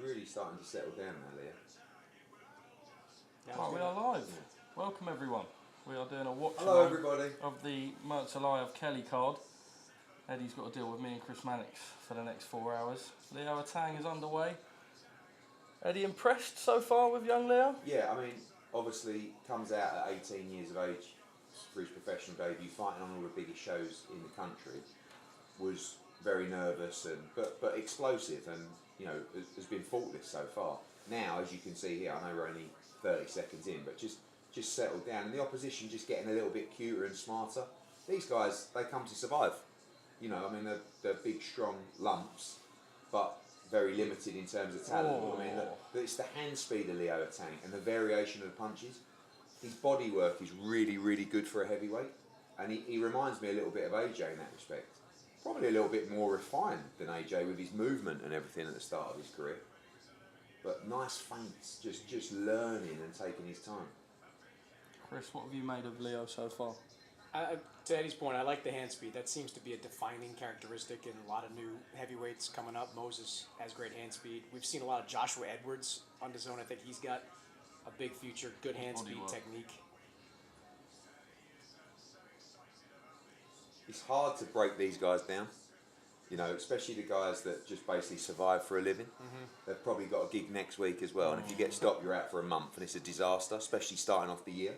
really starting to settle down now, Leo. Right, we are live. Welcome everyone. We are doing a watch Hello everybody. Of the Murtazaliev Kelly card. Eddie's got to deal with me and Chris Mannix for the next 4 hours. Leo Tang is underway. Eddie, impressed so far with young Leo? Yeah, I mean, obviously comes out at 18 years of age for his professional debut, fighting on all the biggest shows in the country. Was very nervous but explosive, and you know has been faultless so far. Now, as you can see here, I know we're only 30 seconds in, but just settled down, and the opposition just getting a little bit cuter and smarter. These guys, they come to survive. You know, I mean, they're big, strong lumps, but very limited in terms of talent. Oh. I mean, it's the hand speed of Leo Tang and the variation of the punches. His body work is really, really good for a heavyweight, and he reminds me a little bit of AJ in that respect. Probably a little bit more refined than AJ with his movement and everything at the start of his career. But nice feints, just learning and taking his time. Chris, what have you made of Leo so far? To Eddie's point, I like the hand speed. That seems to be a defining characteristic in a lot of new heavyweights coming up. Moses has great hand speed. We've seen a lot of Joshua Edwards on the zone. I think he's got a big future, good hand speed technique. It's hard to break these guys down, you know, especially the guys that just basically survive for a living. They've probably got a gig next week as well, and if you get stopped, you're out for a month, and it's a disaster, especially starting off the year.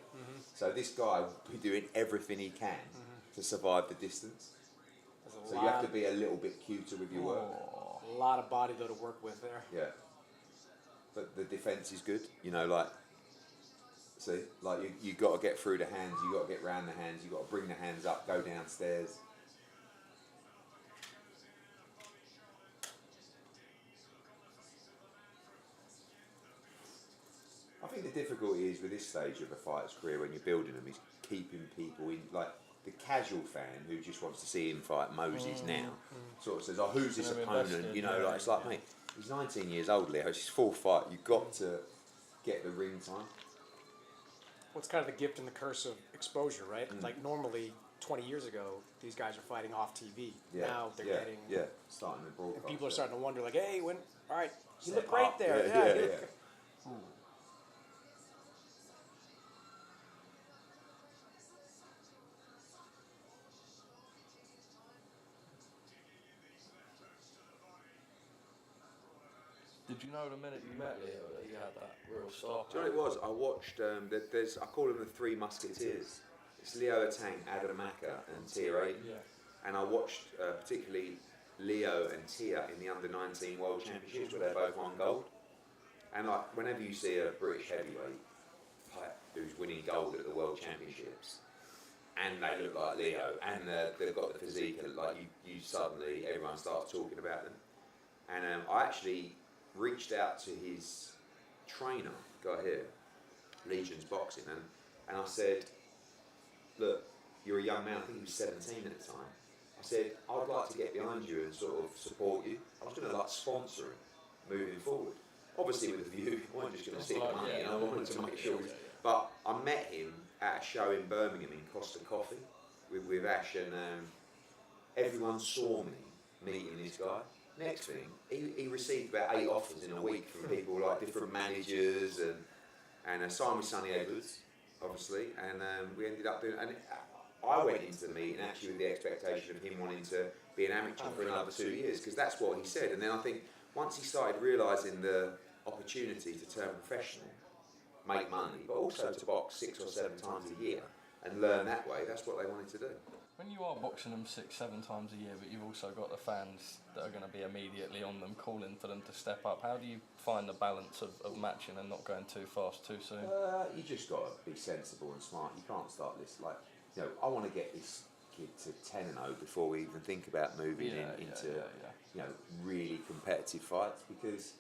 So this guy will be doing everything he can to survive the distance. So you have to be a little bit cuter with your work. A lot of body though to work with there. Yeah. But the defence is good, you know, like, see, like you got to get through the hands, you got to get round the hands, you got to bring the hands up, go downstairs. I think the difficulty is with this stage of a fighter's career when you're building them is keeping people in, like the casual fan who just wants to see him fight Moses now, sort of says, oh, who's this opponent? You know, like it's like, mate, he's 19 years old, Leo, it's his fourth fight, you've got to get the ring time. Well, it's kind of the gift and the curse of exposure, right? Like normally, 20 years ago, these guys are fighting off TV. Yeah. Now they're getting... Yeah, starting the broadcast. And people are starting to wonder, like, hey, when... All right, you look great there. Yeah. Did you know the minute you met Leo that he had that real star? Do you know what it was? I watched, I call them the Three Musketeers. It's Leo Tang, Adam Maka and Tia Ayton. Yeah. And I watched particularly Leo and Tia in the Under-19 World Championships where they both won gold. And like, whenever you see a British heavyweight who's winning gold at the World Championships, and they look like Leo, and they've got the physique, like you suddenly, everyone starts talking about them. And I actually reached out to his trainer, guy here, Legion's Boxing, and I said, look, you're a young man, I think he was 17 at the time. I said, I'd like to get behind you and sort of support you. I was going to like sponsor him moving forward. Obviously with the view, I wasn't just going to stick money, and I wanted to make sure. But I met him at a show in Birmingham in Costa Coffee with Ash, and everyone saw me meeting this guy. Next thing, he received about 8 offers in a week from people like different managers, and signed with Sonny Edwards, obviously, and we ended up doing. And I went into the meeting actually with the expectation of him wanting to be an amateur for another 2 years, because that's what he said. And then I think once he started realising the opportunity to turn professional, make money, but also to box 6 or 7 times a year and learn that way, that's what they wanted to do. When you are boxing them 6-7 times a year, but you've also got the fans that are going to be immediately on them, calling for them to step up, how do you find the balance of matching and not going too fast too soon? You just got to be sensible and smart. You can't start this like, you know, I want to get this kid to 10-0 before we even think about moving into you know, really competitive fights, because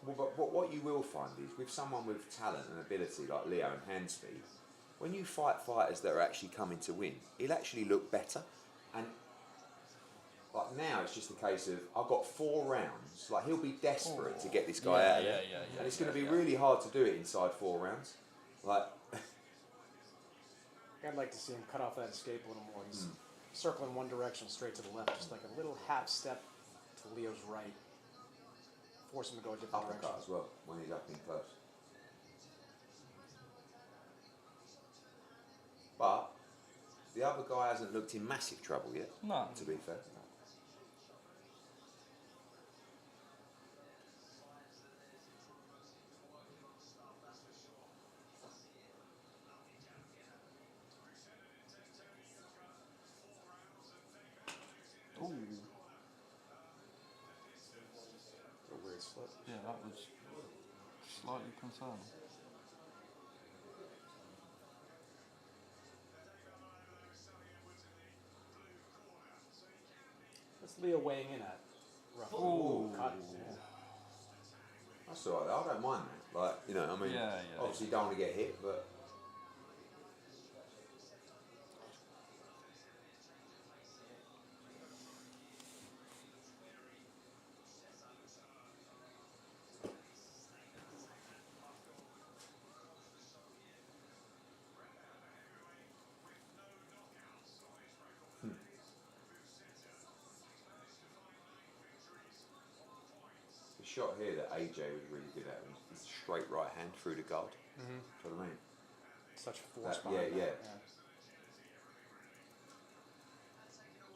but what you will find is with someone with talent and ability like Leo and hand speed, when you fight fighters that are actually coming to win, he'll actually look better. And like now, it's just a case of I've got 4 rounds. Like he'll be desperate to get this guy out of there, and it's going to be really hard to do it inside 4 rounds. Like I'd like to see him cut off that escape a little more. He's circling one direction straight to the left, just like a little half step to Leo's right. force him to go a different direction. Uppercut as well when he's up in close. But the other guy hasn't looked in massive trouble yet. No. To be fair. Ooh. A weird slip. Yeah, that was slightly concerning. What's Leo weighing in at? Roughly. Ooh. Cut. Yeah. That's alright. I don't mind that. Like, you know, I mean, Yeah. obviously you don't want to get hit, but. The shot here that AJ was really good at was his straight right hand through the guard. Mm-hmm. Do you know what I mean? Such force That- behind yeah, that.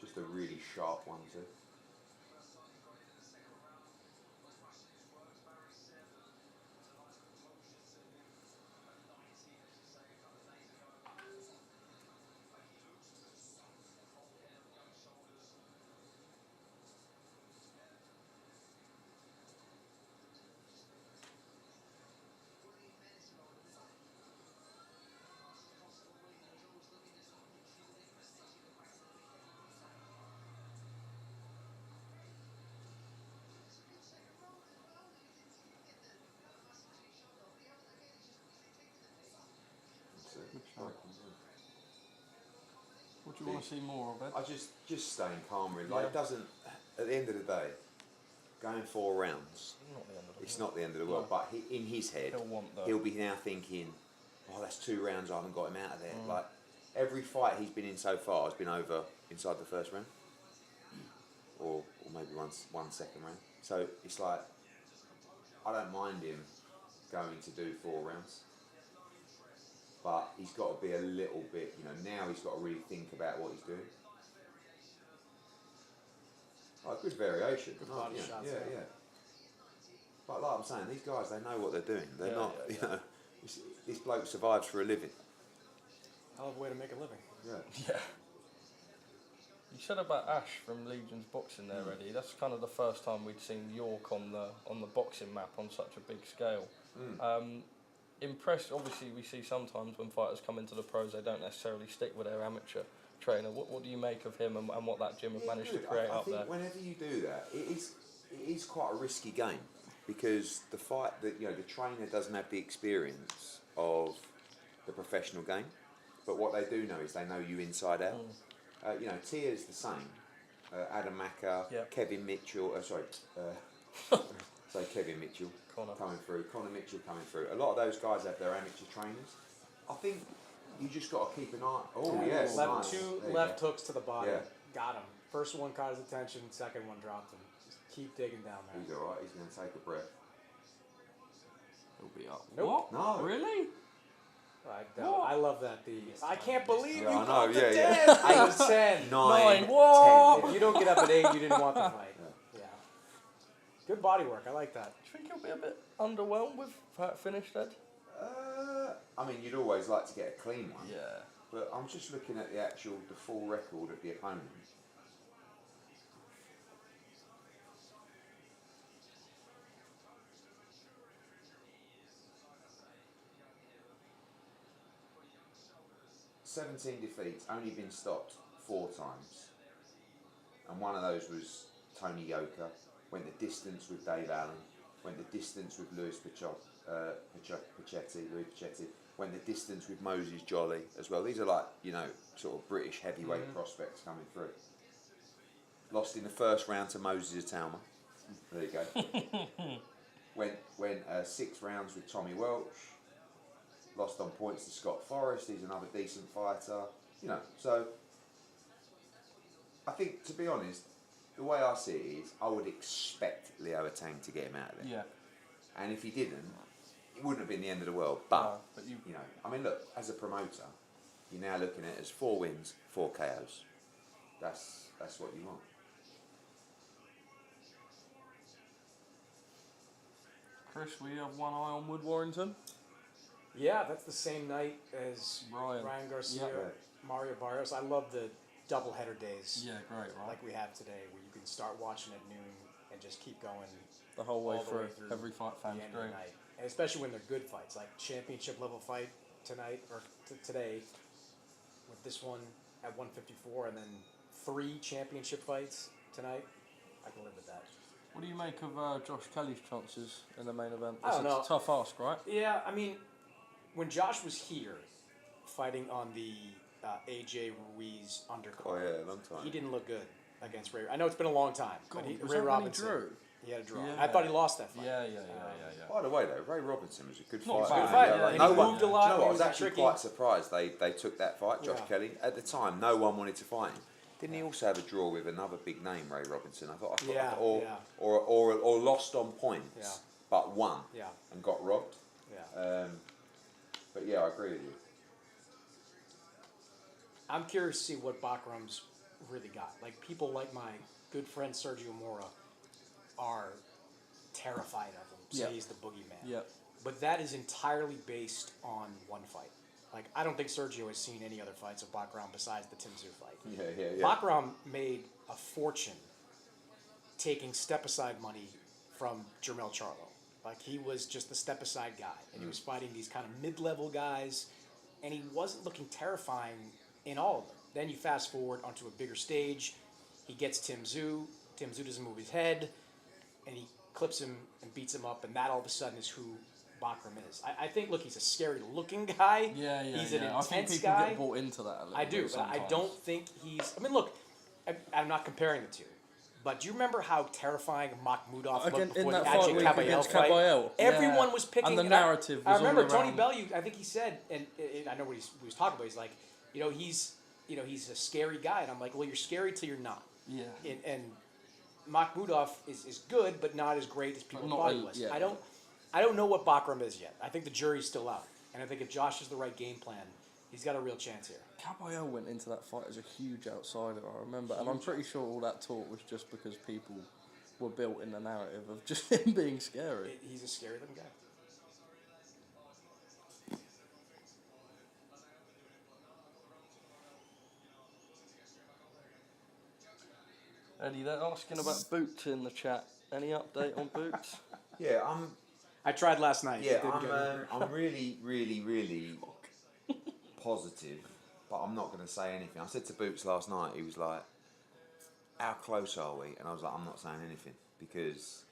Just a really sharp one too. Good shot. What do you want to see more of, Ed? I just staying calm really. Like Yeah. it doesn't. At the end of the day, going 4 rounds, Not the end of the it's world. not the end of the world. No. But in his head, He'll want that. he'll be now thinking, "Oh, that's 2 rounds. I haven't got him out of there." Mm. Like every fight he's been in so far has been over inside the first round, or maybe one second round. So it's like I don't mind him going to do 4 rounds. But he's got to be a little bit, you know, now he's got to really think about what he's doing. Oh, good variation. Good Oh, body yeah, shots, yeah, yeah. yeah. But like I'm saying, these guys, they know what they're doing. They're Yeah, not, yeah, you know, this bloke survives for a living. Hell of a way to make a living. Yeah. Yeah. You said about Ash from Legion's boxing there, Eddie. That's kind of the first time we'd seen York on the boxing map on such a big scale. Impressed. Obviously, we see sometimes when fighters come into the pros, they don't necessarily stick with their amateur trainer. What do you make of him and what that gym have managed to create I up think there? whenever you do that, it is quite a risky game because the fight that you know the trainer doesn't have the experience of the professional game, but what they do know is they know you inside out. You know, Tia's the same. Adam Macker, Yep. Kevin Mitchell. Kevin Mitchell Connor. coming through. Connor Mitchell coming through. A lot of those guys have their amateur trainers. I think you just got to keep an eye. Oh yes, nice. Two There you left go. hooks to the body. Yeah. Got him. First one caught his attention. Second one dropped him. Just keep digging down there. He's all right. He's going to take a breath. He'll be up. Nope. What? No. Really? I love that. I can't believe Yeah, you I know, called the yeah, 10. I was 10. 9, What? 10. If you don't get up at 8, you didn't want the fight. Yeah. Good body work. I like that. Do you think he'll be a bit underwhelmed with how it finished, Ed? I mean, you'd always like to get a clean one. Yeah. But I'm just looking at the full record of the opponent. "17 defeats, only been stopped 4 times. And one of those was Tony Yoka, went the distance with Dave Allen, went the distance with Louis Pachetti, went the distance with Moses Jolly as well. These are like, you know, sort of British heavyweight prospects coming through. Lost in the first round to Moses Atalma. There you go. went 6 rounds with Tommy Welch. Lost on points to Scott Forrest. He's another decent fighter. You know, so I think, to be honest, the way I see it is, I would expect Leo Tang to get him out of there. Yeah. And if he didn't, it wouldn't have been the end of the world. But, but you know, I mean, look, as a promoter, you're now looking at it as 4 wins, 4 KOs. That's what you want. Chris, we have one eye on Wood Warrington. Yeah, that's the same night as Ryan Garcia, Mario Barrios. I love the doubleheader days. Yeah, great, right? Like we have today, where you can start watching at noon and just keep going the whole way all the through. way through Every fight fan's the end of great. the night. And especially when they're good fights, like championship level fight tonight or today, with this one at 154, and then 3 championship fights tonight. I can live with that. What do you make of Josh Kelly's chances in the main event? I don't know. It's a tough ask, right? Yeah, I mean, when Josh was here, fighting on the AJ Ruiz undercard, Oh yeah, a long time. he didn't look good against Ray. I know it's been a long time, God, but was Ray that when Robinson, he drew? he had a draw. Yeah. I thought he lost that fight. Yeah. By the way, though, Ray Robinson was a good Not fighter. bad. Fight, Yeah, yeah, yeah, No he one. moved Do a you lot. know he what? I was was actually tricky. quite surprised they took that fight, Josh Yeah. Kelly. At the time, no one wanted to fight him. Didn't he also have a draw with another big name, Ray Robinson? I thought, or lost on points, Yeah. but won Yeah, and got robbed. yeah. But yeah, I agree with you. I'm curious to see what Bakhram's really got. Like, people like my good friend Sergio Mora are terrified of him. Say Yeah. he's the boogeyman. Yeah. But that is entirely based on one fight. Like, I don't think Sergio has seen any other fights of Bakhram besides the Tim Tszyu fight. Yeah. Bakhram made a fortune taking step-aside money from Jermell Charlo. Like, he was just the step-aside guy. And he was fighting these kind of mid-level guys. And he wasn't looking terrifying in all of them. Then you fast forward onto a bigger stage. He gets Tim Tszyu. Tim Tszyu doesn't move his head. And he clips him and beats him up. And that all of a sudden is who Bakhram is. I think, look, he's a scary-looking guy. Yeah. He's an I think intense people guy. get bought into that a little I do, bit but I sometimes. don't think he's... I mean, look, I'm not comparing the two. But do you remember how terrifying Makhmudov Again, looked in before the that fight Ajay week Caballel against fight? Caballel. Everyone Yeah. was picking... And the I narrative was I remember all Tony around. Bellew, I think he said, and I know what he was talking about, he's like, he's a scary guy. And I'm like, well, you're scary till you're not. Yeah. And Makhmudov is good, but not as great as people not thought he elite, was. yeah. I don't know what Bakhram is yet. I think the jury's still out. And I think if Josh has the right game plan, he's got a real chance here. Caballel went into that fight as a huge outsider, I remember. And I'm pretty sure all that talk was just because people were built in the narrative of just him being scary. He's a scary looking guy. Eddie, they're asking about boots in the chat. Any update on boots? Yeah, I tried last night. Yeah, It didn't go I'm really, really, really positive, but I'm not going to say anything. I said to Boots last night, he was like, how close are we? And I was like, I'm not saying anything because,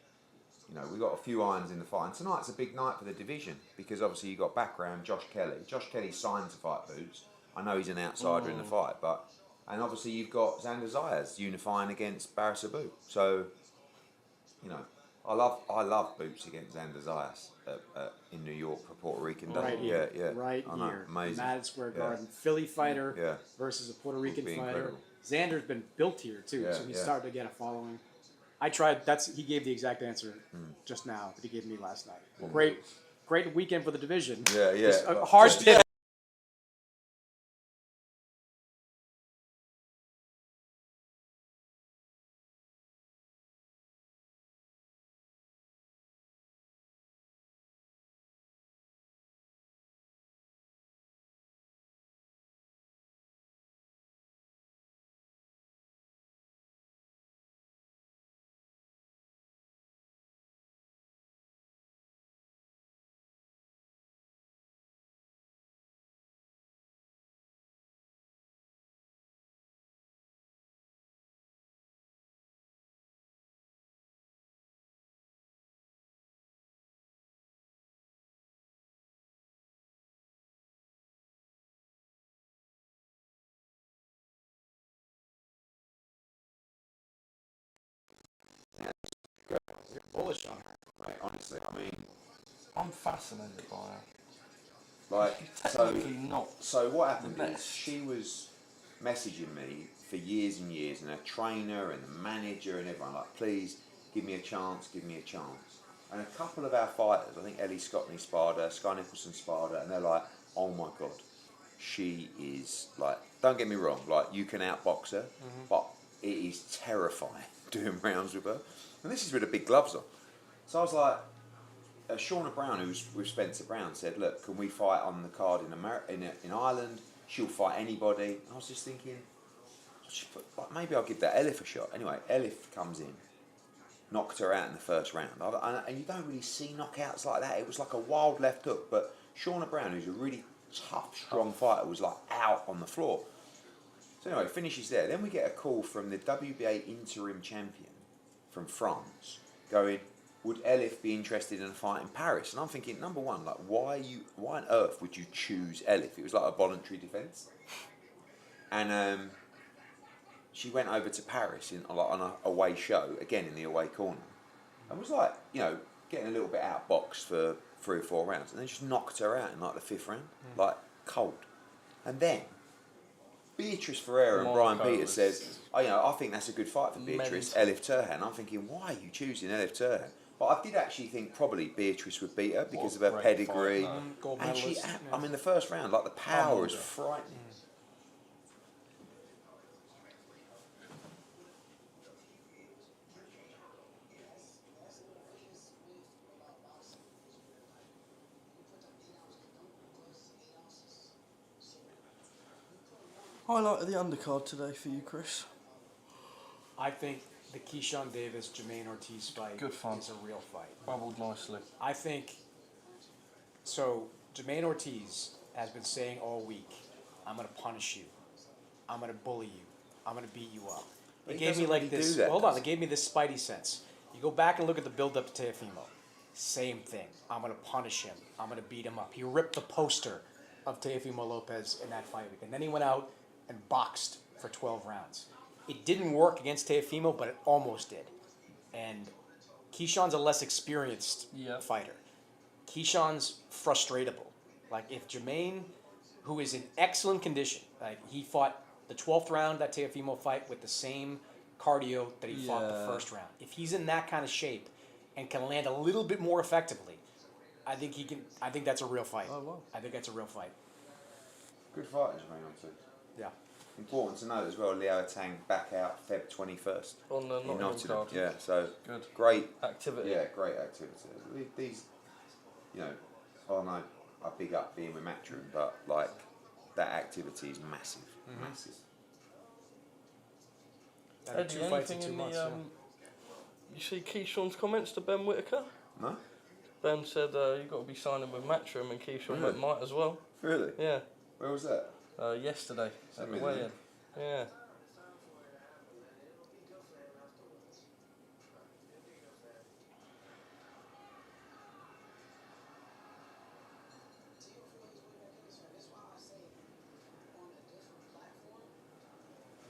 we've got a few irons in the fire. And tonight's a big night for the division because obviously you've got Bakhram, Josh Kelly. Josh Kelly signed to fight Boots. I know he's an outsider in the fight, but... And obviously you've got Xander Zayas unifying against Barris Abu. So, I love Boots against Xander Zayas in New York for Puerto Rican. Right Yeah, here. yeah. Right I know, here. amazing. Madison Square Yeah. Garden. Philly fighter Yeah. versus a Puerto Rican Would be fighter. incredible. Xander's been built here too, Yeah, so he's yeah. starting to get a following. I tried. He gave the exact answer just now that he gave me last night. Well, great weekend for the division. Yeah, yeah. Just a But- hard just- pivot. Bullish on her. Mate, honestly, I mean, I'm fascinated by her. like, so Technically not. what happened The is best. she was messaging me for years and years, and a trainer and the manager and everyone, like, please give me a chance, give me a chance. And a couple of our fighters, I think Ellie Scotney sparred her, Sky Nicholson sparred her, and they're like, oh my God, she is, like, don't get me wrong, like, you can outbox her, but it is terrifying doing rounds with her. And this is with the big gloves on. So I was like, Shauna Brown, who's with Spencer Brown, said, look, can we fight on the card in Ireland? She'll fight anybody. I was just thinking, like, maybe I'll give that Elif a shot. Anyway, Elif comes in, knocked her out in the first round. And you don't really see knockouts like that. It was like a wild left hook. But Shauna Brown, who's a really tough, strong fighter, was like out on the floor. So anyway, finishes there. Then we get a call from the WBA interim champion from France going, would Elif be interested in a fight in Paris? And I'm thinking, number one, like, why on earth would you choose Elif? It was like a voluntary defence. And she went over to Paris on an away show, again in the away corner, and was like, you know, getting a little bit outboxed for 3 or 4 rounds, and then just knocked her out in like the 5th round, like cold. And then Beatrice Ferreira and Brian Peters says, oh, you know, I think that's a good fight for Beatrice, Elif Turan. I'm thinking, why are you choosing Elif Turan? But I did actually think probably Beatrice would beat her because of her pedigree. And she, I mean, the first round, like, the power is frightening. Highlight of the undercard today for you, Chris. I think the Keyshawn Davis Jermaine Ortiz fight Good fun. is a real fight. Bubbled nicely. I think so. Jermaine Ortiz has been saying all week, "I'm going to punish you. I'm going to bully you. I'm going to beat you up." It gave me like this. Hold on, it gave me this spidey sense. You go back and look at the build-up to Teofimo. Same thing. I'm going to punish him. I'm going to beat him up. He ripped the poster of Teofimo Lopez in that fight week, and then he went out and boxed for 12 rounds. It didn't work against Teofimo, but it almost did. And Keyshawn's a less experienced fighter. Keyshawn's frustratable. Like, if Jermaine, who is in excellent condition, like, he fought the 12th round, that Teofimo fight, with the same cardio that he fought the first round. If he's in that kind of shape and can land a little bit more effectively, I think he can. I think that's a real fight. Oh, wow. I think that's a real fight. Good fight, Jermaine Ortiz. Yeah. Important to note as well, Leo Tang back out Feb 21st. On the Nottingham. card. Yeah, so Good. Great activity. Yeah, great activity. These, you know, I big up being with Matchroom, but like, that activity is massive. Massive. Eddie, anything in the you see Keyshawn's comments to Ben Whitaker? No? Ben said you got to be signing with Matchroom, and Keyshawn went, might as well. Really? Yeah. Where was that? Yesterday at the weigh-in. Yeah.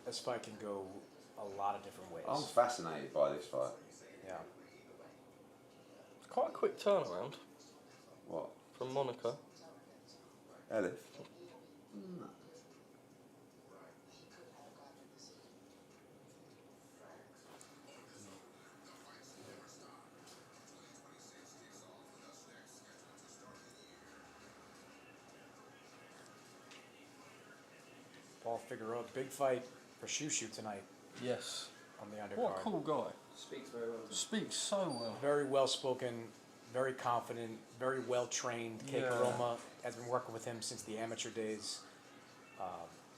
This fight can go a lot of different ways. I'm fascinated by this fight. Yeah. It's quite a quick turnaround. What? From Monica. Elif? No. Paul Figueroa, big fight for Shushu tonight Yes. on the undercard. What a cool guy. Speaks very well. Speaks so well. Very well spoken, very confident, very well trained. Kei Karoma has been working with him since the amateur days.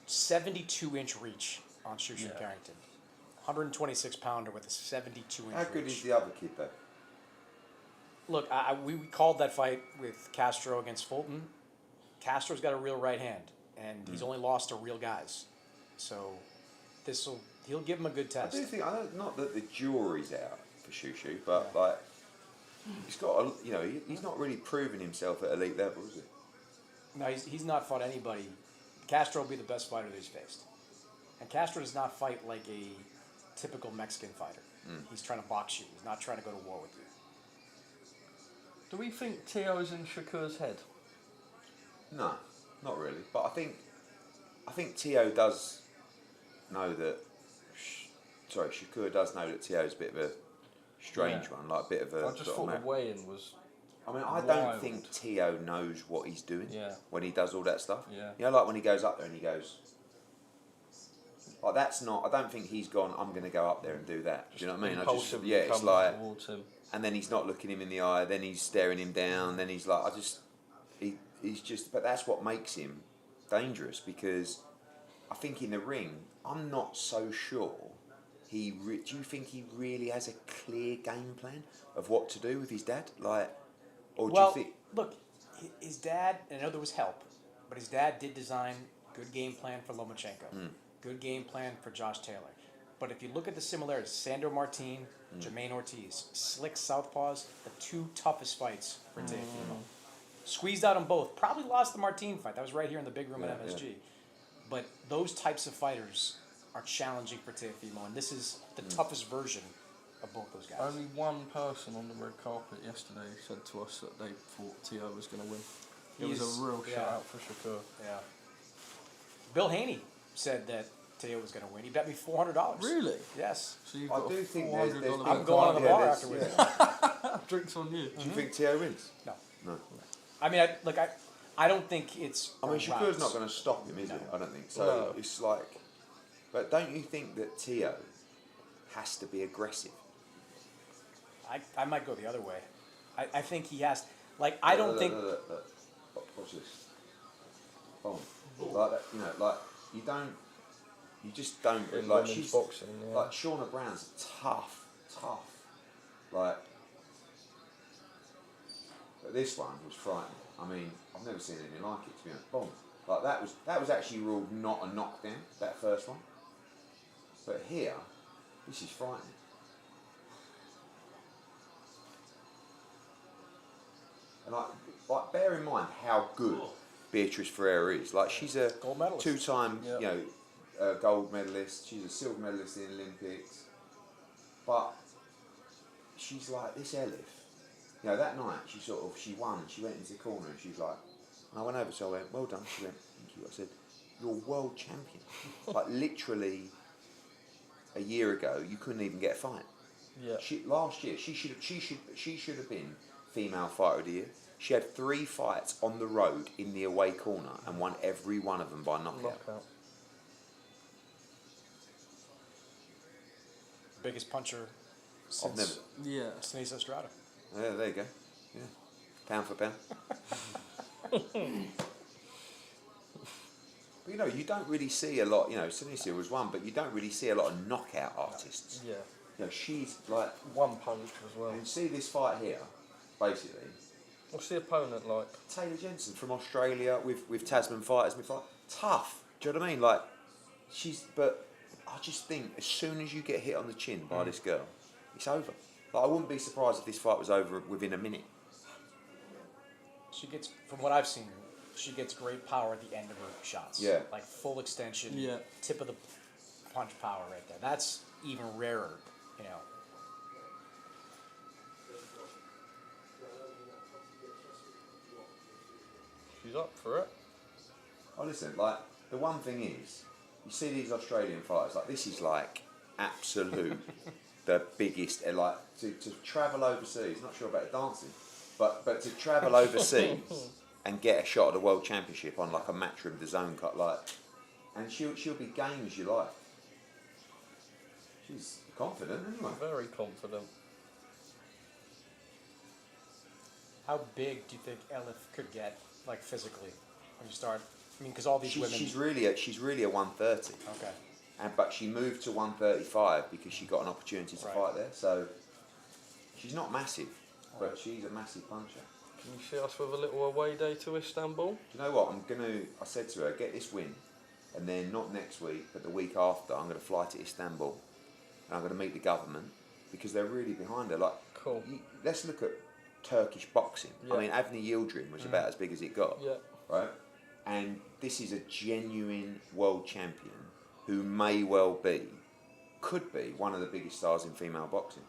72-inch reach on Shushu Carrington. 126-pounder with a 72-inch How good reach. is the other kid though? Look, we called that fight with Castro against Fulton. Castro's got a real right hand, and he's only lost to real guys. So he'll give him a good test. I do think, not that the jury's out for Shushu, but like, he's got he's not really proven himself at elite level, is he? No, he's not fought anybody. Castro will be the best fighter that he's faced. And Castro does not fight like a typical Mexican fighter. He's trying to box you. He's not trying to go to war with you. Do we think Tio's in Shakur's head? No, not really. But I think Tio does know that. Shakur does know that Tio's a bit of a strange one, like a bit of a. I just thought the weigh-in was. I mean, I wild. don't think Tio knows what he's doing when he does all that stuff. Yeah. You know, like when he goes up there and he goes. Like that's not. I don't think he's gone. I'm going to go up there and do that. Do you know what I mean? It's like. Towards him. And then he's not looking him in the eye. Then he's staring him down. Then he's like, he's just. But that's what makes him dangerous, because I think in the ring, I'm not so sure. Do you think he really has a clear game plan of what to do with his dad? Like, or do you think? Look, his dad. And I know there was help, but his dad did design good game plan for Lomachenko. Good game plan for Josh Taylor. But if you look at the similarities, Sandro Martin, Jermaine Ortiz, slick southpaws, the two toughest fights for Teofimo. Squeezed out them both. Probably lost the Martin fight. That was right here in the big room at MSG. Yeah. But those types of fighters are challenging for Teofimo, and this is the toughest version of both those guys. Only one person on the red carpet yesterday said to us that they thought Tio was going to win. It was a real shout out for Shakur. Yeah. Bill Haney said that Teo was going to win. He bet me $400. Really? Yes. So you've got I do think $400. I'm going on the bar afterwards. Drinks on you. Do you think Tio wins? No. No. I mean, I don't think it's. I mean, Shakur's not going to stop him, is he? I don't think so. No. It's like, but don't you think that Tio has to be aggressive? I might go the other way. I think he has. Like, I don't think. Look. Watch this. Boom. Like that, you know, like you don't. You just don't. In like women's she's boxing, like Shauna Brown's tough. Like, but this one was frightening. I mean, I've never seen anything like it, to be honest. Boom. Like that was actually ruled not a knockdown, that first one. But here, this is frightening. And like bear in mind how good Beatrice Ferreira is. Like, she's a gold medalist. two-time, gold medalist. She's a silver medalist in the Olympics. But she's like this Elif. You know, that night she won and she went into the corner and she was like, and I went over, so I went, well done. She went, thank you. I said, you're world champion. Like, literally a year ago, you couldn't even get a fight. Yeah. Last year, she should have been female fighter of the year. She had 3 fights on the road in the away corner and won every one of them by knockout. Biggest puncher since Denise Estrada. Yeah, there you go. Yeah, pound for pound. But you know, you don't really see a lot. You know, Sinisa was one, but you don't really see a lot of knockout artists. Yeah. You know, she's like one punch as well. And see this fight here, basically. What's the opponent like? Taylor Jensen from Australia with Tasman fighters. Tough. Do you know what I mean? Like, but I just think as soon as you get hit on the chin by this girl, it's over. Like, I wouldn't be surprised if this fight was over within a minute. She gets, from what I've seen, she gets great power at the end of her shots. Yeah. Like full extension, yeah. Tip of the punch power right there. That's even rarer, you know. She's up for it. Oh, listen, like, the one thing is, you see these Australian fighters, like, this is like absolute the biggest, like, to travel overseas, not sure about dancing, but to travel overseas and get a shot at the World Championship on like a Matchroom, the zone cut, like, and she'll be game as you like. She's confident, anyway. Very confident. How big do you think Elif could get, like, physically, when you start? I mean, because all these women. She's really a 130. Okay. But she moved to 135 because she got an opportunity to fight there. So she's not massive, but she's a massive puncher. Can you see us with a little away day to Istanbul? Do you know what? I said to her, get this win, and then not next week, but the week after, I'm going to fly to Istanbul, and I'm going to meet the government because they're really behind her. Like, cool. Let's look at Turkish boxing. Yeah. I mean, Avni Yildirim was about as big as it got. Yeah. Right. And this is a genuine world champion who may well be, could be, one of the biggest stars in female boxing.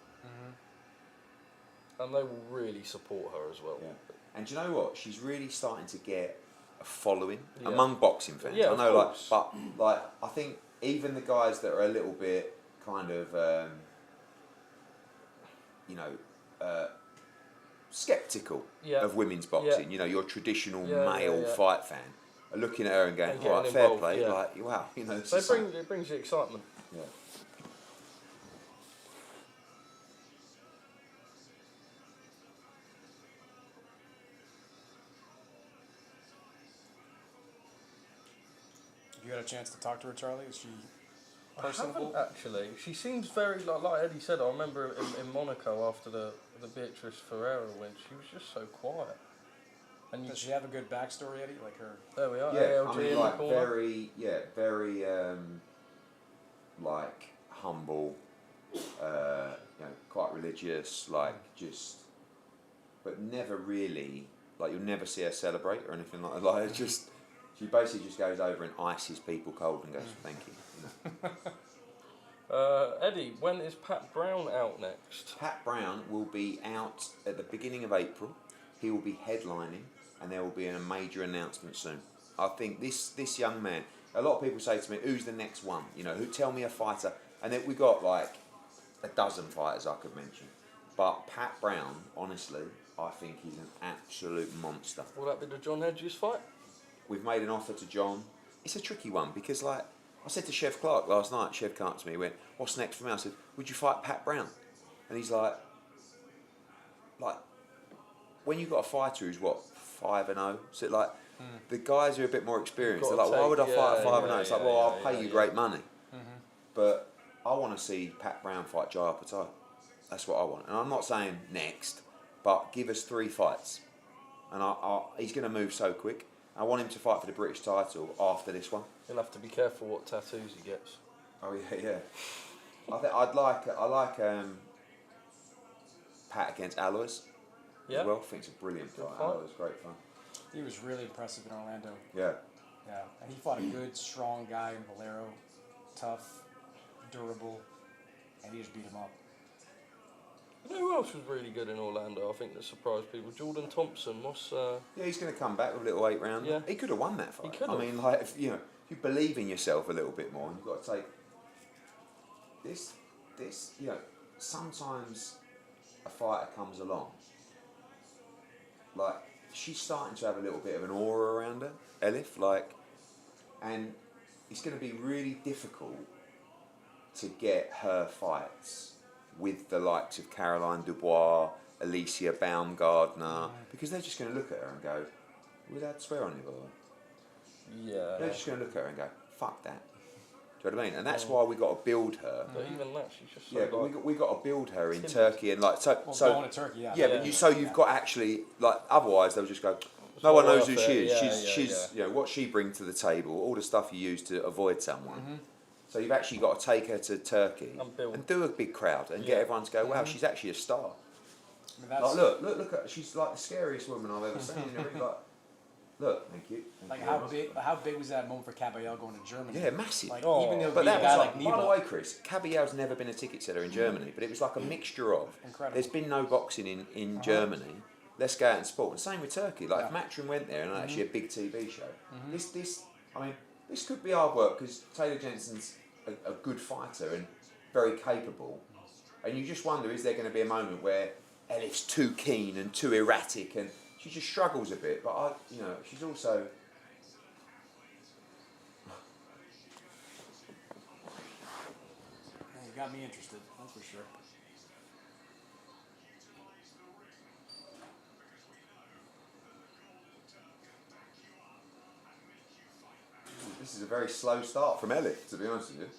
And they will really support her as well. Yeah. And do you know what? She's really starting to get a following among boxing fans. Yeah, I know, of course. but I think even the guys that are a little bit kind of, sceptical of women's boxing, your traditional male fight fan, are looking at her and going, all right, fair play, like, wow, it brings you excitement. Yeah. You had a chance to talk to her, Charlie? Is she I personable? haven't actually. She seems very, like Eddie said, I remember in Monaco after the Beatrice Ferreira win, she was just so quiet. And Does she have a good backstory, Eddie? Like her? There we are. Yeah, ALG I mean, in like the corner. very, like humble, quite religious, like just, but never really, like you'll never see her celebrate or anything like that. Like it's just, she basically just goes over and ices people cold and goes, thank you. Eddie, when is Pat Brown out next? Pat Brown will be out at the beginning of April. He will be headlining, and there will be a major announcement soon. I think this young man. A lot of people say to me, "Who's the next one?" Who tell me a fighter, and then we got like a dozen fighters I could mention. But Pat Brown, honestly, I think he's an absolute monster. Will that be the John Hedges fight? We've made an offer to John. It's a tricky one because, like, I said to Chev Clark last night. Chev came up to me, he went, "What's next for me?" I said, "Would you fight Pat Brown?" And he's like, when you've got a fighter who's what 5-0, so like the guys who are a bit more experienced, they're like, "Why would I fight a 5-0?" It's like, "Well, I'll pay you great money." But I want to see Pat Brown fight Jai Patel. That's what I want. And I'm not saying next, but give us 3 fights. And he's going to move so quick. I want him to fight for the British title after this one. He'll have to be careful what tattoos he gets. Oh yeah. I like Pat against Alois as well. I think it's a brilliant fight. Alois, great fun. He was really impressive in Orlando. Yeah. Yeah, and he fought a good, strong guy in Valero, tough, durable, and he just beat him up. You know who else was really good in Orlando? I think that surprised people. Jordan Thompson. Yeah, he's going to come back with a little 8-round. Yeah. He could have won that fight. He could I have. mean, like, if you believe in yourself a little bit more, you've got to take this. Sometimes a fighter comes along. Like, she's starting to have a little bit of an aura around her, Elif. Like, and it's going to be really difficult to get her fights with the likes of Caroline Dubois, Alicia Baumgardner, because they're just going to look at her and go, "Without swear on you, by the way." Yeah. They're just going to look at her and go, "Fuck that." Do you know what I mean? And that's why we got to build her. But even that, she's just so But we got to build her in timid. Turkey and like Going to Turkey, yeah. Yeah, but you've got actually like otherwise they'll just go. No one knows who she is. Yeah, she's what she brings to the table, all the stuff you use to avoid someone. So you've actually got to take her to Turkey and do a big crowd and get everyone to go, "Wow, she's actually a star." I mean, Like, look at her. She's like the scariest woman I've ever seen. Look, thank you. Like how big was that moment for Caballel going to Germany? Yeah, massive. Like even though But beat a that guy was like by the Neva. way, Chris, Caballel's never been a ticket seller in Germany, but it was like a mixture of. Incredible. There's been no boxing in Germany. Let's go out and support. And same with Turkey. Like if Matchroom went there and actually a big TV show, this could be hard work because Taylor Jensen's a good fighter and very capable. And you just wonder, is there going to be a moment where Elif's too keen and too erratic and she just struggles a bit? But she's also. You got me interested, that's for sure. This is a very slow start from Elif, to be honest with you.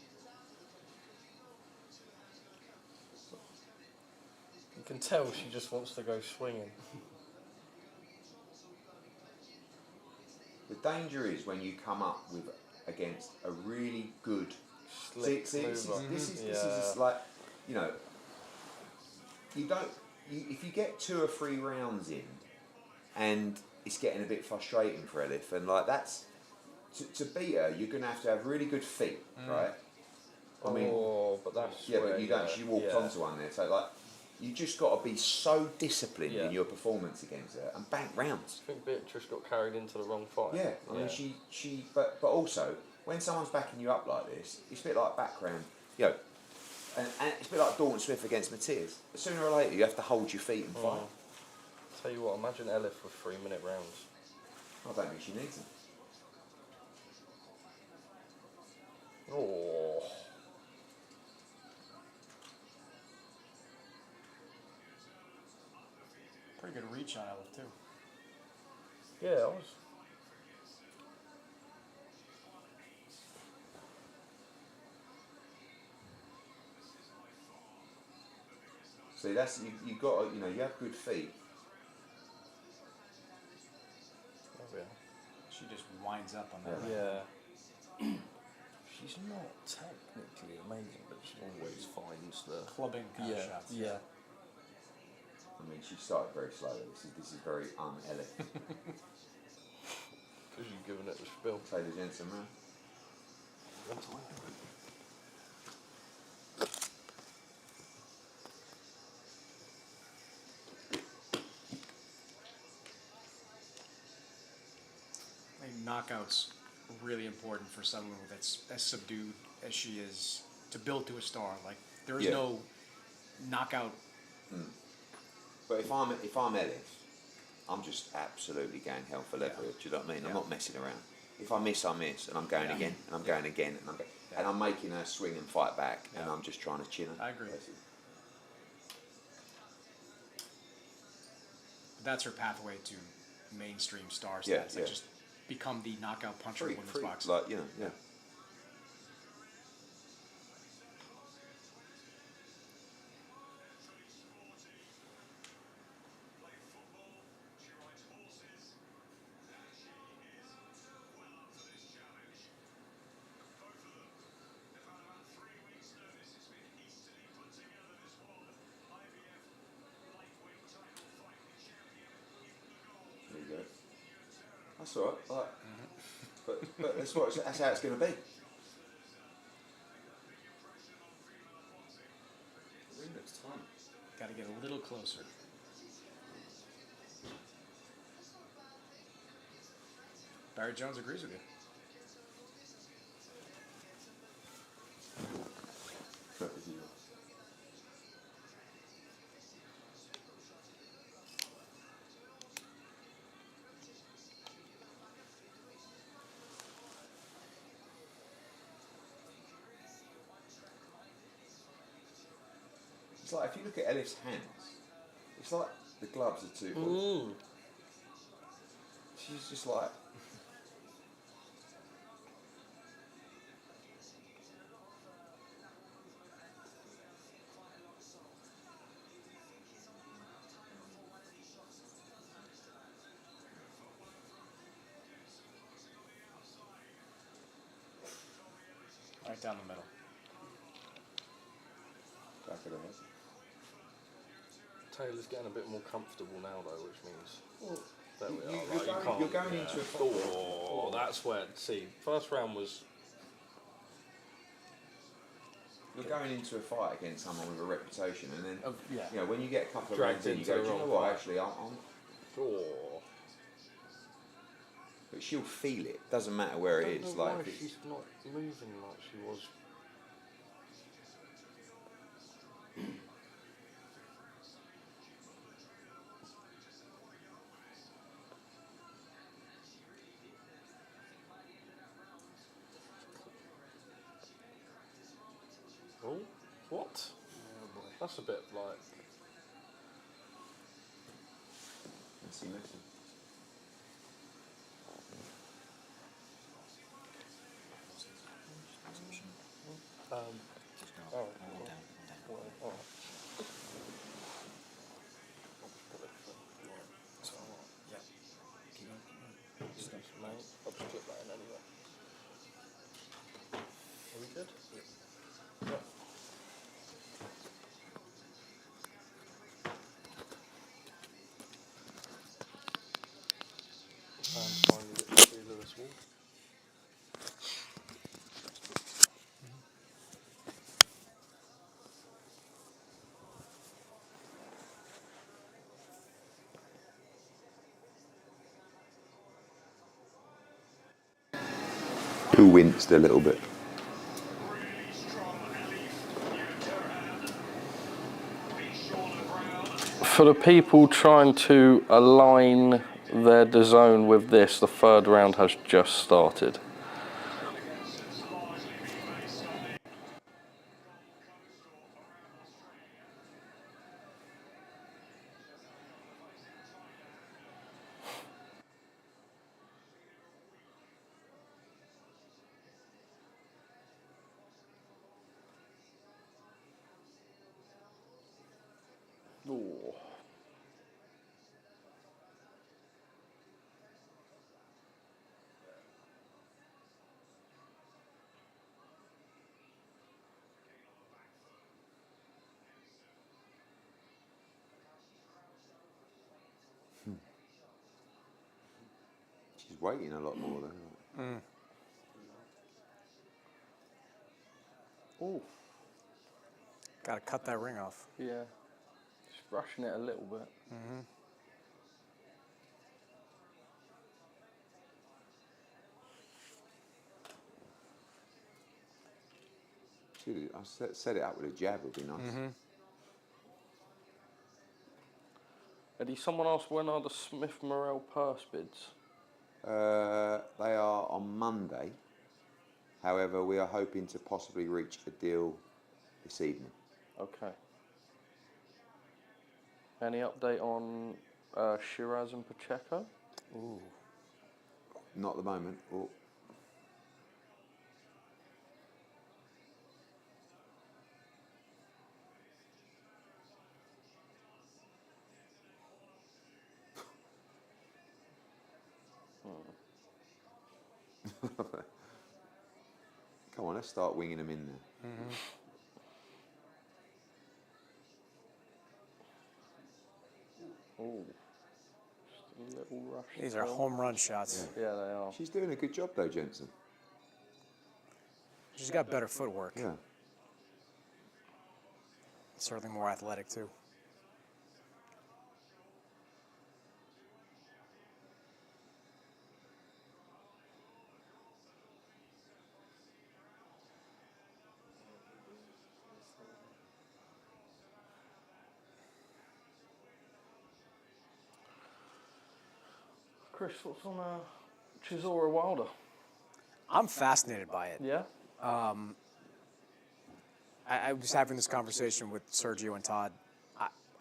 You can tell she just wants to go swinging. The danger is when you come up against a really good. Slick This mover. is just like, if you get 2 or 3 rounds in, and it's getting a bit frustrating for Elif, and like that's to beat her, you're going to have really good feet, right? I mean, but that's but you don't. She walked onto one there, so like. You just got to be so disciplined in your performance against her and bank rounds. I think Beatrice got carried into the wrong fight. Yeah, I mean, but also when someone's backing you up like this, it's a bit like background, and it's a bit like Dalton Smith against Matthias. Sooner or later, you have to hold your feet and fight. Tell you what, imagine Elif with 3-minute rounds. I don't think she needs them. Oh. Pretty good reach on Elif too. Yeah, I was. See, that's you got to, you have good feet. Oh, yeah. She just winds up on that. Yeah. She's not technically amazing, but she always finds the Clubbing kind of shots. Yeah. I mean, she started very slowly. This is very un-Elif. Because you've given it the spill. Say the gentleman. I think knockout's really important for someone that's as subdued as she is to build to a star. Like there is no knockout. But if I'm Elif, I'm just absolutely going hell for leather. Do you know what I mean? I'm not messing around. If I miss, I miss, and I'm going again, and I'm going again, and I'm making her swing and fight back, and I'm just trying to chin her. I agree. That's her pathway to mainstream star status. Like just become the knockout puncher in women's boxing. Like That's all right. Like, but that's how it's going to be. Next time. Got to get a little closer. Barry Jones agrees with you. It's like if you look at Elif's hands, it's like the gloves are too big. She's just like. Right down the middle. Back of the head. Taylor's getting a bit more comfortable now, though, which means there we are. You're going into a fight. Oh, that's where. See, first round was. You're going into a fight against someone with a reputation, and then yeah. when you get a couple of Dragged rounds in, you go, do you know what? Actually, I'm. Oh. But she'll feel it. Doesn't matter where it is. Like why she's not moving like she was. Oh, what? Oh boy. That's a bit like. Messy. I'll just put that in anyway. Are we good? Yeah. Yep. And finally get to see Lewis Wall. who winced a little bit. For the people trying to align their DAZN with this, the third round has just started. Ooh. She's waiting a lot more though. Ooh. Got to cut that ring off. Yeah. Just brushing it a little bit. I set it up with a jab, would be nice. Eddie, someone asked, when are the Smith-Morrell purse bids? They are on Monday. However, we are hoping to possibly reach a deal this evening. Okay. Any update on Shiraz and Pacheco? Ooh. Not at the moment. Oh. Come on, let's start winging them in there. Ooh. Just a little rush. These are home run shots. Yeah, they are. She's doing a good job though, Jensen. She's got better footwork. Yeah. Certainly more athletic, too. Chris, what's on Chisora Wilder? I'm fascinated by it. Yeah? I was having this conversation with Sergio and Todd.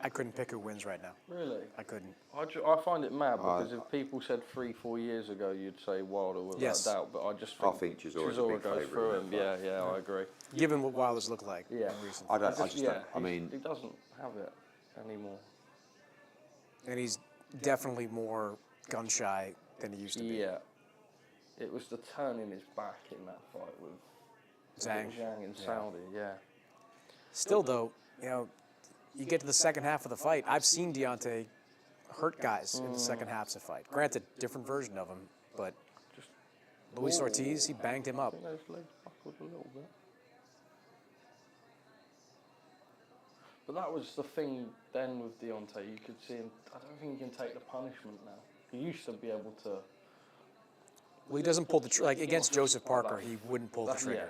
I couldn't pick who wins right now. Really? I couldn't. I find it mad because if people said 3-4 years ago, you'd say Wilder without doubt. But I just think Chisora goes through him. Yeah, I agree. Given what Wilder's looked like. Yeah. I just don't. I mean, he doesn't have it anymore. And he's definitely more gun shy than he used to be. Yeah. It was the turn in his back in that fight with Tang in Saudi. Yeah. Still, though, you know, you get to the second half of the fight. I've seen Deontay hurt guys in the second halves of fight. Granted, different version of him, but Just Luis Ortiz, he banged him I up. think those legs buckled a little bit. But that was the thing then with Deontay. You could see him. I don't think he can take the punishment now. He used to be able to. Well, he doesn't pull the like against Joseph Parker. He wouldn't pull the trigger.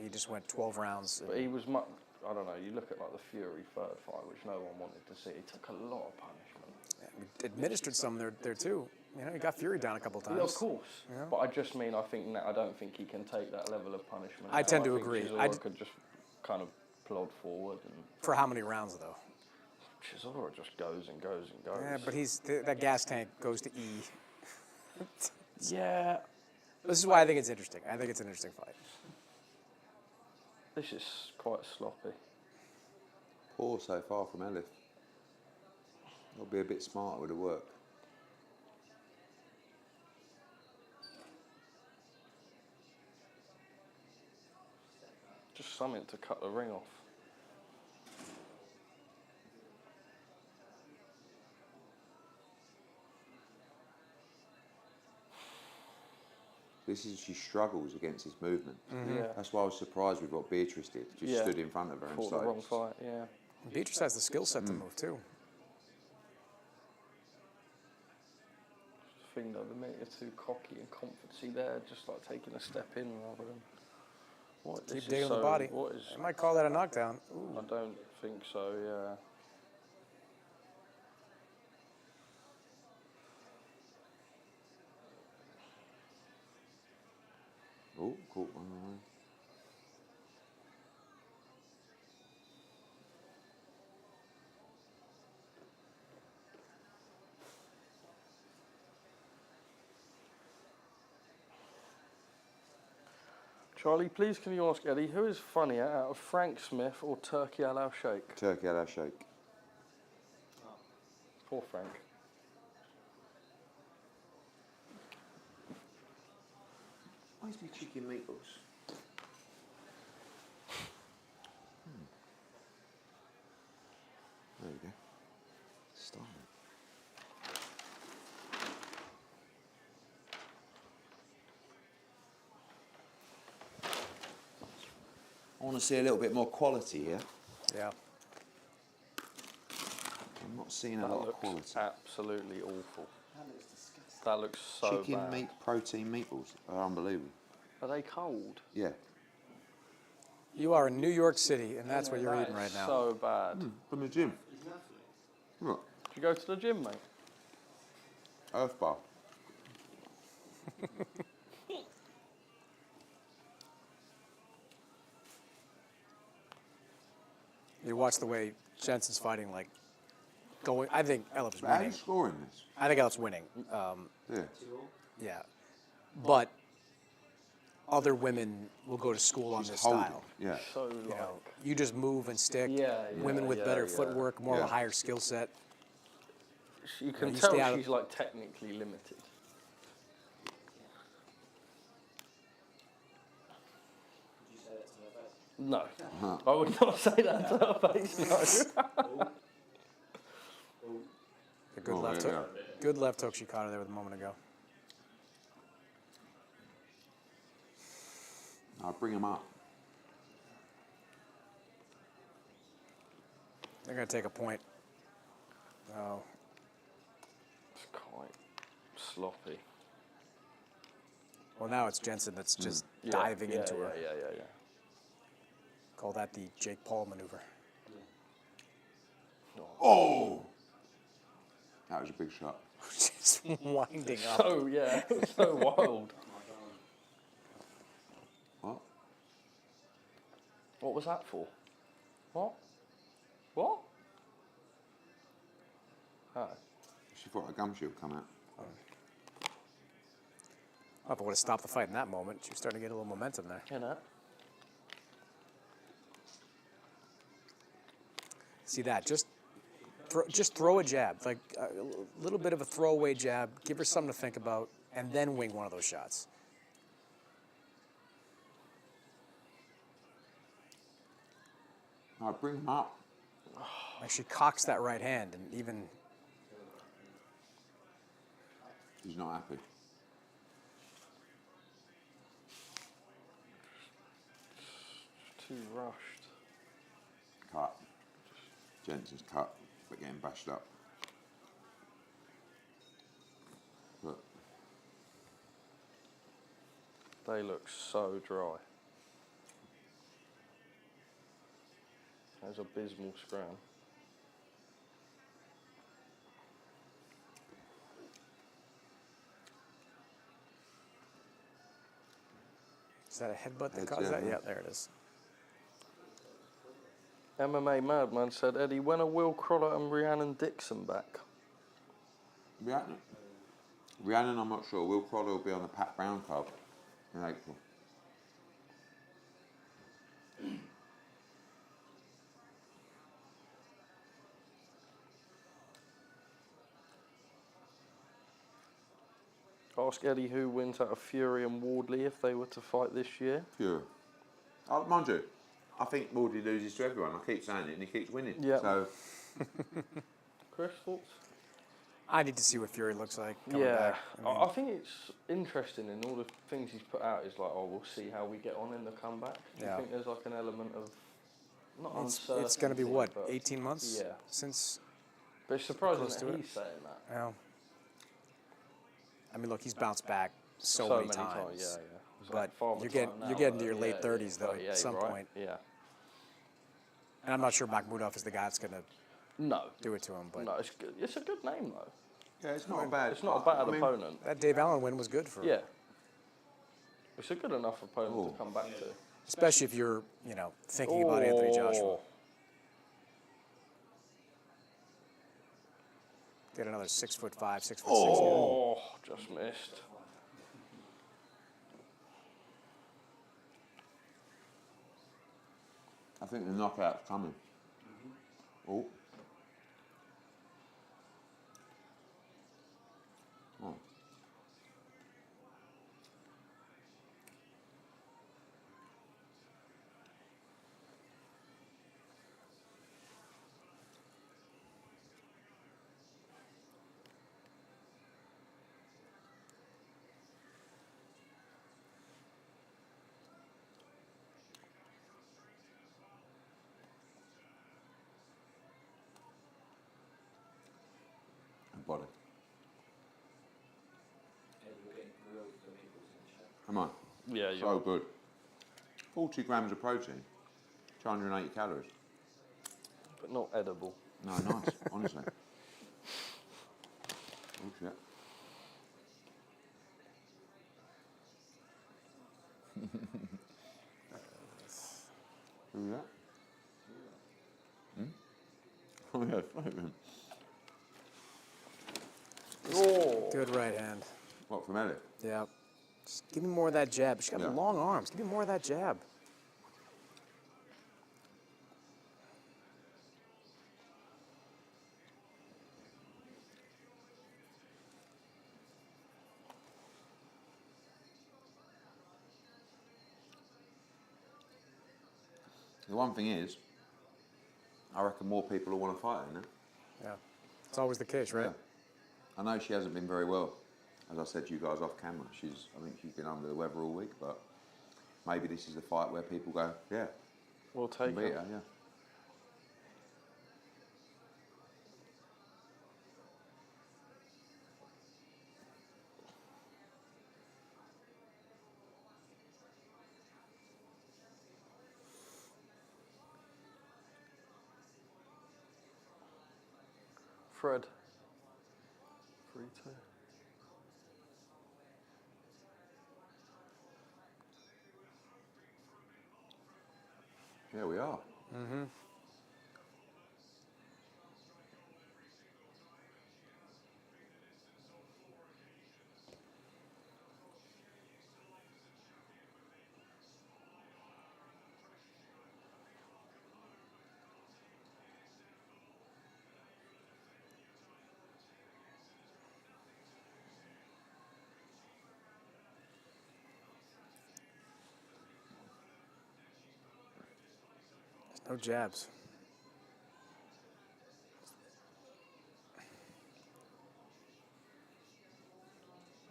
He just went 12 rounds. But he was much. I don't know. You look at like the Fury third fight, which no one wanted to see. He took a lot of punishment. Yeah, administered some there too. You know, he got Fury down a couple times. Yeah, of course. Yeah. But I just mean, I think I don't think he can take that level of punishment. I tend to think agree. Chisora could just kind of plod forward and. For how many rounds though? Chisora just goes and goes and goes. Yeah, but that gas tank goes to E. Yeah. This is why I think it's interesting. I think it's an interesting fight. This is quite sloppy. poor so far from Elif. I'll be a bit smarter with the work. Just something to cut the ring off. She struggles against his movement. Mm-hmm. Yeah. That's why I was surprised with what Beatrice did. Just stood in front of her and fought the wrong fight. Yeah. Beatrice has the skill set to move too. thing though. The minute you're too cocky and confident, there, just like taking a step in rather than. What? Keep digging the body. What is? I might call that a knockdown. Ooh. I don't think so. Yeah. Oh, caught one away. Charlie, please can you ask Eddie, who is funnier out of Frank Smith or Turkey Al Sheikh? Turkey Al Sheikh. Poor Frank. Why is he chicken meatballs? There we go. Start it. I want to see a little bit more quality here. Yeah. I'm not seeing a lot of quality. Absolutely awful. That looks disgusting. That looks so Chicken bad. meat protein meatballs are unbelievable. Are they cold? Yeah. You are in New York City, and that's what you're eating right now. So bad. From the gym. Look, Did you go to the gym, mate? Earth bar. You watch the way Jensen's fighting, like, going. I think Elif's How are you winning. scoring this? I think Elif's winning. Yeah. Yeah. But other women will go to school on this Holding. style. Yeah. So You like. know, you just move and stick. Yeah, Women with yeah, better yeah. footwork, more of a Yeah. higher skill set. You can you tell stay out she's like technically limited. No, I would not say that to her face. No. A good Oh, left yeah, hook. Good left hook she caught her there a moment ago. I'll bring him up. They're going to take a point. Oh, It's quite sloppy. well, now it's Jensen that's just Yeah, diving yeah, into yeah, her. Yeah. Call that the Jake Paul maneuver. Oh! That was a big shot. Just winding up. So yeah, so wild. What? What was that for? What? What? Oh. She thought a gumshoe would come out. Oh, if I would have stopped the fight in that moment, she was starting to get a little momentum there. You know. See that? Just throw a jab, like a little bit of a throwaway jab. Give her something to think about, and then wing one of those shots. I'll bring him up. Like she cocks that right hand, and even He's not happy. Too rushed. Cut. Jensen's cut, but getting bashed up. Look. They look so dry. There's abysmal scram. is that a headbutt that Head caused that? jab, Yeah, there it is. MMA Madman said, Eddie, when are Will Crawler and Rhiannon Dixon back? Rhiannon, I'm not sure. Will Crawler will be on the Pat Brown card in April. Ask Eddie who wins out of Fury and Wardley if they were to fight this year. Pure. Mind you, I think Wardley loses to everyone. I keep saying it, and he keeps winning. Yeah. So Chris, thoughts? I need to see what Fury looks like coming Yeah, back. I think it's interesting in all the things he's put out. Is like, oh, we'll see how we get on in the comeback. Do you think there's like an element of not uncertainty? It's going to be what, but 18 months? Yeah. Since, But it's surprising close that to it. he's saying that. well, I mean, look, he's bounced back so many times. Yeah. But you're getting to your late 30s, though, at some point. Yeah. And I'm not sure Makhmudov is the guy that's going to do it to him. But no, it's good. It's a good name, though. Yeah, it's not a bad. It's not a bad opponent. That Dave Allen win was good for him. Yeah. It's a good enough opponent to come back to. Especially if you're, thinking about Anthony Joshua. Get another 6'5", 6'6". Oh, just missed. I think the knockout's coming. Oh. Oh. Body. Come on. Yeah, so good. 40 grams of protein, 280 calories. But not edible. No, nice, honestly. Oh shit. Who's that? Oh yeah, flavor. Oh. Good right hand. What, from Elif? Yeah. Just give me more of that jab. She's got long arms. Give me more of that jab. The one thing is, I reckon more people will want to fight her now. Yeah. It's always the case, right? Yeah. I know she hasn't been very well. As I said to you guys off camera, I think she's been under the weather all week, but maybe this is the fight where people go, yeah, We'll take beat her. her, yeah. Fred. 3-2. There we are. Mm-hmm. No jabs.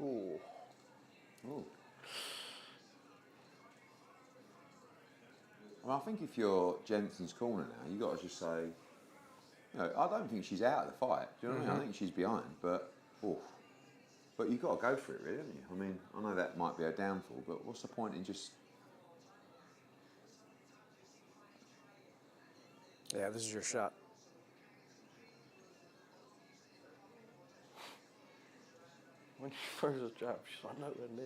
Ooh. Ooh. Well, I think if you're Jensen's corner now, you've got to just say, I don't think she's out of the fight. Do you know what I mean? I think she's behind, but you've got to go for it, really, haven't you? I mean, I know that might be a downfall, but what's the point in just... Yeah, this is your shot. When she throws a jab, she's like nowhere near.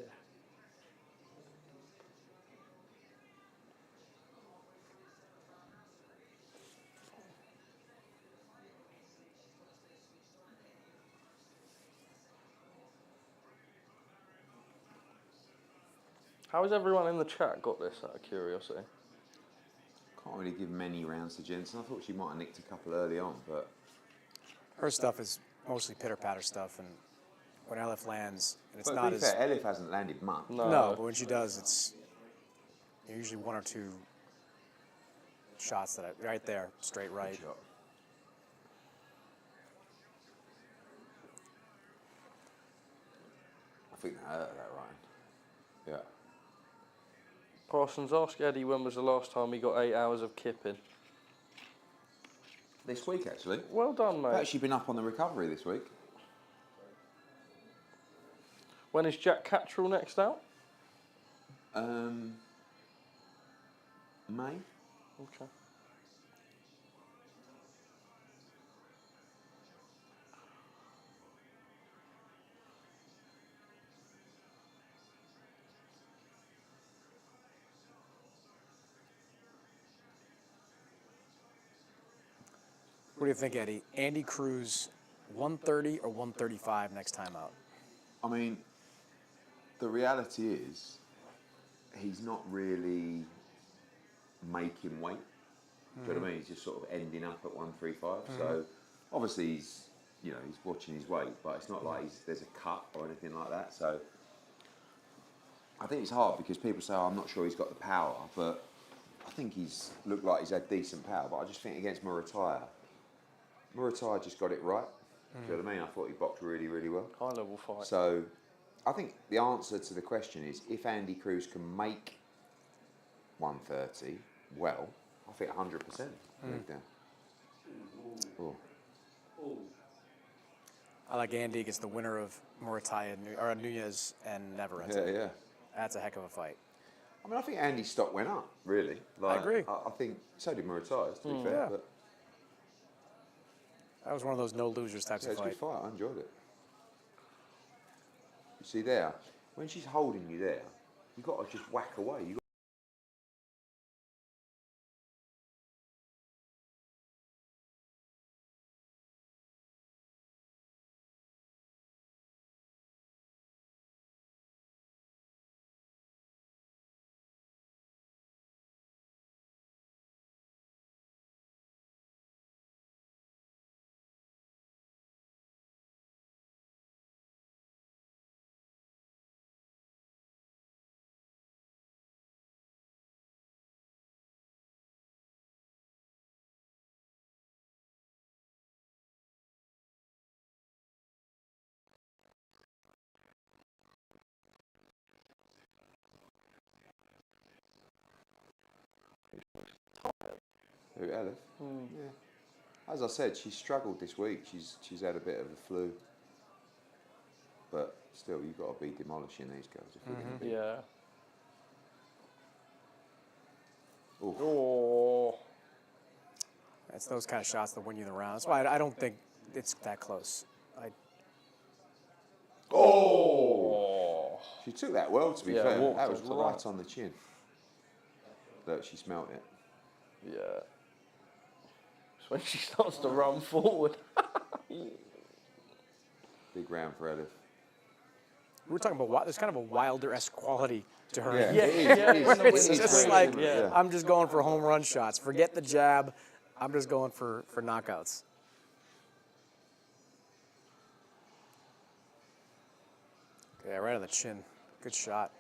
How has everyone in the chat got this, out of curiosity? Can't really give many rounds to Jensen. I thought she might have nicked a couple early on, but... Her stuff is mostly pitter-patter stuff, and when Elif lands, and it's but not to be as... fair, Elif hasn't landed much. No, but when she does, it's usually one or two shots that right there, straight right. Good shot. I think that hurt that right. Yeah. Parsons, ask Eddie when was the last time he got 8 hours of kipping. This week, actually. Well done, mate. I've actually been up on the recovery this week. When is Jack Catterall next out? May. Okay. What do you think, Eddie? Andy Cruz, 130 or 135 next time out? I mean, the reality is, he's not really making weight. Do you know what I mean? He's just sort of ending up at 135. So obviously he's watching his weight, but it's not like there's a cut or anything like that. So I think it's hard because people say, I'm not sure he's got the power, but I think he's looked like he's had decent power. But I just think against Murataya just got it right. Do you know what I mean? I thought he boxed really, really well. High level fight. So I think the answer to the question is, if Andy Cruz can make 130 well, I think 100%. Oh. I like Andy against the winner of Murataya or Nunez and Neverett. Yeah. That's a heck of a fight. I mean, I think Andy's stock went up, really. I agree. I think so did Murataya's, to be fair. Yeah. But That was one of those no losers types yeah, of it's a fight. good fight. I enjoyed it. You see there, when she's holding you there, you've got to just whack away. Who, Elif? Yeah. As I said, she's struggled this week. She's had a bit of a flu. But still, you've got to be demolishing these girls if we're going to be. Yeah. Oof. Oh. It's those kind of shots that win you the round. That's why I don't think it's that close. Oh! She took that well, to be fair. walked That was onto right that. on the chin. Look, she smelt it. Yeah. It's when she starts to run forward. Big round for Elif. We were talking about there's kind of a Wilder-esque quality to her. Yeah, Yeah, it is. yeah. It's It is just great, like, isn't it? I'm just going for home run shots. Forget the jab. I'm just going for knockouts. Yeah, right on the chin. Good shot.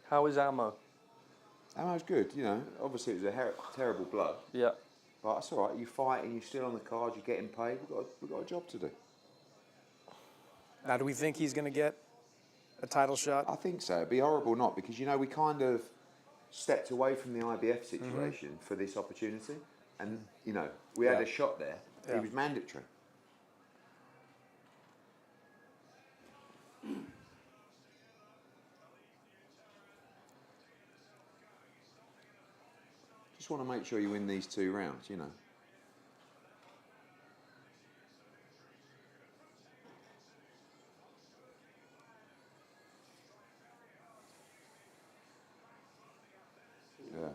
How is Ammo? Ammo's good, you know. Obviously, it was a terrible blood. Yeah. But that's all right. You fight and you're still on the card. You're getting paid. We've got a job to do. Now, do we think he's going to get a title shot? I think so. It'd be horrible not, because, you know, we kind of stepped away from the IBF situation for this opportunity. And, you know, we had a shot there. Yeah. It was mandatory. Just want to make sure you win these 2 rounds, you know. Yeah.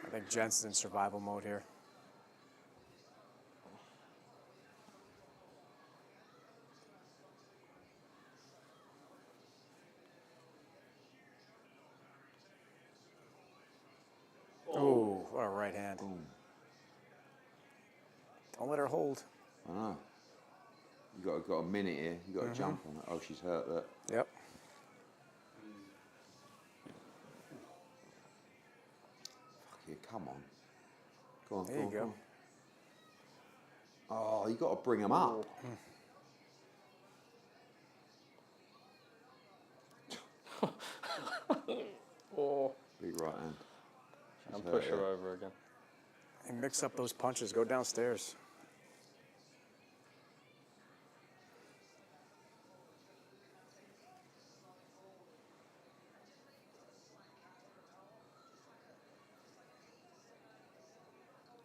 I think Jensen's in survival mode here. Oh, what a right hand. Boom. Don't let her hold. I know. You got a minute here. You got to jump on it. Oh, she's hurt. Look. Yep. Come on. Go on, There go you on, go. go on. Oh, you got to bring them up. Or Big right hand. and She's push hurt, her yeah. over again. And mix up those punches. Go downstairs.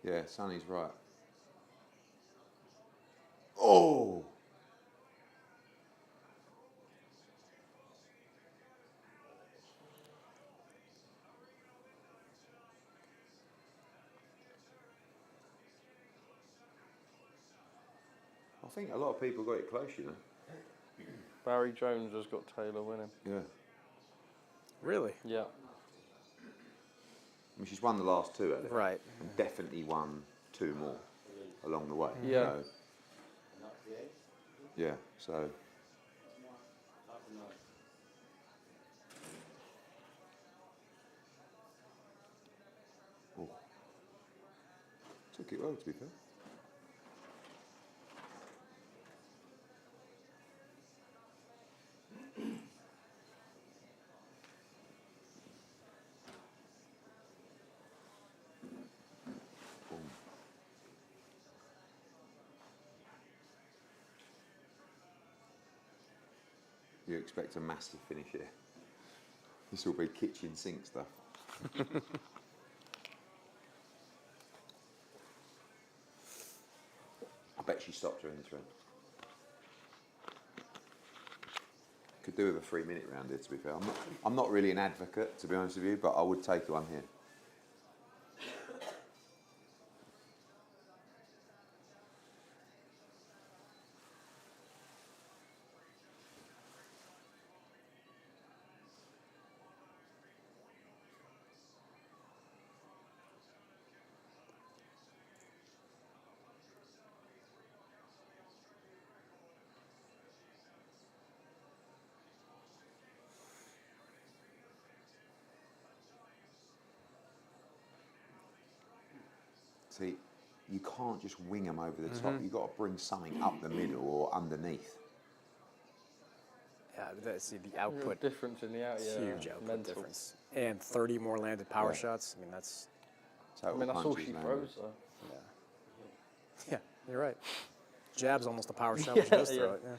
Yeah, Sonny's right. Oh! I think a lot of people got it close, you know. Barry Jones has got Taylor winning. Yeah. Really? Yeah. I mean, she's won the last two, hasn't she? Right. And definitely won two more along the way. Yeah. So, yeah, so. Oh. Took it well, to be fair. Boom. You expect a massive finish here. This will be kitchen sink stuff. I bet she stopped her in this round. Could do with a 3-minute round here, to be fair. I'm not really an advocate, to be honest with you, but I would take one here. See, you can't just wing them over the top. You've got to bring something up the middle or underneath. Yeah, see the output. Difference in the out, yeah. Huge output Mental. difference. And 30 more landed power Yeah. shots. I mean, that's. Total I mean, that's all punches she landed. throws, though. Yeah, you're right. Jab's almost a power shot Yeah, when she does yeah. throw it. Yeah.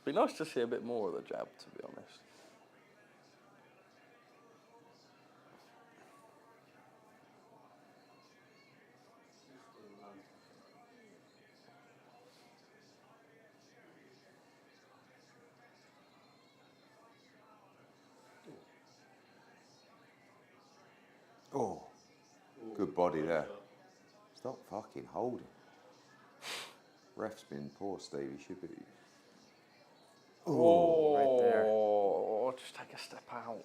Be nice to see a bit more of the jab, to be honest. Oh, good body there. Stop fucking holding. Ref's been poor, Steve. He should be. Oh, right there. Just take a step out.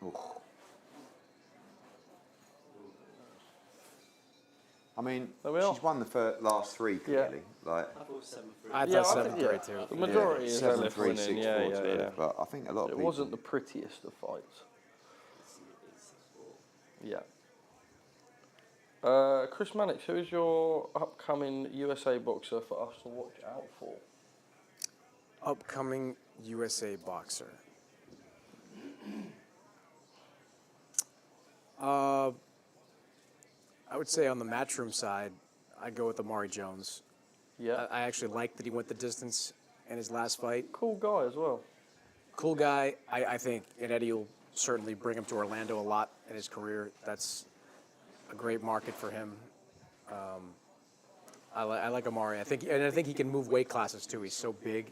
Oh. I mean, There we are. she's won the last three clearly. Like I Yeah, thought I 7-3 think, too. The majority is 7-3, Elif winning. 6-4 Yeah, to yeah, Elif, yeah. But I think a lot of It people. wasn't the prettiest of fights. Yeah. Chris Mannix, who is your upcoming USA boxer for us to watch out for? Upcoming USA boxer. I would say on the Matchroom side, I'd go with Amari Jones. Yeah. I actually like that he went the distance in his last fight. Cool guy as well. Cool guy. I think, and Eddie will certainly bring him to Orlando a lot in his career. That's a great market for him. I like Amari. I think he can move weight classes too. He's so big,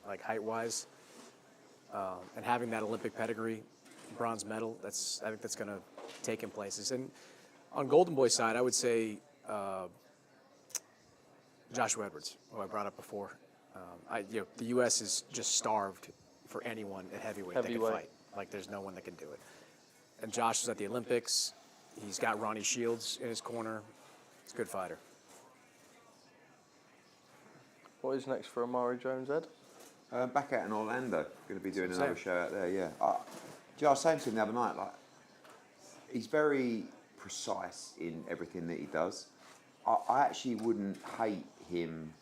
like height-wise, and having that Olympic pedigree, bronze medal. I think that's gonna taking places. And on Golden Boy's side, I would say Joshua Edwards, who I brought up before. The U.S. is just starved for anyone at heavyweight that can fight. Like, there's no one that can do it. And Josh was at the Olympics. He's got Ronnie Shields in his corner. He's a good fighter. What is next for Amari Jones, Ed? Back out in Orlando. Going to be doing another show out there, yeah. I was saying to him the other night, like, he's very precise in everything that he does. I actually wouldn't hate him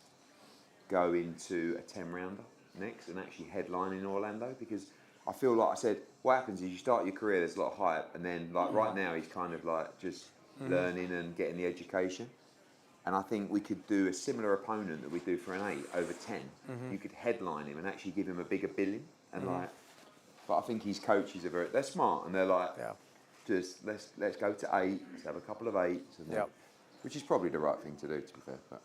going to a 10-rounder next and actually headline in Orlando, because I feel like I said, what happens is you start your career, there's a lot of hype, and then like right now he's kind of like just learning and getting the education. And I think we could do a similar opponent that we do for an 8 over 10. You could headline him and actually give him a bigger billing. And like, but I think his coaches are they're smart, and they're like, just let's go to 8, let's have a couple of 8s, and which is probably the right thing to do, to be fair. But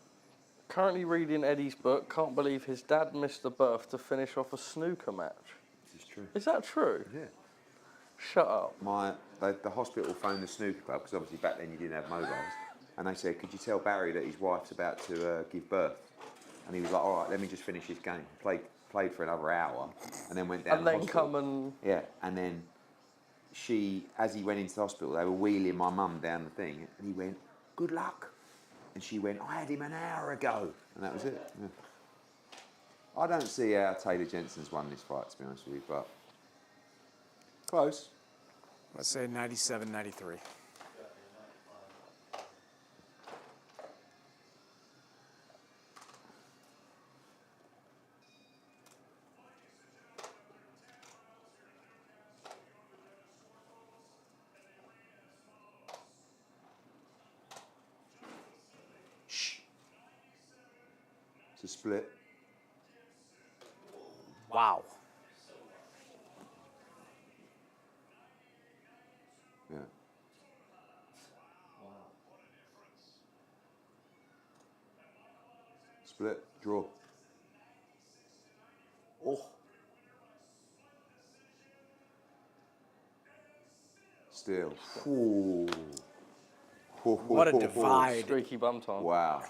currently reading Eddie's book, can't believe his dad missed the birth to finish off a snooker match. this is true. Is that true? Yeah. Shut up. The hospital phoned the snooker club, because obviously back then you didn't have mobiles, and they said, could you tell Barry that his wife's about to give birth? And he was like, all right, let me just finish this game. Played for another hour, and then went down And to then hospital. come and... Yeah, and then as he went into the hospital, they were wheeling my mum down the thing, and he went, good luck. And she went, I had him an hour ago. And that was it. Yeah. I don't see how Taylor Jensen's won this fight, to be honest with you, but close. Let's say 97-93. It's a split. Wow. Yeah. Split, draw. Oh. Still. Ooh. What a divide. Streaky bum time. Wow.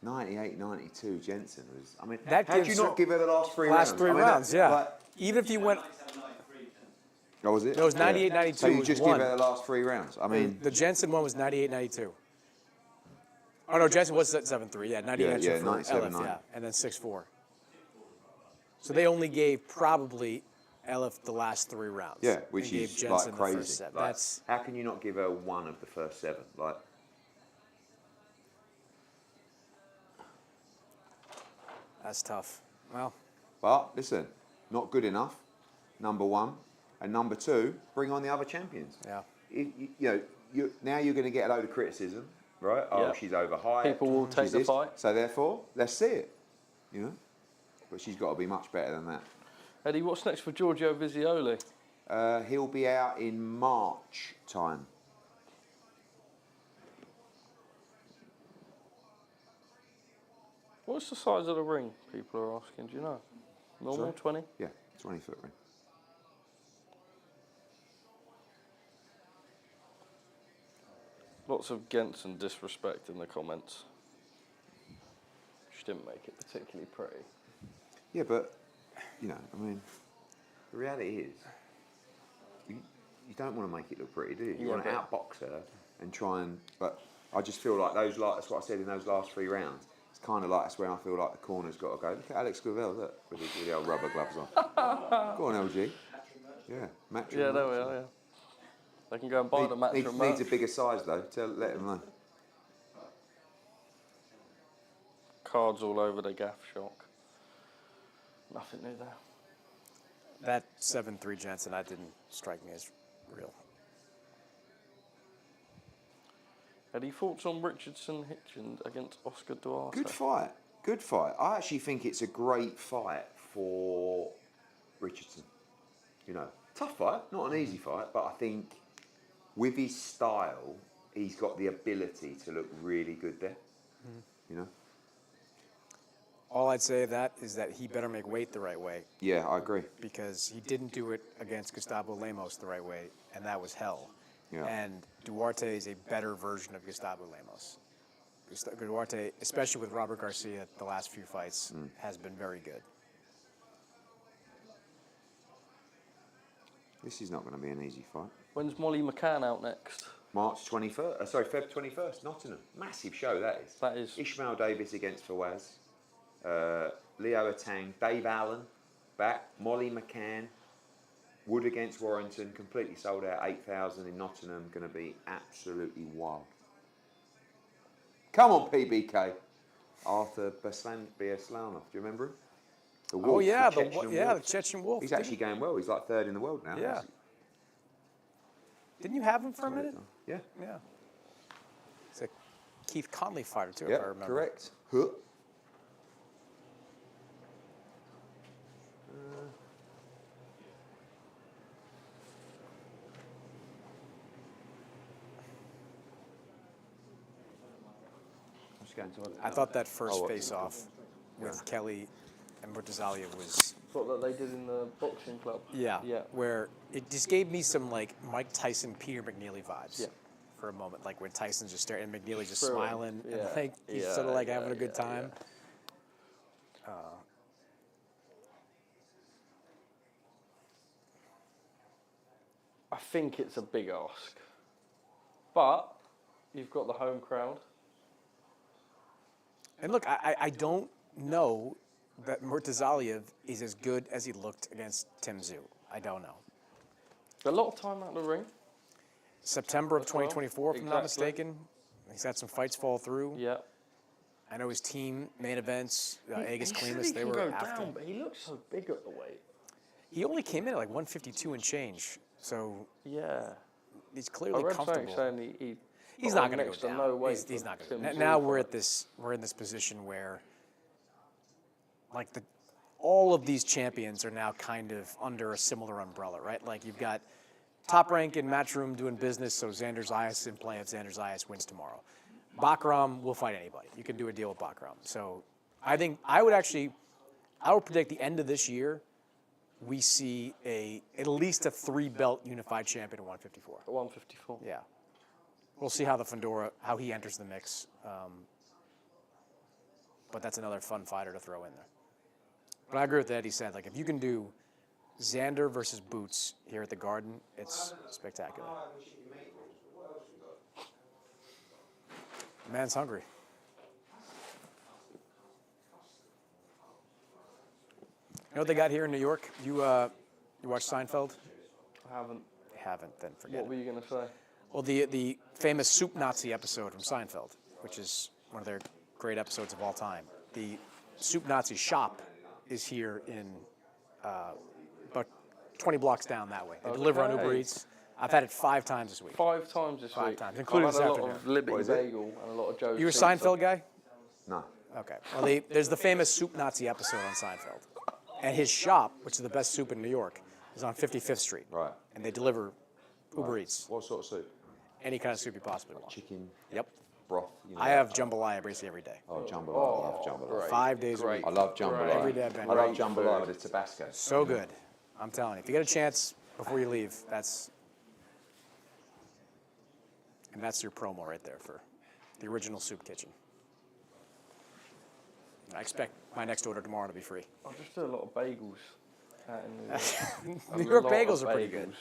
'98-92, Jensen was. I mean, That how did you gives not her- give her the last three rounds? Last three I mean, rounds, that- yeah. like- Even if you went... Oh, was it? No, it was 98-92 So you was just one. give her the last 3 rounds. I mean, The Jensen one was 98-92. Oh, no, Jensen was 7-3. Yeah, 98-92 Yeah, for 97-9. Elif, yeah. And then 6-4. So they only gave probably Elif the last 3 rounds. yeah, which and gave is Jensen like the first crazy. set. Like, That's... how can you not give her 1 of the first 7? Like, That's tough. Well, but listen, not good enough. Number 1, and number 2, bring on the other champions. yeah. Now you're going to get a load of criticism, right? Oh, Yeah. she's overhyped. People will take she's the this. fight. So therefore, let's see it. But she's got to be much better than that. Eddie, what's next for Giorgio Vizioli? He'll be out in March time. What's the size of the ring, people are asking? Do you know? Normal, Sorry? 20? Yeah, 20-foot ring. Lots of Gents and disrespect in the comments. She didn't make it particularly pretty. Yeah, but, I mean, the reality is, you don't want to make it look pretty, do you? You Yeah, want to but- outbox her and try and... But I just feel like that's what I said in those last 3 rounds. It's kind of like, that's when I feel like the corner's got to go. Look at Alex Gravel, look, with the old rubber gloves on. Go on, LG. Yeah, Matchroom. Yeah, there we are, yeah. They can go and buy the Matchroom Needs a merch. bigger size, though. Let them know. Cards all over the gaff shock. Nothing new there. That 7-3 Jensen, that didn't strike me as real. Eddie, thoughts on Richardson Hitchens against Oscar Duarte? Good fight. Good fight. I actually think it's a great fight for Richardson. Tough fight, not an easy fight, but I think with his style, he's got the ability to look really good there. All I'd say of that is that he better make weight the right way, Yeah, I agree. because he didn't do it against Gustavo Lemos the right way, and that was hell. Yeah. And Duarte is a better version of Gustavo Lemos. Duarte, especially with Robert Garcia, the last few fights, has been very good. This is not going to be an easy fight. When's Molly McCann out next? March 21st. Sorry, Feb 21st. Nottingham. Massive show that is. That is. Ishmael Davis against Fawaz. Leo Tang. Dave Allen back. Molly McCann. Wood against Warrington. Completely sold out. 8,000 in Nottingham. Going to be absolutely wild. Come on, PBK. Arthur Beslanov. Do you remember him? The Wolf, the Chechen Wolf. He's actually going well. He's like third in the world now. Yeah. Didn't you have him for a minute? Yeah. Yeah. It's a Keith Conley fighter too, Yeah, if I remember. correct. Huh. I thought that first face-off with Kelly and Murtazaliev was What that they did in the boxing club. yeah, Yeah. where it just gave me some like Mike Tyson, Peter McNeely vibes. Yeah. For a moment, like when Tyson's just staring and McNeely just Thrilling. smiling Yeah. and like he's Yeah, sort of like yeah, having a good yeah, time. I think it's a big ask, but you've got the home crowd. And look, I don't know that Murtazaliev is as good as he looked against Tim Tszyu. I don't know. A lot of time out of the ring. September of As well. 2024, if I'm not Exactly. mistaken. He's had some fights fall through. Yeah. I know his team, main events, Agus He said Klimas, he they can were go after. down, but he looks so big at the weight. He only came in at like 152 and change, so Yeah. he's I clearly read something comfortable. saying he He's got not going to next go down. No weight He's for not going Tim to. Tszyu Now we're fight. in this position where, like all of these champions are now kind of under a similar umbrella, right? Like you've got Top Rank in Matchroom doing business, so Xander Zayas in play if Xander Zayas wins tomorrow. Bakhram will fight anybody. You can do a deal with Bakhram. So I think I would predict the end of this year, we see at least a 3-belt unified champion at 154. 154. Yeah. We'll see how he enters the mix. But that's another fun fighter to throw in there. But I agree with Eddie said, like if you can do Xander versus Boots here at the Garden, it's spectacular. Man's hungry. You know what they got here in New York? You watch Seinfeld? I haven't. You haven't, then forget What it. were you going to say? Well, the famous Soup Nazi episode from Seinfeld, which is one of their great episodes of all time. The Soup Nazi shop is here in about 20 blocks down that way. They deliver on Uber Okay. Eats. I've had it 5 times this week. 5 times this 5 week. times, including I've had this a lot afternoon. of Liberty What is it? Bagel and a lot of Joe's You a Pizza. Seinfeld guy? No. Okay. Well, there's the famous Soup Nazi episode on Seinfeld. And his shop, which is the best soup in New York, is on 55th Street. Right. And they deliver Uber Eats. What sort of soup? Any kind of soup you possibly want. Chicken, Yep. broth. You know, I have jambalaya basically every day. Oh, jambalaya. I love jambalaya. great. 5 days a week. I love jambalaya. Every day I've been. I love Great jambalaya with the Tabasco. So good. I'm telling you. If you get a chance before you leave, that's your promo right there for the original soup kitchen. I expect my next order tomorrow to be free. I just do a lot of bagels out in New York. New York A lot of bagels are pretty good. bagels.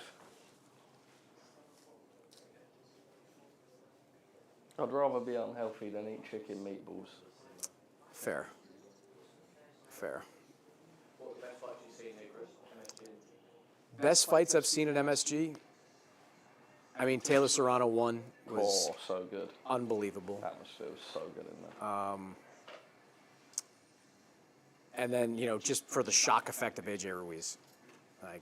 I'd rather be unhealthy than eat chicken meatballs. Fair. Fair. Best fights I've seen at MSG? I mean, Taylor Serrano won was Oh, so good. unbelievable. Atmosphere was so good in there. And then, just for the shock effect of AJ Ruiz. Like,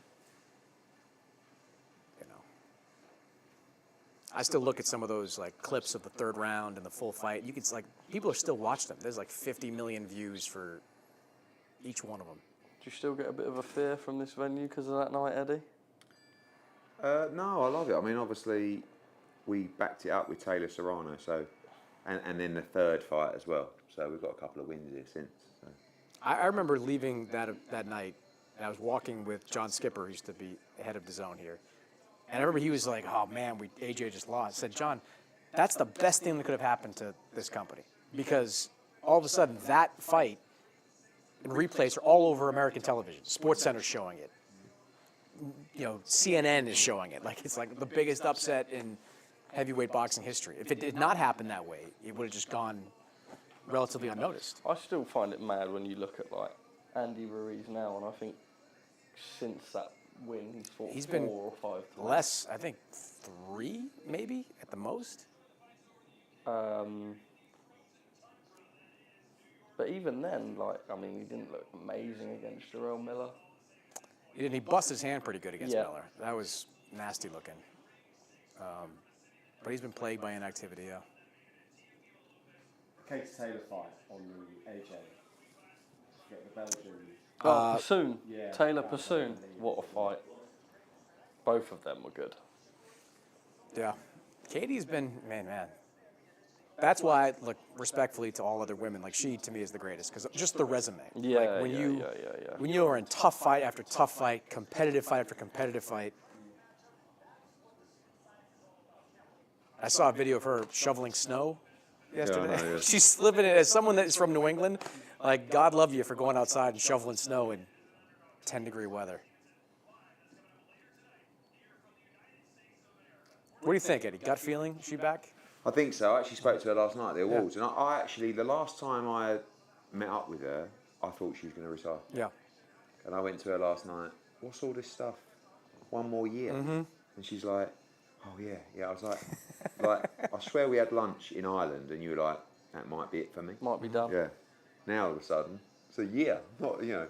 I still look at some of those clips of the third round and the full fight. You can people are still watching them. There's 50 million views for each one of them. Do you still get a bit of a fear from this venue because of that night, Eddie? No, I love it. I mean, obviously, we backed it up with Taylor Serrano, so, and then the third fight as well. So we've got a couple of wins here since. So. I remember leaving that night, and I was walking with John Skipper, who used to be head of DAZN here. And I remember he was like, "Oh man, AJ just lost." I said, "John, that's the best thing that could have happened to this company, because all of a sudden that fight and replays are all over American television. SportsCenter's showing it. CNN is showing it. Like, it's like the biggest upset in heavyweight boxing history. If it did not happen that way, it would have just gone relatively unnoticed." I still find it mad when you look at like Andy Ruiz now, and I think since that win, he's fought 4 or 5 times. Less, I think 3 maybe at the most. But even then, he didn't look amazing against Jarrell Miller. He didn't. He bust his hand pretty good against Yeah. Miller. That was nasty looking. But he's been plagued by inactivity, yeah. Katie Taylor fight on the AJ. Get the Belgian. Pursoon. Yeah. Taylor Pursoon. What a fight. Both of them were good. Yeah. Katie's been, man. That's why, look, respectfully to all other women, like, she, to me, is the greatest. Because just the resume. Yeah, like, when you are in tough fight after tough fight, competitive fight after competitive fight. I saw a video of her shoveling snow yesterday. Yeah, I know, yeah. She's slipping it. As someone that is from New England, like, God love you for going outside and shoveling snow in 10-degree weather. What do you think, Eddie? Gut feeling? Is she back? I think so. I actually spoke to her last night at the awards, and I actually, the last time I met up with her, I thought she was going to retire. Yeah. And I went to her last night. What's all this stuff? 1 more year? And she's like, "Oh yeah." I was like, I swear we had lunch in Ireland, and you were like, "That might be it for me." Might be done. Yeah. Now all of a sudden, it's a year. Not But Who I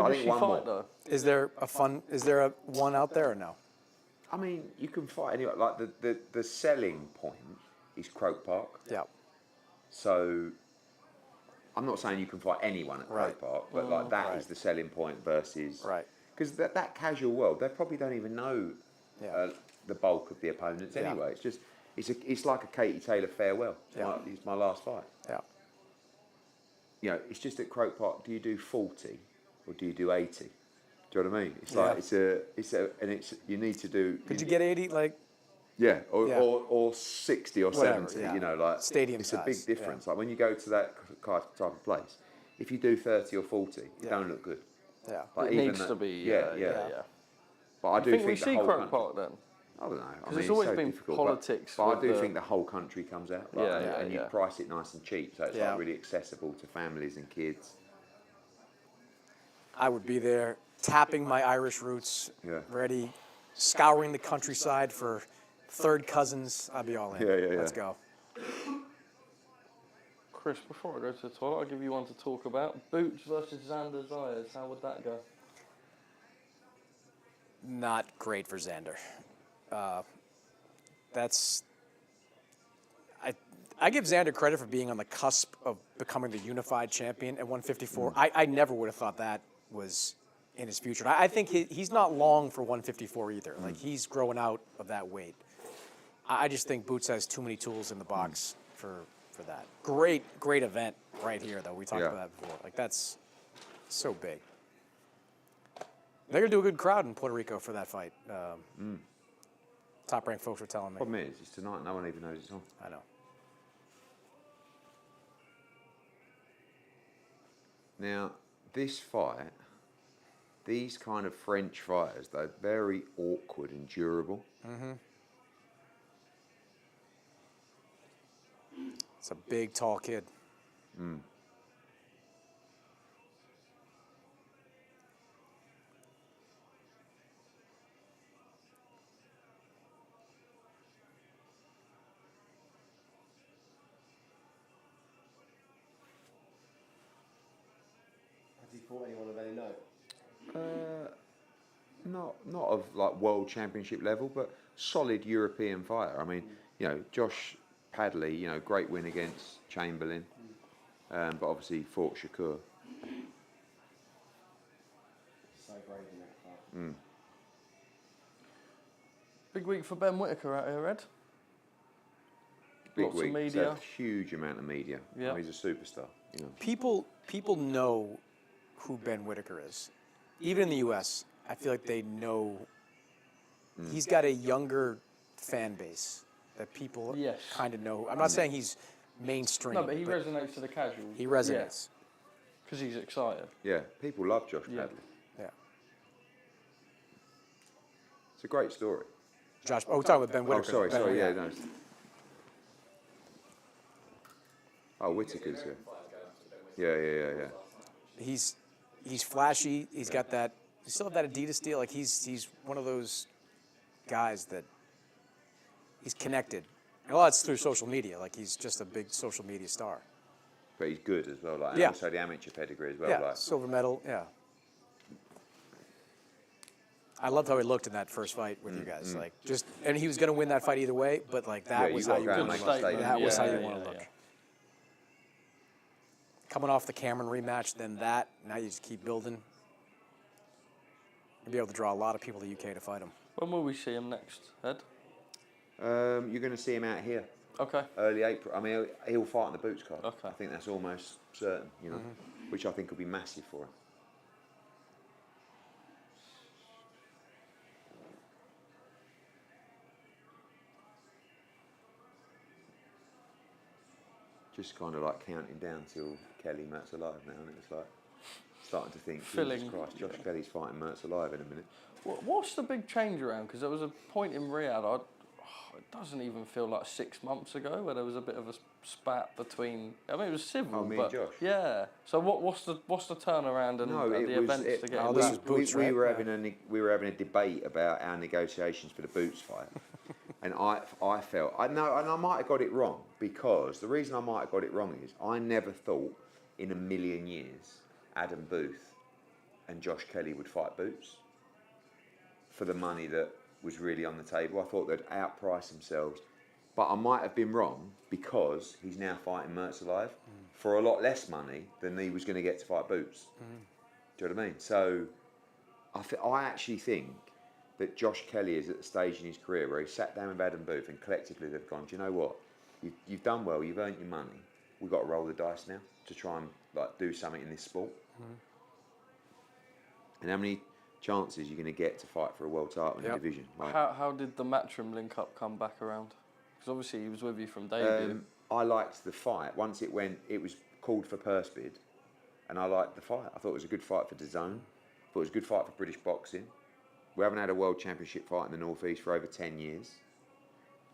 does think she one fight, more. though? Is there a one out there or no? I mean, you can fight anyway. Like the selling point is Croke Park. Yeah. So I'm not saying you can fight anyone at Right. Croke Park, but like that is Right. the selling point versus Right. because that casual world, they probably don't even know Yeah. the bulk of the opponents Yeah. anyway. It's just it's like a Katie Taylor farewell. Yeah. It's my last fight. Yeah. It's just at Croke Park. Do you do 40 or do you do 80? Do you know what I mean? It's Yeah. like it's you need to do. Could you get 80? Like, Yeah, Yeah. or 60 or Whatever, 70, yeah. like Stadium it's a size, big difference. Like when you go to that type of place, if you do 30 or 40, it Yeah. don't look good. yeah. Like It even needs that- to be. yeah. But I I do think we think the see whole Croke country, Park then. I don't know. I there's mean, always it's so been difficult, politics But I with do the- think the whole country comes out. Like, and you yeah. price it nice and cheap, so it's Yeah. like really accessible to families and kids. I would be there, tapping my Irish roots, Yeah. ready, scouring the countryside for third cousins. I'd be all in. Yeah. Let's go. Chris, before I go to the toilet, I'll give you one to talk about. Boots versus Xander Zayas. How would that go? Not great for Xander. I give Xander credit for being on the cusp of becoming the unified champion at 154. I never would have thought that was in his future. I think he's not long for 154 either. Like, he's growing out of that weight. I just think Boots has too many tools in the box for that. Great event right here, though. We talked about that before. Like, that's so big. They're going to do a good crowd in Puerto Rico for that fight. Top-ranked folks were telling me. Problem is, it's tonight. No one even knows it's on. I know. Now, this fight, these kind of French fighters, they're very awkward and durable. It's a big, tall kid. Has he fought anyone of any note? Not of like world championship level, but solid European fighter. I mean, Josh Padley, great win against Chamberlain, but obviously fought Shakur. So brave in that fight. Big week for Ben Whitaker out here, Ed. Big Lots of week, media. so huge amount of media. Yeah. He's a superstar. People know who Ben Whitaker is. Even in the U.S., I feel like they know he's got a younger fan base that people Yes. kind of know. I'm not saying he's mainstream. No, but he resonates to the casuals. He resonates. Because he's excited. Yeah, people love Josh Yeah. Padley. Yeah. It's a great story. Josh, we're talking about Ben Whitaker. Oh, sorry, Ben, sorry, yeah, no. Oh, Whitaker's here. Yeah. He's flashy. He's got that. You still have that Adidas deal. Like he's one of those guys that he's connected. And a lot it's through social media. Like he's just a big social media star. But he's good as well, like, and Yeah. also the amateur pedigree as well. Yeah, Like. silver medal. Yeah. I loved how he looked in that first fight with you guys. Like and he was going to win that fight either way. But like that Yeah, was you how gotta you go and want to make a look. statement. That was how you Yeah, want to yeah, look. yeah. Coming off the Cameron rematch, then that. Now you just keep building. You'll be able to draw a lot of people to UK to fight him. When will we see him next, Ed? You're going to see him out here Okay. early April. I mean, he'll fight on the Boots card. Okay. I think that's almost certain, you know, which I think will be massive for him. Just kind of like counting down till Kelly Murtazaliev now, and it's like starting to think, Jesus Christ, Josh Kelly's fighting Murtazaliev in a minute. What's the big change around? Because there was a point in Riyadh, it doesn't even feel like 6 months ago, where there was a bit of a spat between. I mean, it was civil, Oh, me but and Josh? yeah. So what's the turnaround and the events to get Oh, in this that? is Boots, we right? were Yeah. having a debate about our negotiations for the Boots fight, and I felt I know, and I might have got it wrong, because the reason I might have got it wrong is I never thought in a million years Adam Booth and Josh Kelly would fight Boots for the money that was really on the table. I thought they'd outprice themselves, but I might have been wrong, because he's now fighting Murtazaliev for a lot less money than he was going to get to fight Boots. Do you know what I mean? So I actually think that Josh Kelly is at the stage in his career where he sat down with Adam Booth and collectively they've gone, do you know what? You've done well, you've earned your money. We've got to roll the dice now to try and like do something in this sport. And how many chances you're going to get to fight for a world title in the division? Like, How did the Matchroom link up come back around? Because obviously he was with you from debut. I liked the fight. Once it was called for purse bid, and I liked the fight. I thought it was a good fight for DAZN. I thought it was a good fight for British boxing. We haven't had a world championship fight in the North East for over 10 years.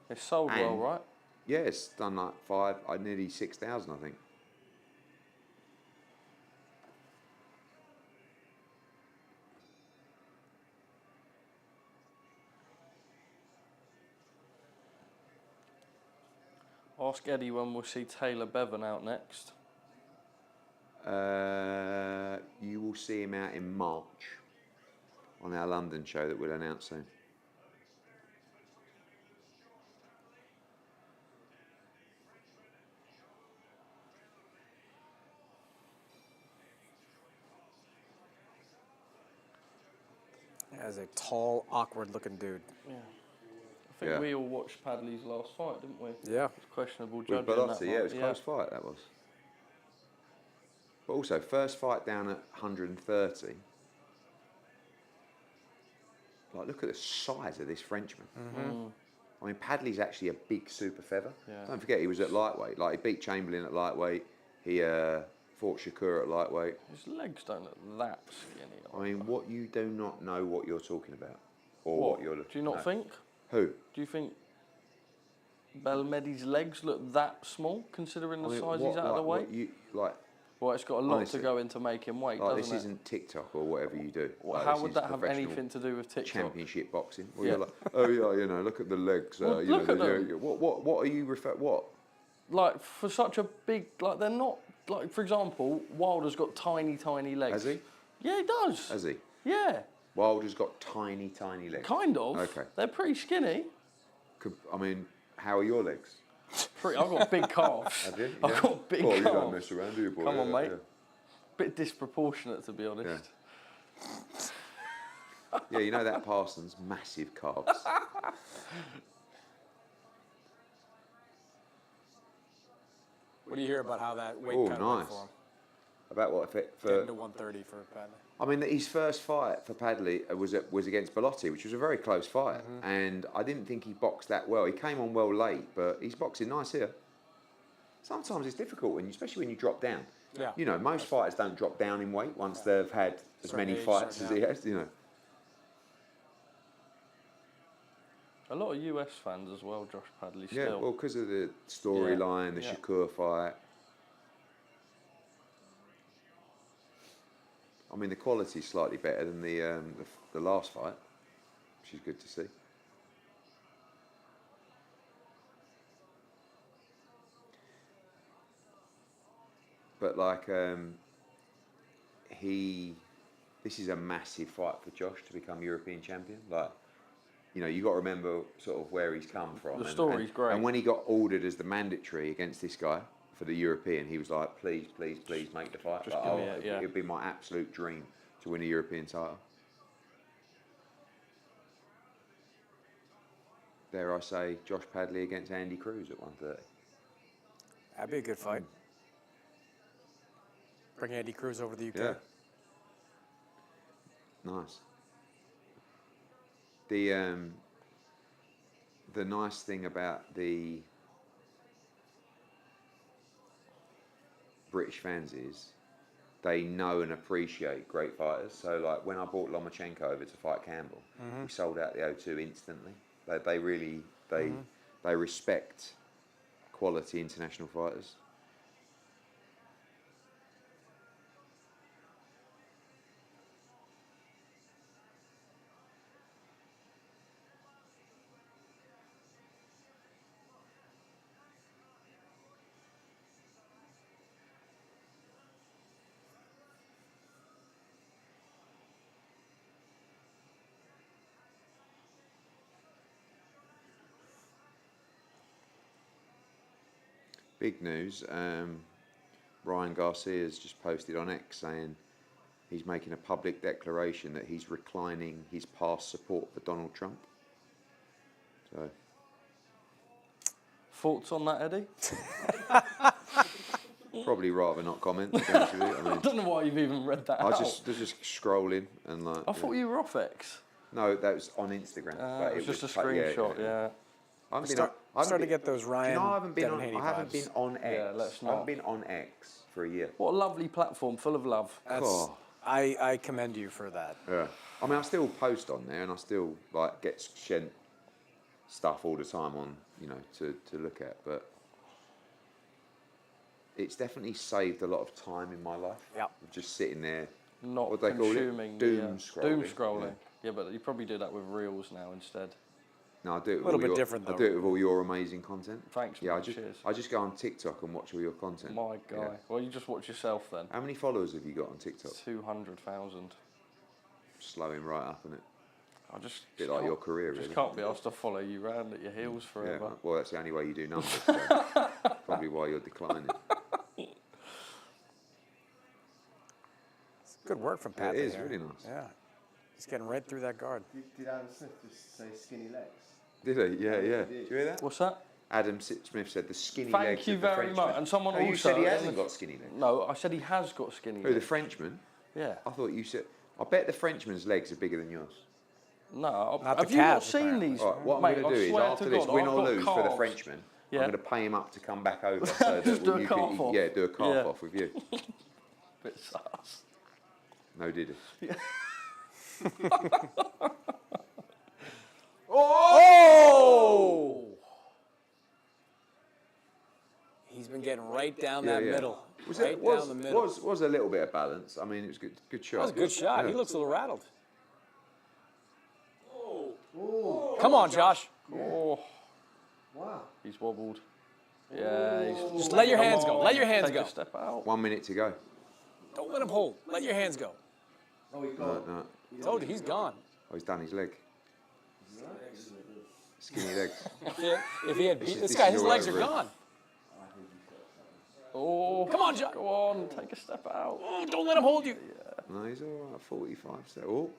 It sold well, And- right? Yeah, it's done like nearly 6,000, I think. Ask Eddie when we'll see Taylor Bevan out next. You will see him out in March on our London show that we'll announce soon. As a tall, awkward-looking dude. Yeah. I think Yeah. we all watched Padley's last fight, didn't we? Yeah. It was questionable With judging that Bellotti, one. yeah, it was a close fight, that was. But also, first fight down at 130. Like, look at the size of this Frenchman. I mean, Padley's actually a big super feather. Yeah. Don't forget, he was at lightweight. Like, he beat Chamberlain at lightweight. He fought Shakur at lightweight. His legs don't look that skinny. I mean, what you do not know what you're talking about, or what you're looking. Do you not no. think? Who? Do you think Belmedi's legs look that small, considering the I mean, size what- he's out of the like, weight? what you like? Well, it's got a lot honestly, to go into making weight, Like, doesn't this it? isn't TikTok or whatever you do. Well, Like, how this would is that have professional anything to do with TikTok? Championship boxing. Or Yeah. you're like, oh yeah, you know, look at the legs. Well, you look know, at them. What are you What? Like, for such a big, like, they're not, like, for example, Wilder's got tiny, tiny legs. Has he? Yeah, he does. Has he? Yeah, Wilder's got tiny, tiny legs. kind of. Okay. They're pretty skinny. I mean, how are your legs? I've got big calves. Have you? I've got big Well, you don't calves. mess around, do you, boy? Come on, Yeah, mate. Bit disproportionate, to be honest. Yeah, you know that Parsons, massive calves. What do you hear about how that weight Oh, cut went nice. for him? About what? For Getting to 130 for Padley. I mean, his first fight for Padley was against Bellotti, which was a very close fight. And I didn't think he boxed that well. He came on well late, but he's boxing nice here. Sometimes it's difficult, especially when you drop down. Yeah. You know, most fighters don't drop down in weight once they've had as many fights as he has, you know. A lot of US fans as well, Josh Padley, still. Yeah, well, because of the storyline, the Shakur fight. I mean, the quality's slightly better than the last fight, which is good to see. But like, this is a massive fight for Josh to become European champion. Like, you know, you got to remember sort of where he's come from. The story's great. And when he got ordered as the mandatory against this guy for the European, he was like, please, please, please make the fight. Just Like, give me it, yeah. It'd be my absolute dream to win a European title. Dare I say, Josh Padley against Andy Cruz at 130. That'd be a good fight. Bring Eddie Cruz over to the UK. Yeah. Nice. The nice thing about the British fans is they know and appreciate great fighters. So like when I brought Lomachenko over to fight Campbell, we sold out the O2 instantly. They really they respect quality international fighters. Big news, Ryan Garcia's just posted on X saying he's making a public declaration that he's reclining his past support for Donald Trump. So, Thoughts on that, Eddie? probably rather not comment. To be honest with you. I I mean, don't know why you've even read that I out. was just scrolling and like. I thought you were off X. No, that was on Instagram. But It was just a like, screenshot, yeah. I haven't Starting to get those Ryan. You know, I haven't been Devin on. Haney I haven't vibes. been on X. Yeah, let's I not. haven't been on X for a year. What a lovely platform, full of love. Oh. I commend you for that. Yeah. I mean, I still post on there, and I still like get sent stuff all the time on, you know, to look at. But it's definitely saved a lot of time in my life. Yeah. Just sitting there. Not What do they call it? consuming Doom scrolling. Doom scrolling. Yeah, but you probably do that with reels now instead. No, I do it with A little all bit your, different, I though. do it with all your amazing content. Thanks, Yeah, mate. Cheers. I just go on TikTok and watch all your content. My guy. Yeah. Well, you just watch yourself then. How many followers have you got on TikTok? 200,000. Slowing right up, isn't it? I just Bit like can't- your career, really. Just can't be asked to follow you round at your heels Yeah, forever. well, that's the only way you do numbers. So probably why you're declining. It's good work from It Pat. is there. really nice. Yeah. He's getting right through that guard. Did Adam Smith just say skinny legs? Did he? Yeah, yeah. he did. Do you hear that? What's that? Adam Smith said the skinny Thank legs you of the very Frenchman. much. And someone Oh, you also- said he hasn't got skinny legs. No, I said he has got skinny Who, the legs. Frenchman? Yeah. I thought you said... I bet the Frenchman's legs are bigger than yours. No, Not have the you not calves, seen apparently. these? All right, what Mate, I'm going to do I is, swear after to this, God, win I've or got lose for the calves. Frenchman, Yeah. I'm going to pay him up to come back over so Just that do a you calf can... off. Yeah, do a calf Yeah. off with you. Bit sus. No, did he? Oh! He's been getting right down that middle. Was right it down the middle. was a little bit of balance. I mean, it was good shot. That was a good shot. Yeah. He looks a little rattled. Come on, Josh. Oh, Wow. he's wobbled. Yeah, he's Just let your Come hands go. on, Let your hands take go. a step out. 1 minute to go. Don't let him hold. Let your hands go. Oh, he No, got no. Told you, he's gone. Oh, he's done his leg. Skinny legs. If he had beat is- this this guy, is his all legs are over it. gone. Oh, Come on, Josh. go on, take a step out. Oh, don't let him hold you. No, he's all right. 45. So, oh.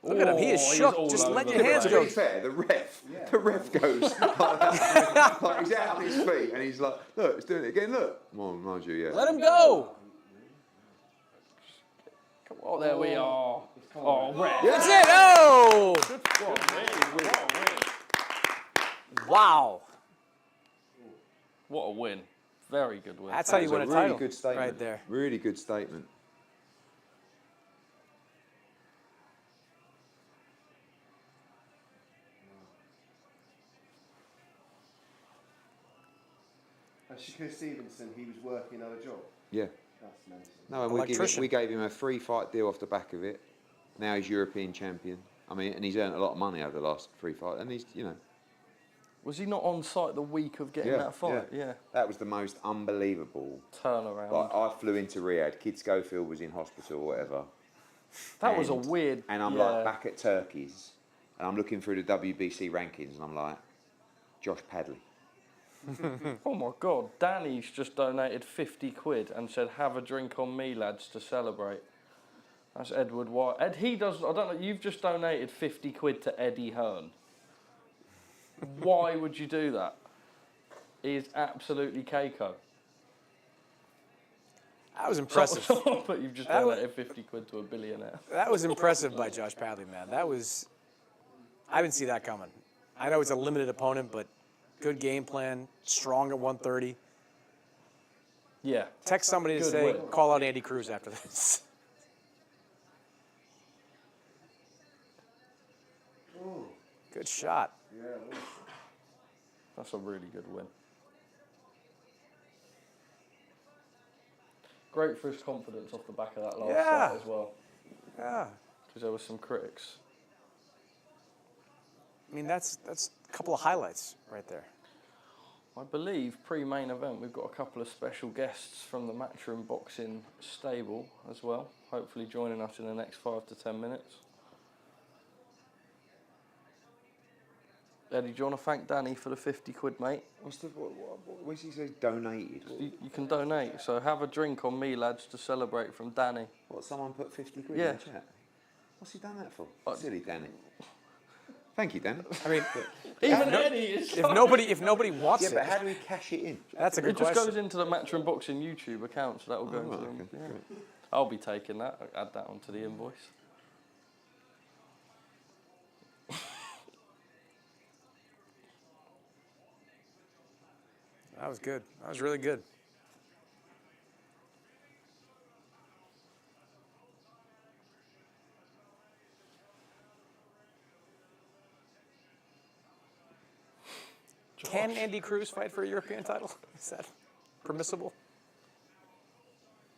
Look at him. He is Oh, he's shook. all Just over let the your hands To go. be fair, the ref goes like that. Like he's out on his feet and he's like, look, it's doing it again. Look, come on, mind you, yeah. Let him go. Oh, there we are. Oh, red. That's it. Oh! Wow. What a win. Very good win. That's how you win a really title. good statement. Right there. Really good statement. And Shakur Stevenson, he was working another job. Yeah. That's amazing. No, and we gave him a 3-fight deal off the back of it. Now he's European champion. I mean, and he's earned a lot of money over the last 3 fights. And he's, you know. Was he not on site the week of getting that fight? Yeah. That was the most unbelievable Turnaround. Like, I flew into Riyadh. Kid Schofield was in hospital or whatever. That was a weird... And I'm like back at Turkey's. And I'm looking through the WBC rankings. And I'm like, Josh Padley. Oh my God, Danny's just donated 50 quid and said, have a drink on me, lads, to celebrate. That's Edward White. He does, I don't know, you've just donated 50 quid to Eddie Hearn. Why would you do that? He is absolutely Keiko. That was impressive. But you've just donated 50 quid to a billionaire. That was impressive by Josh Padley, man. That was... I didn't see that coming. I know it's a limited opponent, but good game plan, strong at 130. Yeah. Text somebody to say, call out Andy Cruz after this. Good shot. Yeah, it was. That's a really good win. Great for his confidence off the back of that last fight as well. Yeah. Because there were some critics. I mean, that's a couple of highlights right there. I believe pre-main event we've got a couple of special guests from the Matchroom boxing stable as well. Hopefully joining us in the next 5 to 10 minutes. Eddie, do you want to thank Danny for the 50 quid, mate? What's he say? Donated? You can donate, so have a drink on me, lads, to celebrate from Danny. What, someone put 50 quid Yeah. in the chat? What's he done that for? Silly Danny. Thank you, Danny. I mean, Even Eddie is... if nobody wants Yeah, it, but how do we cash it in? that's a good It just question. goes into the Matchroom Boxing YouTube account, so that will go into them. Okay, Yeah. great. I'll be taking that, I'll add that onto the invoice. That was good. That was really good. Can Andy Cruz fight for a European title? Is that permissible?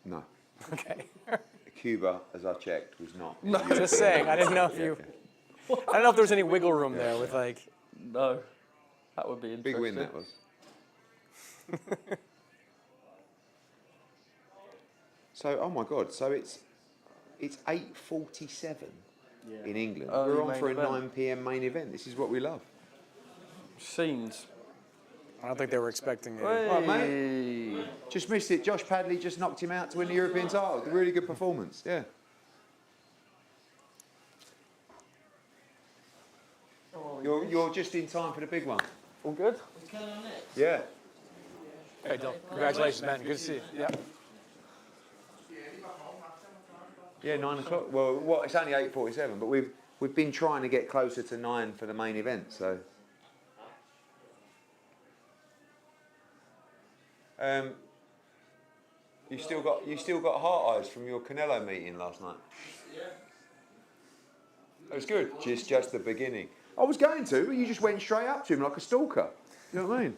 No. Okay. Cuba, as I checked, was not. No. Just saying. I didn't know if you... I don't know if there was any wiggle room there with like... No, that would be interesting. Big win that was. So, oh my God, so it's 8:47 in England. Early We're on main for a event. 9 p.m. main event. This is what we love. Scenes. I don't think they were expecting it. Right, Hey. Just missed it. Josh Padley just knocked him out to win the European title. A really good performance, yeah. You're just in time for the big one. All good? Yeah. Hey, Dylan. Congratulations, man. Good to see you. Yeah. Yeah, 9 o'clock. Well, it's only 8:47, but we've been trying to get closer to 9 for the main event, so. You still got heart eyes from your Canelo meeting last night. Yeah. It was good. Just the beginning. I was going to, but you just went straight up to him like a stalker. You know what I mean?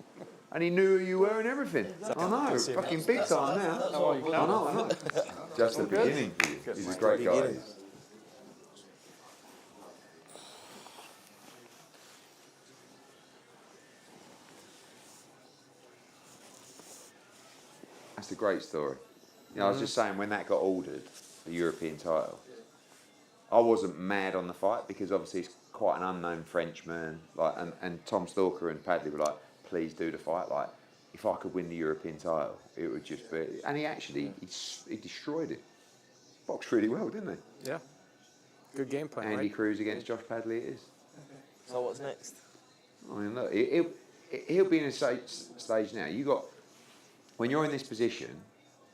And he knew who you were and everything. I know, fucking big time now. I know. Just the beginning for you. He's a great guy. That's a great story. You know, I was just saying, when that got ordered, the European title, I wasn't mad on the fight because obviously it's quite an unknown Frenchman. Like, and Tom Stalker and Padley were like, please do the fight. Like, if I could win the European title, it would just be. And he actually he destroyed it. Boxed really well, didn't he? Yeah. Good game plan, Andy right? Cruz against Josh Padley, it is. So what's next? I mean, look, he'll be in a stage now. When you're in this position,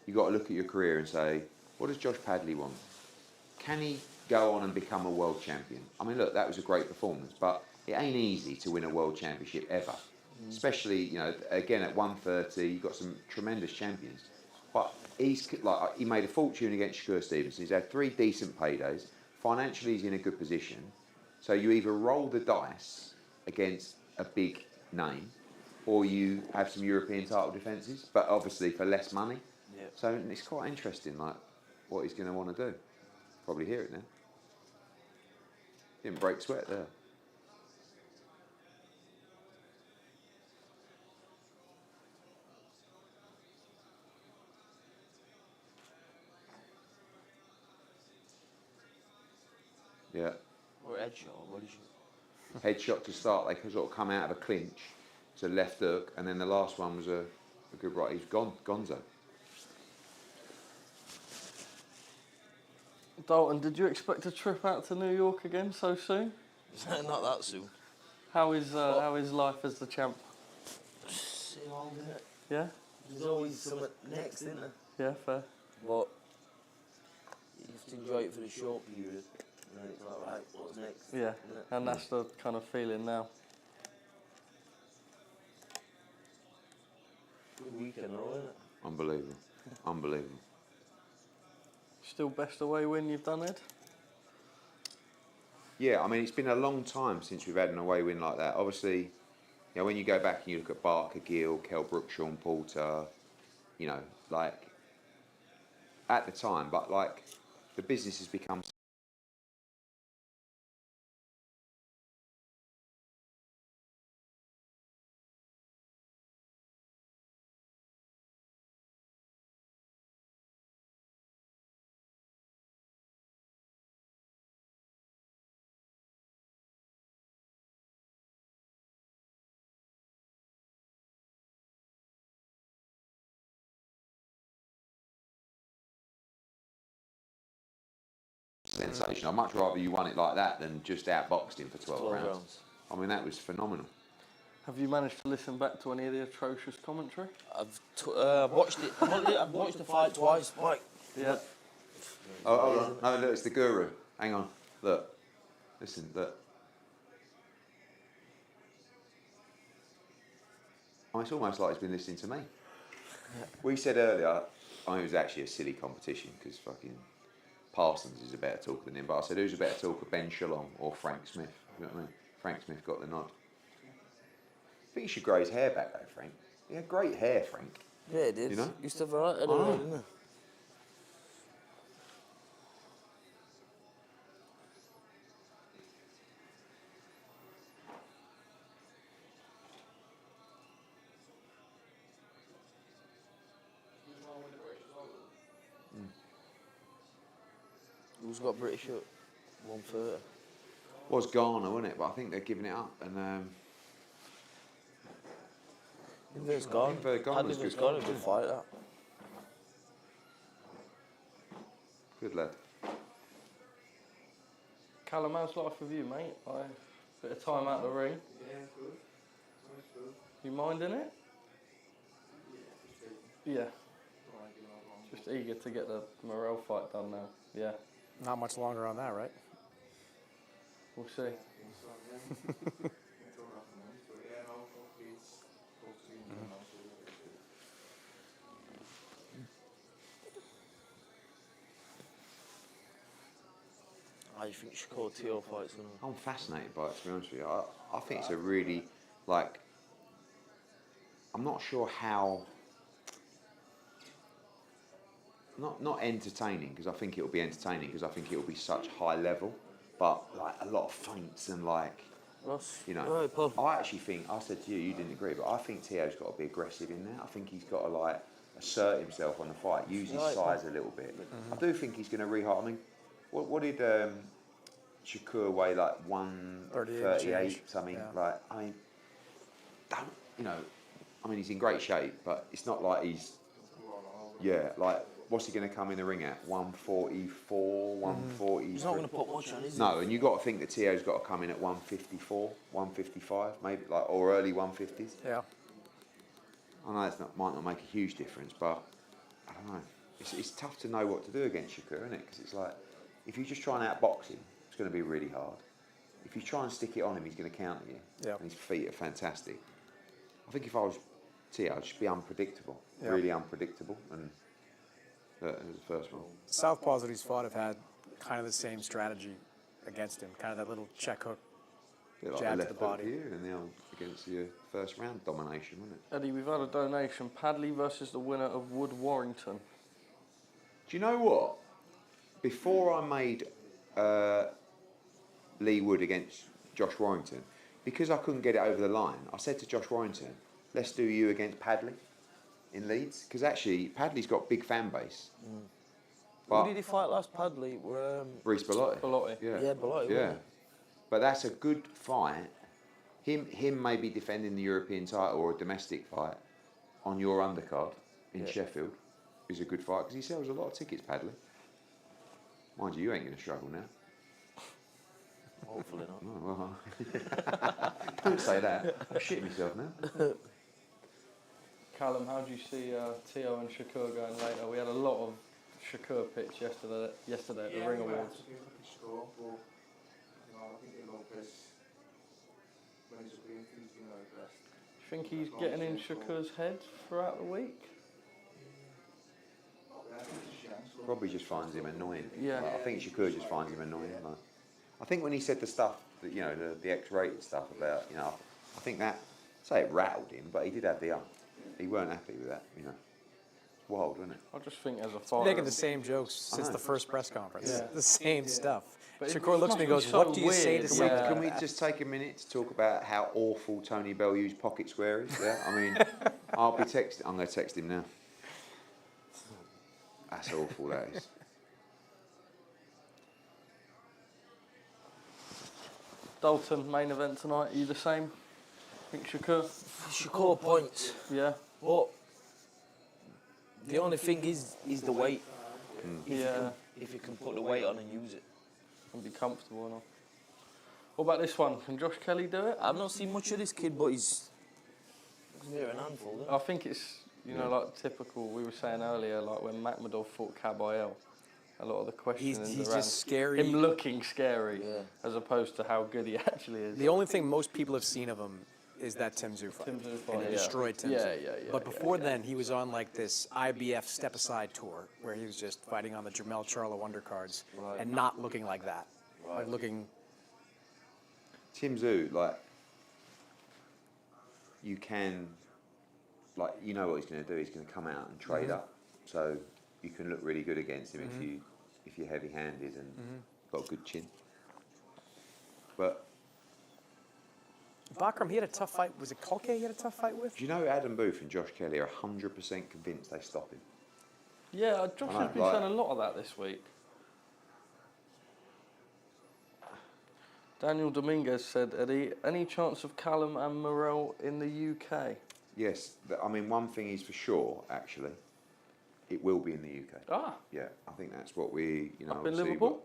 you got to look at your career and say, what does Josh Padley want? can he go on and become a world champion? I mean, look, that was a great performance, but it ain't easy to win a world championship ever. Especially, you know, again at 130, you've got some tremendous champions. But he made a fortune against Shakur Stevenson. He's had 3 decent paydays. Financially, he's in a good position. So you either roll the dice against a big name, or you have some European title defences, but obviously for less money. Yep. So it's quite interesting, like what he's going to want to do. Probably hear it now. Didn't break sweat there. Yeah. Or headshot, or what is it? Headshot to start. They could sort of come out of a clinch to left hook, and then the last one was a good right. He's gone, gonzo. Dalton, did you expect a trip out to New York again so soon? Not that soon. How is life as the champ? Same old, isn't it? Yeah? There's always something next, isn't there? Yeah, fair. But you have to enjoy it for the short period. And then it's like, right, what's next? Yeah, Isn't it? and that's the kind of feeling now. Good weekend, though, isn't it? Unbelievable. Unbelievable. Still best away win you've done, Ed? Yeah, I mean, it's been a long time since we've had an away win like that. Obviously, you know, when you go back and you look at Barker, Gill, Kell Brook, Sean Porter, you know, like, at the time, but like, the business has become sensational. I'd much rather you won it like that than just outboxed him for 12 rounds. I mean, that was phenomenal. Have you managed to listen back to any of the atrocious commentary? I've watched it. I've watched the fight twice. Like, Yeah. Oh, hold on. No, look, it's the guru. Hang on. Look. Listen, look. Oh, it's almost like he's been listening to me. We said earlier, I mean, it was actually a silly competition because fucking Parsons is a better talker than him, but I said, who's a better talker, Ben Shalom or Frank Smith? You know what I mean? Frank Smith got the nod. I think you should grow his hair back though, Frank. He had great hair, Frank. yeah, it did. You know? Used to have a right head of hair, didn't it? Who's got British at 130? Was Ghana, wasn't it? But I think they're giving it up. And Inverse Ghana. Ghana's Inverse good. Ghana, good fight, that. Good lad. Callum, how's life with you, mate? Bit of time out of the ring. Yeah, good. Nice good. You minding it? Yeah. Just eager to get the Morel fight done now. Yeah. Not much longer on that, right? We'll see. How do you think Shakur Teal fight's going to... I'm fascinated by it, to be honest with you. I think it's a really, like, I'm not sure how, not entertaining, because I think it'll be entertaining, because I think it'll be such high level, but like a lot of feints and like, Ross? you know, Right, Paul. I actually think, I said to you, you didn't agree, but I think Tio's got to be aggressive in there. I think he's got to like assert himself on the fight, use his Right, size a little bit. I do think he's going to rehydrate. I mean, what did Shakur weigh, like 138 something? Yeah. Like, I mean, don't, you know, I mean, he's in great shape, but it's not like he's, yeah, like, what's he going to come in the ring at? 144, 140? He's not going to put much on, is he? No, and you've got to think that Tio's got to come in at 154, 155, maybe, like, or early 150s. Yeah. I know might not make a huge difference, but I don't know. It's tough to know what to do against Shakur, isn't it? Because it's like, if you just try and outbox him, it's going to be really hard. If you try and stick it on him, he's going to counter you. Yep. And his feet are fantastic. I think if I was Tia, I'd just be unpredictable, Yep. really unpredictable, and that was the first one. Southpaws that he's fought have had kind of the same strategy against him, kind of that little check hook. Bit like Jab a to left the hook body. here and the old against your first round domination, wasn't it? Eddie, we've had a donation. Padley versus the winner of Wood Warrington. Do you know what? Before I made Lee Wood against Josh Warrington, because I couldn't get it over the line, I said to Josh Warrington, let's do you against Padley in Leeds. Because actually, Padley's got a big fan base. Who did he fight last, Padley? Reece Bellotti. Bellotti. Yeah. Yeah, Bellotti, Yeah. wasn't But that's a good fight. Him maybe defending the European title or a domestic fight on your undercard in Sheffield is a good fight because he sells a lot of tickets, Padley. Mind you, you ain't going to struggle now. Hopefully not. Oh, well. Don't say that. I'm shitting myself now. Callum, how do you see Tio and Shakur going later? We had a lot of Shakur picks yesterday at the Ring Awards. I think Lopez, when he's being aggressive. Think he's getting in Shakur's head throughout the week? Probably just finds him annoying. Yeah. Like, I think Shakur just finds him annoying. Like, I think when he said the stuff that the X-rated stuff about I think that say it rattled him, but he did have the he weren't happy with that. It's wild, wasn't it? I just think as a fighter, Making the same jokes since know. the first press conference. Yeah. The same stuff. But Shakur looks at me and must goes, be so what do you say weird. to Can we, someone can we like that?" just take a minute to talk about how awful Tony Bellew's pocket square is? Yeah, I mean, I'll be texting. I'm going to text him now. That's awful. That is. Dalton, main event tonight, are you the same? Think Shakur? Shakur points. Yeah. But the only thing is the weight. Yeah. If you can put the weight on and use it. And be comfortable enough. What about this one? Can Josh Kelly do it? I've not seen much of this kid, but he's near an handful. Isn't he? I think it's, like typical, we were saying earlier, like when Makhmudov fought Kabayel, a lot of the questions He's around just scary. him looking scary, Yeah. as opposed to how good he actually is. The only thing most people have seen of him is that Tim Tszyu fight. Tim Tszyu And fight, he yeah. destroyed Tim Yeah, Tszyu. yeah, yeah, But yeah, before then, he was on like this IBF Step Aside tour where he was just fighting on the Jermell Charlo undercards and not looking like that. Like looking... Tim Tszyu, like, you can, like, you know what he's going to do. He's going to come out and trade up, so you can look really good against him if you're heavy-handed and got a good chin. But Bakhram, he had a tough fight. Was it Kolke he had a tough fight with? do you know Adam Booth and Josh Kelly are 100% convinced they stop him? Yeah, Josh I know, has been like- saying a lot of that this week. Daniel Dominguez said, Eddie, any chance of Callum and Morel in the UK? Yes, I mean, one thing is for sure, actually, it will be in the UK. Ah, Yeah, I think that's what we, up in obviously Liverpool?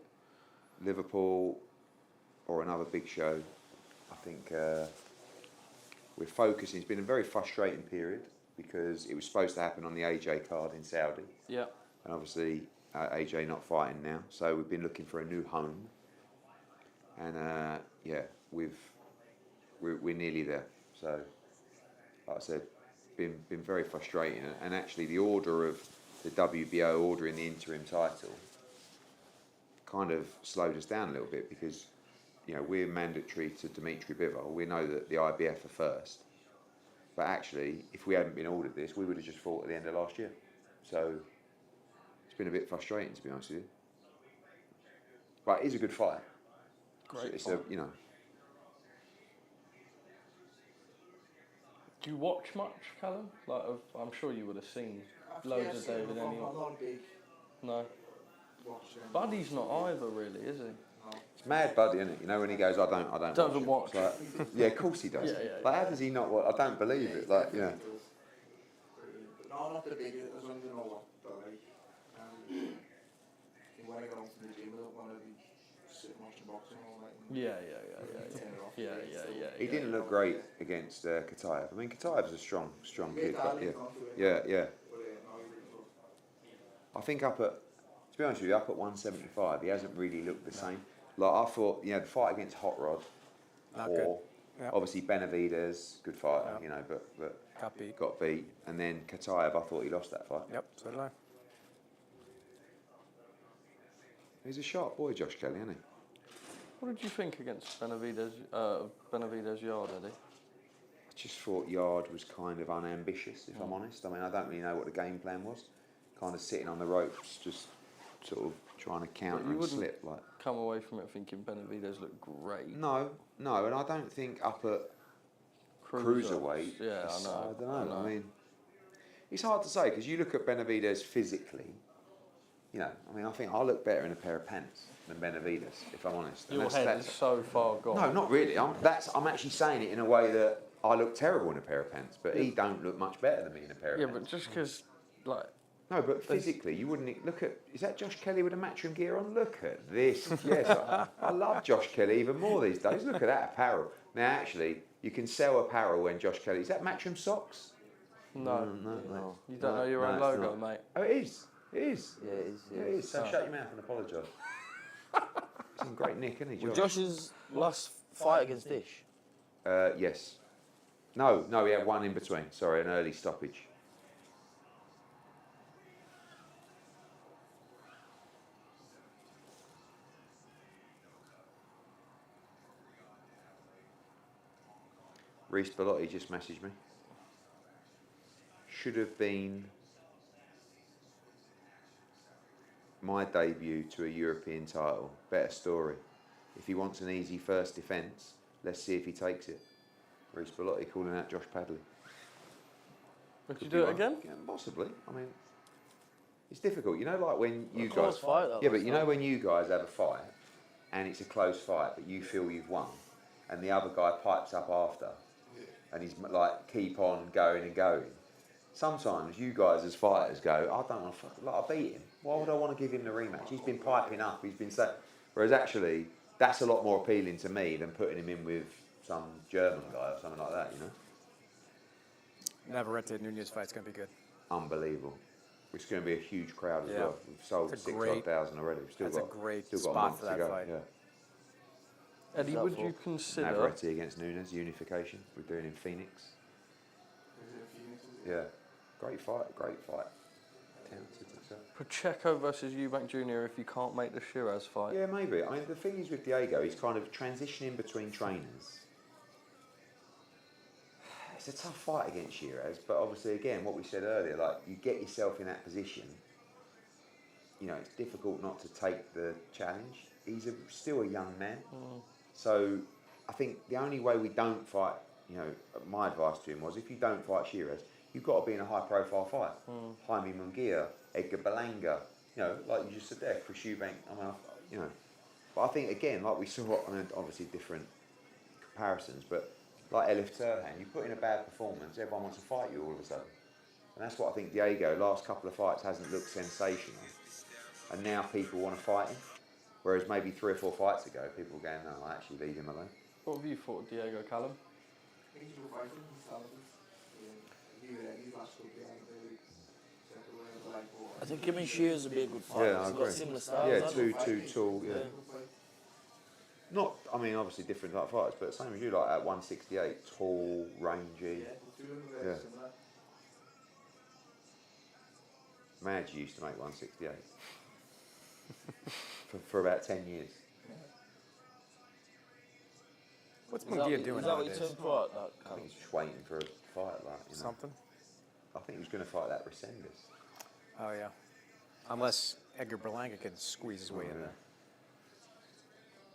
Liverpool or another big show. I think we're focusing. It's been a very frustrating period because it was supposed to happen on the AJ card in Saudi, Yeah. and obviously AJ not fighting now. So we've been looking for a new home, and we're nearly there. So, like I said, been very frustrating, and actually the order of the WBO ordering the interim title kind of slowed us down a little bit because we're mandatory to Dimitri Bivol. We know that the IBF are first, but actually if we hadn't been ordered this, we would have just fought at the end of last year. So it's been a bit frustrating, to be honest with you, but it is a good fight. Great It's fight. Do you watch much, Callum? Like, I'm sure you would have seen loads of David I'm anyway. not a big No. watcher. Buddy's not either, really, is he? It's mad Buddy, isn't it? When he goes, I don't Doesn't watch. watch. It's like, yeah, of course he does. Yeah. Like, how does he not watch? I don't believe it. Like, No, not the big, as long as you know what, but like, when I go to the gym, I don't want to be sitting watching boxing all night. Yeah. Turn it off. Yeah. He didn't look great against Kataev. I mean, Kataev's a strong kid, but yeah. But no, he didn't look. I think up at To be honest with you, up at 175, he hasn't really looked the same. Like I thought, the fight against Hot Rod, Not or good. Yep. obviously Benavidez, good fighter, Yep. but Got beat. and then Kataev, I thought he lost that fight. Yep, so did I. He's a sharp boy, Josh Kelly, isn't he? What did you think against Benavidez Yard, Eddie? I just thought Yard was kind of unambitious, if I'm honest. I mean, I don't really know what the game plan was. Kind of sitting on the ropes, just sort of trying to counter you and wouldn't slip. Like, come away from it thinking Benavidez looked great. no, and I don't think up at cruiserweight. Yeah, I know. I don't know. I mean, it's hard to say because you look at Benavidez physically. I think I look better in a pair of pants than Benavidez, if I'm honest. And Your head is so far gone. No, not really. I'm actually saying it in a way that I look terrible in a pair of pants, but he don't look much better than me in a pair of pants. Yeah, but just because, like... No, but physically, you wouldn't look at... Is that Josh Kelly with a Matchroom gear on? Look at this. Yes, I love Josh Kelly even more these days. Look at that apparel. Now, actually, you can sell apparel when Josh Kelly... Is that Matchroom socks? No. No. You don't know your own logo, mate. Oh, it is. It is. Yeah, it is. Yeah. It is. So shut your mouth and apologise. He's in great nick, isn't he, Josh? Well, Josh's last fight against Dish. Yes. No, he had one in between. Sorry, an early stoppage. Reece Bellotti just messaged me. Should have been my debut to a European title. Better story. If he wants an easy first defence, let's see if he takes it. Reece Bellotti calling out Josh Padley. Would you Could do be it one. again? Yeah, possibly. I mean, it's difficult. Like when you close guys... fight, that Yeah, was but when you guys have a fight and it's a close fight, but you feel you've won, and the other guy pipes up after, and he's like, keep on going and going. Sometimes you guys as fighters go, I don't want to I beat him. Why would I want to give him the rematch? He's been piping up. He's been saying... Whereas actually, that's a lot more appealing to me than putting him in with some German guy or something like that, Navarrete Nunez fight's going to be good. Unbelievable. It's going to be a huge crowd as Yeah. well. We've sold It's a 6,000 already. We've still That's a got great still got a spot month for that to go. fight. Yeah. Eddie, would you consider... Navarrete against Nunes, unification. We're doing in Phoenix. Yeah. Great fight. Talented as well. Pacheco versus Eubank Jr. if you can't make the Shiraz fight? Yeah, maybe. I mean, the thing is with Diego, he's kind of transitioning between trainers. It's a tough fight against Shiraz, but obviously, again, what we said earlier, like, you get yourself in that position, it's difficult not to take the challenge. He's still a young man. So I think the only way we don't fight, my advice to him was, if you don't fight Shiraz, you've got to be in a high-profile fight. Jaime Munguia, Edgar Berlanga, like you just said there, Chris Eubank. I mean, but I think, again, like we saw, obviously different comparisons, but like Elif Turan, you put in a bad performance, everyone wants to fight you all of a sudden. And that's what I think Diego, last couple of fights, hasn't looked sensational. And now people want to fight him. Whereas maybe 3 or 4 fights ago, people were going, no, I actually leave him alone. What have you thought of Diego, Callum? I think him and Shears would be a good fight. Yeah, I He's agree. got similar styles. Yeah, hasn't too tall, yeah. Not, I mean, obviously different like fighters, but same as you, like at 168, tall, rangy. Yeah. Madge used to make 168 for about 10 years. What's he? Is Munguia doing is that what you nowadays? turned for? That I think he's just waiting for a fight like Something? I think he was going to fight that Resendez. Oh, yeah. Unless Edgar Berlanga can squeeze his way in there.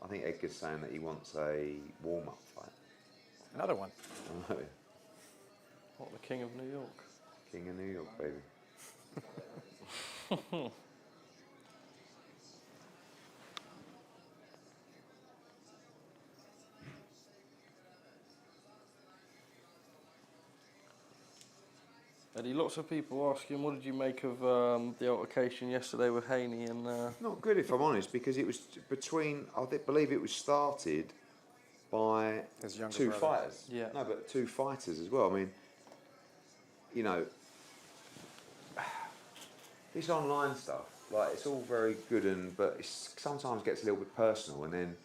I think Edgar's saying that he wants a warm-up fight. Another one. I know. What, the King of New York? King of New York, baby. Eddie, lots of people asking, what did you make of the altercation yesterday with Haney and... Not good, if I'm honest, because it was between, believe it was started by His younger 2 brother. fighters. Yeah. No, but 2 fighters as well. I mean, this online stuff, like it's all very good, but it sometimes gets a little bit personal. And then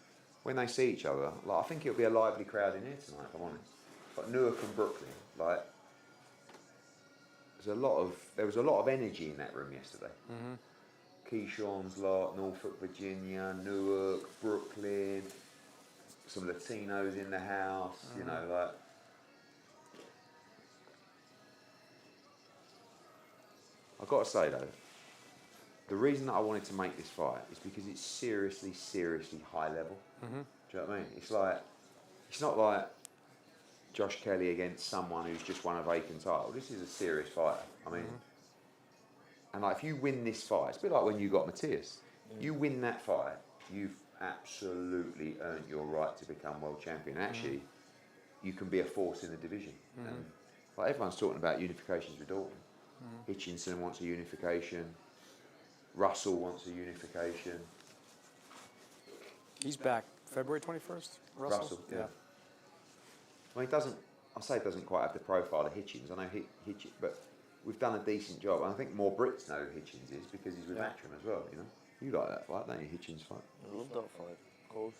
when they see each other, like I think it'll be a lively crowd in here tonight. If I'm honest, like Newark and Brooklyn, like there was a lot of energy in that room yesterday. Keyshawn's lot, Norfolk, Virginia, Newark, Brooklyn, some Latinos in the house, you know, like. I've got to say though, the reason that I wanted to make this fight is because it's seriously, seriously high level. Do you know what I mean? It's not like Josh Kelly against someone who's just won a vacant title. This is a serious fighter. I mean, and like if you win this fight, it's a bit like when you got Matthias. You win that fight, you've absolutely earned your right to become world champion. Actually, you can be a force in the division. And like everyone's talking about unifications with Dalton. Hitchinson wants a unification. Russell wants a unification. He's back February 21st. Russell, yeah. Well, he doesn't quite have the profile of Hitchins. I know Hitchins, but we've done a decent job. And I think more Brits know who Hitchins is because he's with Matchroom as well, you know. You like that fight, don't you, Hitchins fight? I love that fight, of course.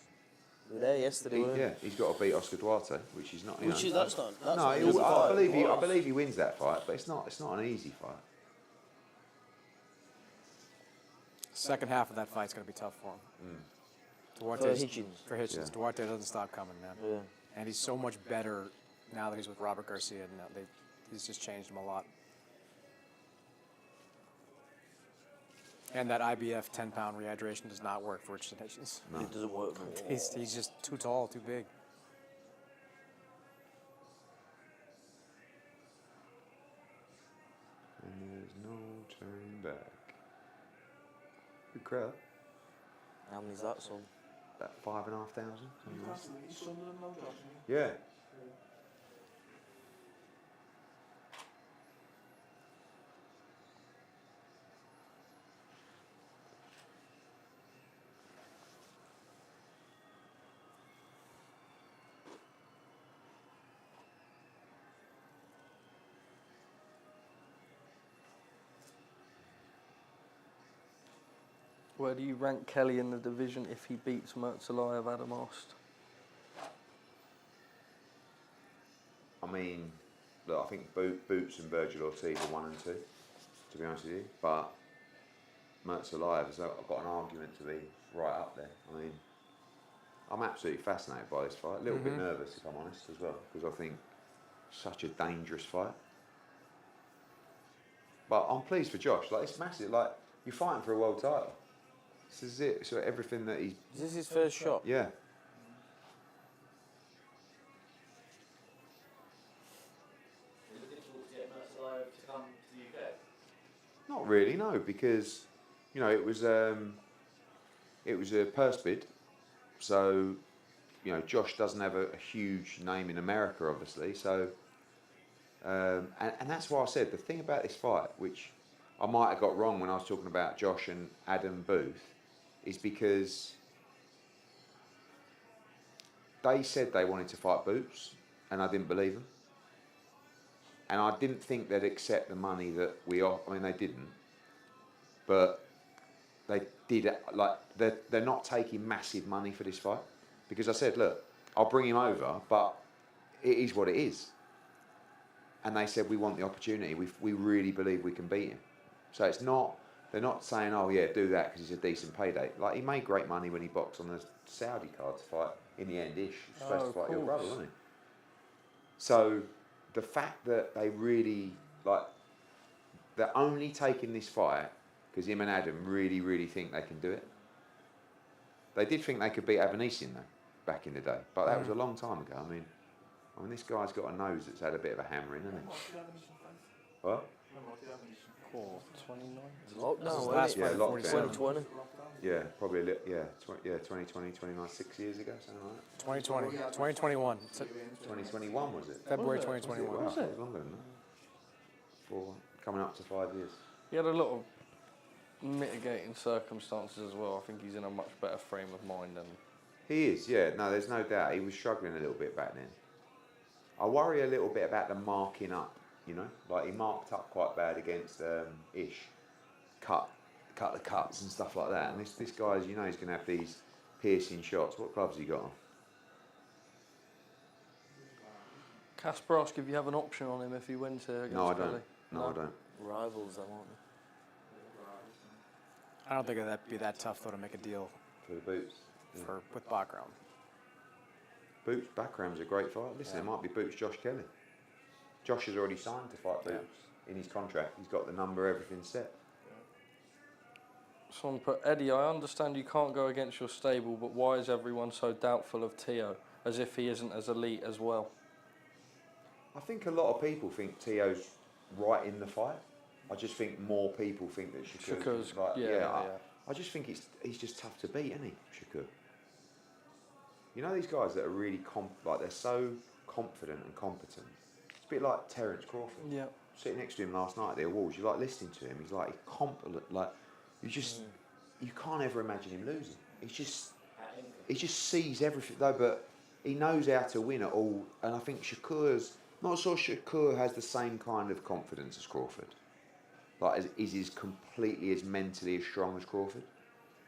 We were there yesterday, weren't we? Yeah, he's got to beat Oscar Duarte, which is not. Which is that's not. That's No, not an easy fight. I believe he wins that fight, but it's not an easy fight. Second half of that fight's going to be tough for him. For Hitchins. For Hitchins. Yeah. Duarte doesn't stop coming, man. Yeah. And he's so much better now that he's with Robert Garcia. And he's just changed him a lot. And that IBF 10-pound rehydration does not work for Richard Hitchins. No. It doesn't work for him. He's just too tall, too big. And there's no turning back. Good crowd. How many's that, son? About 5,500. He's Sunderland now, Josh, isn't he? Yeah. Where do you rank Kelly in the division if he beats Murtazaliev, Adam asked? I mean, look, I think Boots and Virgil Ortiz are 1 and 2, to be honest with you. But Murtazaliev has got an argument to be right up there. I mean, I'm absolutely fascinated by this fight. A little bit nervous, if I'm honest, as well, because I think such a dangerous fight. But I'm pleased for Josh. Like, it's massive. Like, you're fighting for a world title. This is it. So everything that he's... Is this his first shot? Yeah. Is it difficult to get Murtazaliev to come to the UK? Not really, no, because you know it was a purse bid, so you know Josh doesn't have a huge name in America, obviously. So, and that's why I said the thing about this fight, which I might have got wrong when I was talking about Josh and Adam Booth, is because they said they wanted to fight Boots, and I didn't believe them. And I didn't think they'd accept the money that we offer. I mean, they didn't. But they did, like, they're not taking massive money for this fight. Because I said, look, I'll bring him over, but it is what it is. And they said, we want the opportunity. We really believe we can beat him. So it's not, they're not saying, oh yeah, do that because it's a decent payday. Like, he made great money when he boxed on the Saudi card to fight in the end ish. He was supposed to fight your brother, wasn't he? So the fact that they really, like, they're only taking this fight because him and Adam really, really think they can do it. They did think they could beat Avanesyan though, back in the day, but that was a long time ago. I mean, this guy's got a nose that's had a bit of a hammering, hasn't he? What? Cool. 29? Lockdown, Last Yeah, fight, lockdown. 47. 2020. Yeah, probably a little, 2020, 29, 6 years ago, something like that. 2020. 2021. 2021 was it? February Wow, 2021. it was longer than that. Coming up to 5 years. He had a lot of mitigating circumstances as well. I think he's in a much better frame of mind than... He is, yeah. No, there's no doubt. He was struggling a little bit back then. I worry a little bit about the marking up, you know? Like, he marked up quite bad against Ish. Cut couple of cuts and stuff like that. And this guy's, you know, he's going to have these piercing shots. What gloves he got on? Casper asked if you have an option on him if he wins here against No, I don't. Padley. No, I don't. Rivals, I want them. I don't think that'd be that tough though to make a deal For the boots. Yeah. with Bakhram. Boots, Bakhram's a great fight. Listen, it might be Boots Josh Kelly. Josh has already signed to fight Boots in his contract. He's got the number, everything set. Someone put, Eddie, I understand you can't go against your stable, but why is everyone so doubtful of Tio, as if he isn't as elite as well? I think a lot of people think Tio's right in the fight. I just think more people think that Shakur's like, I just think he's just tough to beat, isn't he, Shakur? You know these guys that are really they're so confident and competent. It's a bit like Terence Crawford. Yeah. Sitting next to him last night at the awards, you like listening to him. He's like competent, like you can't ever imagine him losing. He just sees everything though, but he knows how to win at all. And I think Shakur has the same kind of confidence as Crawford. Like, is completely as mentally as strong as Crawford?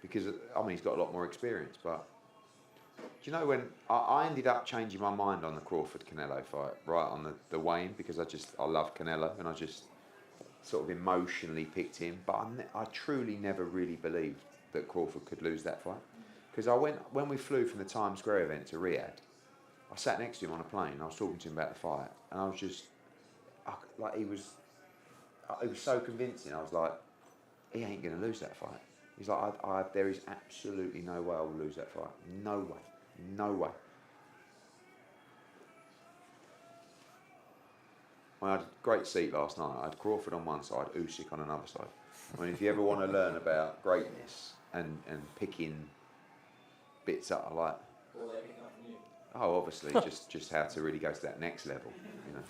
Because, I mean, he's got a lot more experience, but... Do you know when... I ended up changing my mind on the Crawford-Canelo fight, right, on the weigh-in, because I love Canelo, and I just sort of emotionally picked him, but I truly never really believed that Crawford could lose that fight. Because when we flew from the Times Square event to Riyadh, I sat next to him on a plane, and I was talking to him about the fight, and I was just... It was so convincing. I was like, he ain't going to lose that fight. He's like, there is absolutely no way I will lose that fight. No way. No way. I had a great seat last night. I had Crawford on one side, Usyk on another side. I mean, if you ever want to learn about greatness and picking bits up, like... Or they pick up from you. Oh, obviously, just how to really go to that next level, you know.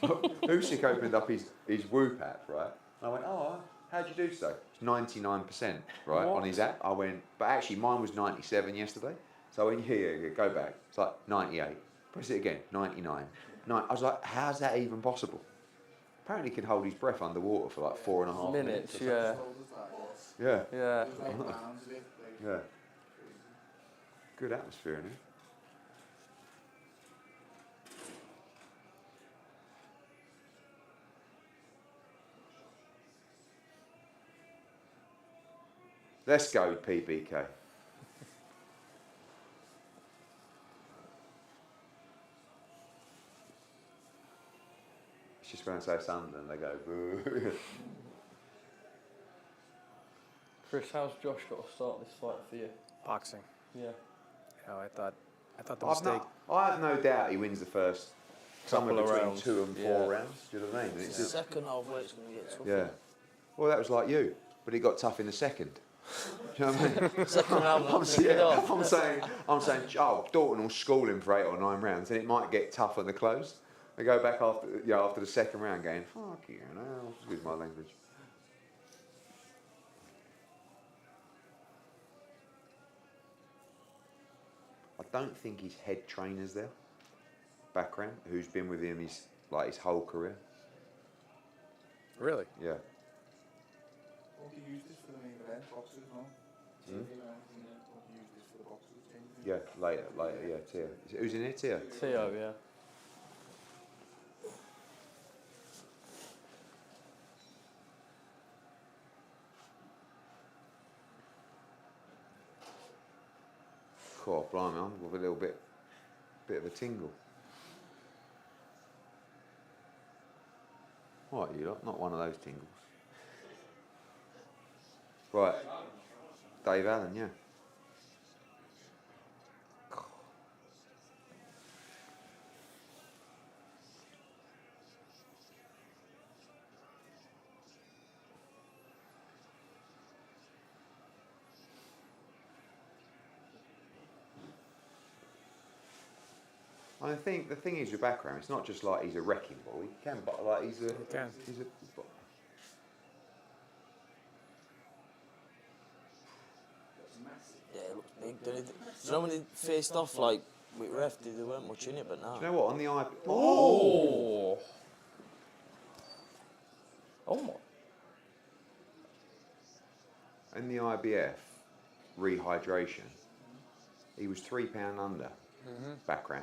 Usyk opened up his Whoop app, right? And I went, oh, how'd you do so? It's 99%, right, on his app. I went, but actually mine was 97 yesterday. So I went, here, go back. It's like 98. Press it again, 99. I was like, how's that even possible? Apparently he can hold his breath underwater for like 4.5 minutes. Yeah. Yeah. Yeah. Yeah. Good atmosphere in here. Let's go, PBK. It's just when I say Sunderland, they go, boo. Chris, how's Josh got to start this fight for you? Boxing. Yeah. You know, I thought the mistake. I have no doubt he wins the first somewhere Couple of between rounds. 2 and 4 rounds. Do you know what I mean? The It's just, second half where it's going to get tough. yeah. Well, that was like you, but it got tough in the second. Do you know what I mean? Second round, I'm saying, I'm saying, oh, Dalton will school him for 8 or 9 rounds, and it might get tough at the close. They go back after the second round, going, fuck you, excuse my language. I don't think his head trainer's there, Bakhram, who's been with him his whole career. Really? Yeah. Won't you use this for the main event, boxers, no? Hmm? Won't you use this for the boxers? Yeah, later, yeah, Tia. Who's in here, Tia? Tio, yeah. Cool, blimey, I'm with a little bit of a tingle. What, you lot? Not one of those tingles. Right. Dave Allen, yeah. I think the thing is with Bakhram, it's not just like he's a wrecking ball. He can, but like he's a. can. He's a. Yeah, it looks big, doesn't it? Do you know when they faced off like with ref, they weren't much in it, but now. Do you know what? On the eye. Oh! Oh my. in the IBF rehydration, he was £3 under Bakhram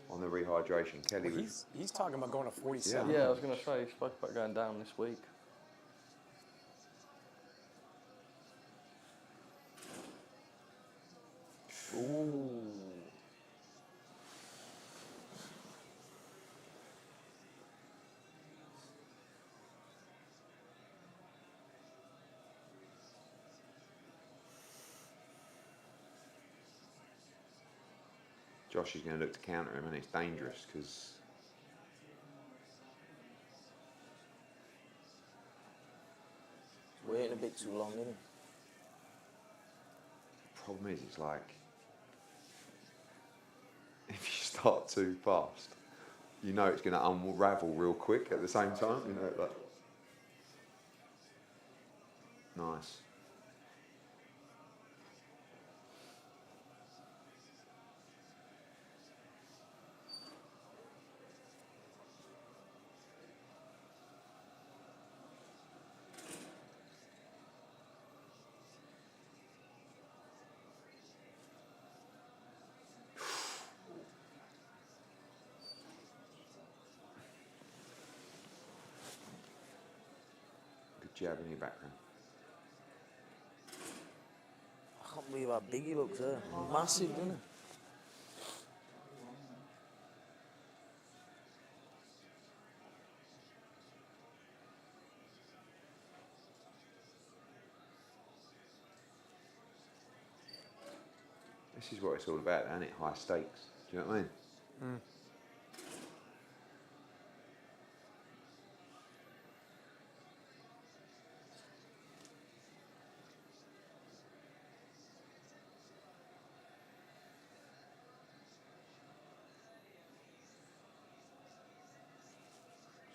on the rehydration. Kelly Well, was. he's talking about going to 47. Yeah, I was going to say, he spoke about going down this week. Ooh. Josh is going to look to counter him, and it's dangerous because Waiting a bit too long, isn't it? the problem is, it's like if you start too fast, you know it's going to unravel real quick at the same time. You know, like nice. Good jab in your background. I can't believe how big he looks there. Massive, doesn't he? This is what it's all about, isn't it? High stakes. Do you know what I mean?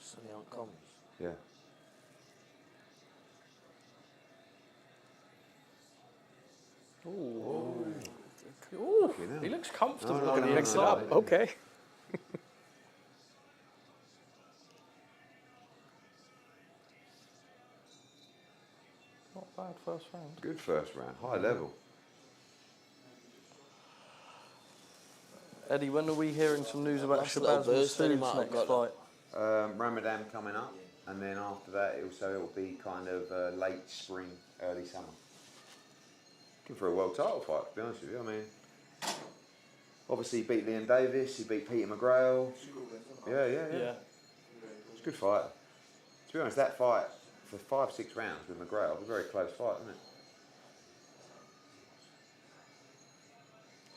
Sonny on comes. Yeah. Ooh. You know. He looks comfortable No, on no, the no, Mix it no, up. no. Okay. Not bad first round. Good first round. High level. Eddie, when are we hearing some news about Last little Shabazz burst Eddie Masood's might have next got fight? Ramadan coming up, and then after that, it'll be kind of late spring, early summer. Looking for a world title fight, to be honest with you. I mean, obviously he beat Liam Davis, he beat Peter McGrail. Yeah. It's a good fight. To be honest, that fight for 5-6 rounds with McGrail was a very close fight, wasn't it?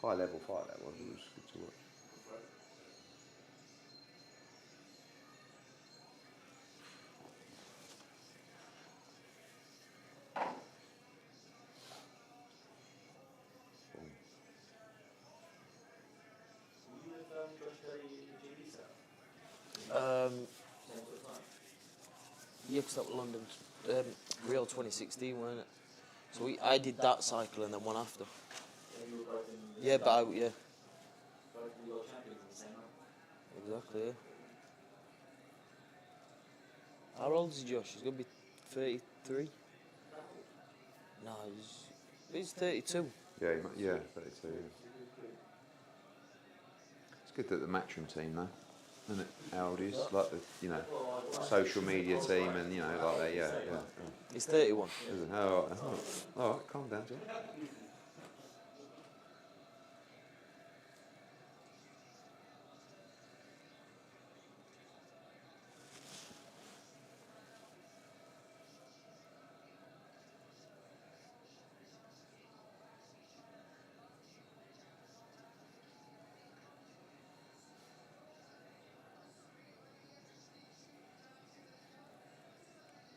High level fight that was. It was good to watch. Were you with Josh Kelly in the GB set? Same sort of time? Yeah, 'cause that was London, Real 2016, wasn't it? So I did that cycle and then one after. Yeah, you were both in the Yeah, bout, yeah. both the world champions in the same round. Exactly, yeah. How old is Josh? He's going to be 33? No, he's 32. Yeah, 32. Yeah. It's good that the Matchroom team, though, isn't it? How old he is, like the social media team, and like that. Yeah. He's 31. Is it? All right, calm down, John.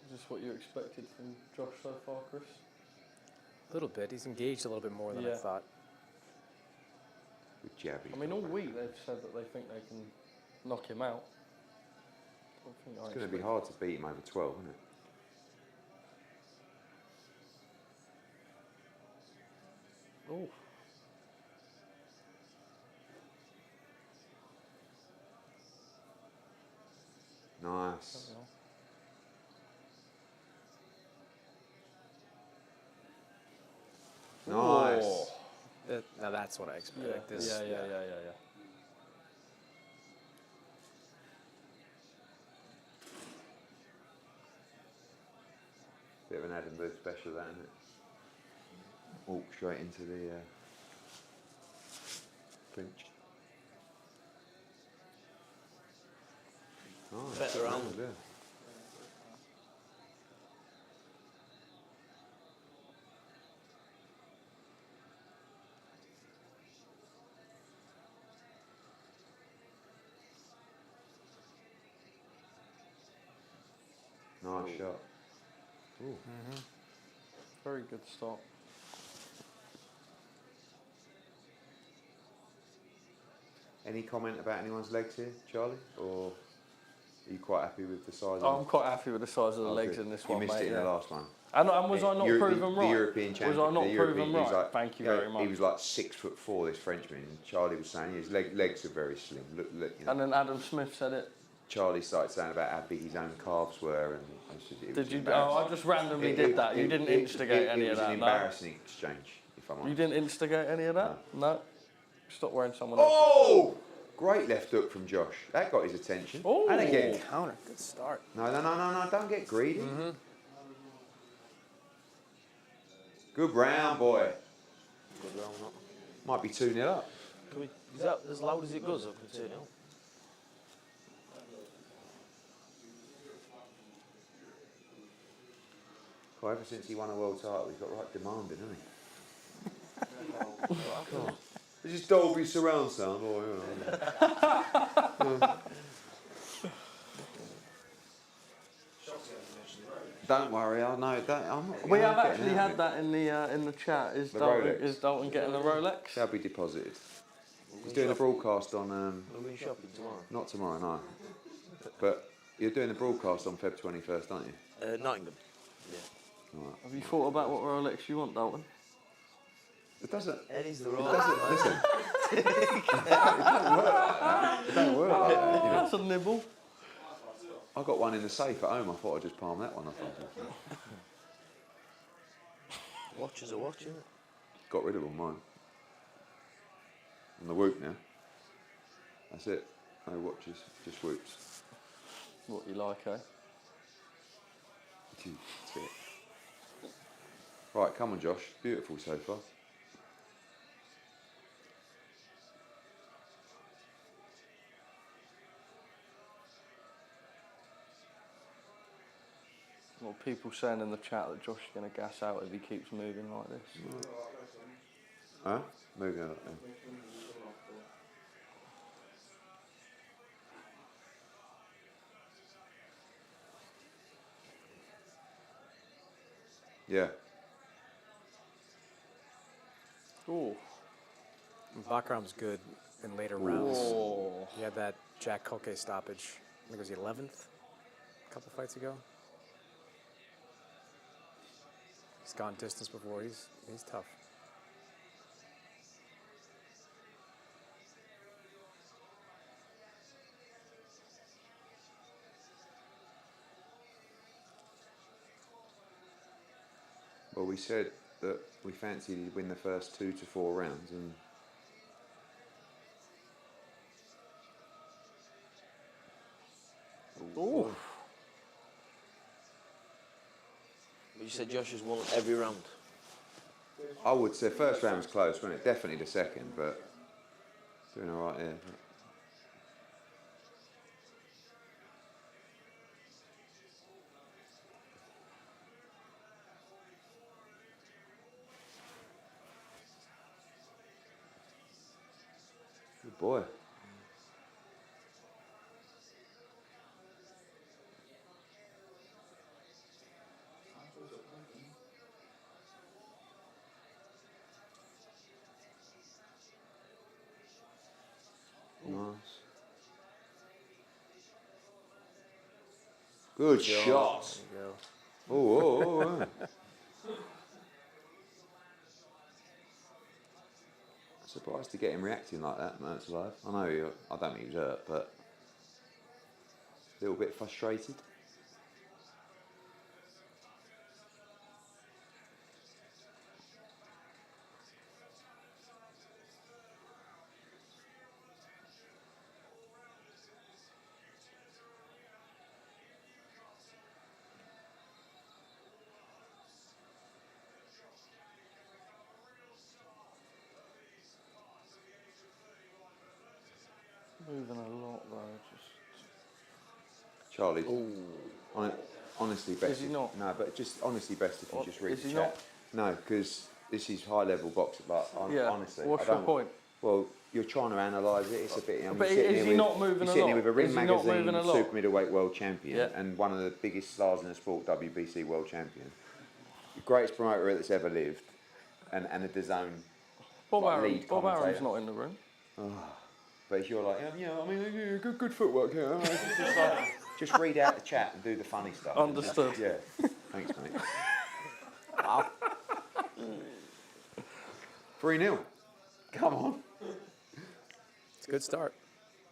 Is this what you expected from Josh so far, Chris? A little bit. He's engaged a little bit more than I Yeah. thought. Good jab. I mean, all week they've said that they think they can knock him out. It's going to be hard to beat him over 12, isn't it? Oh, Nice. That's what I expect. Yeah. Bit of an Adam Booth special, that, isn't it? Walk straight into the clinch. Oh, Better round. Yeah. Nice shot. Ooh. Very good start. Any comment about anyone's legs here, Charlie? Or are you quite happy with the size I'm of quite happy with the size of the Oh, legs good. in this You one, missed mate. it in the last one. And was I not proven the right? European champion. Was I not the proven European, he was right? like, Thank you yeah, very much. He was like 6'4", this Frenchman. And Charlie was saying his legs are very slim. Look, you know. And then Adam Smith said it. Charlie started saying about how big his own calves were, and I said it was Did you? embarrassing. Oh, I just randomly did that. You didn't instigate any of that. It was an embarrassing exchange, if I'm honest. You didn't instigate any of that? No. Stop wearing someone Oh! Great left hook from Josh. That got his attention. Oh! And again. Counter. Good start. No, don't get greedy. Good round, boy. Good round, not. Might be 2-0 up. Is that as loud as it goes? Up to 2-0. Well, ever since he won a world title, he's got right demanding, hasn't he? God. This is Dolby surround sound. Oh, yeah. Don't worry, I know that. I'm not. We I'm have getting actually out of had that in the chat. The Rolex. Is Dalton getting the Rolex? Shall be deposited. He's doing a broadcast on. We're going shopping tomorrow. Not tomorrow, no. But you're doing a broadcast on Feb 21st, aren't you? Nottingham. Yeah. Right. Have you thought about what Rolex you want, Dalton? It doesn't. Eddie's the It Rolex. doesn't. Listen. It don't work like that. You know. That's a nibble. I got one in the safe at home. I thought I'd just palm that one off. Watches are watching it. Got rid of all mine. On the whoop now. That's it. No watches, just whoops. What you like, eh? That's it. Right, come on, Josh. Beautiful so far. Well, people saying in the chat that Josh is going to gas out if he keeps moving like this. Huh? Moving on. Yeah. Oh. Bakhram's good in later rounds. Oh. He had that Jack Koke stoppage. I think it was the 11th, a couple fights ago. He's gone distance before. He's tough. Well, we said that we fancied he'd win the first 2 to 4 rounds, and Oh. But you said Josh has won every round. I would say first round was close, wasn't it? Definitely the second, but doing all right here. Good boy. Nice. Good shot. There you go. Oh. Surprised to get him reacting like that, Murtazaliev. I know, I don't think he was hurt, but a little bit frustrated. Charlie. Honestly, best. Is he not? No, but just honestly, best if you just read Is the he chat. No, because this is high level boxing. Like, Yeah. honestly, What's I your don't- point? Well, you're trying to analyse it. It's a bit. But is he not moving You're sitting here a lot? with a Ring Is he not magazine moving a lot? super middleweight world champion Yeah. and one of the biggest stars in the sport, WBC world champion, the greatest promoter that's ever lived, and a DAZN Bob like, Aaron, lead Bob commentator. Aaron's not in the room. But if you're like, I mean, good footwork here. Just, like, just read out the chat and do the funny stuff. Understood. Yeah. Thanks, mate. 3-0. Come on. It's a good start.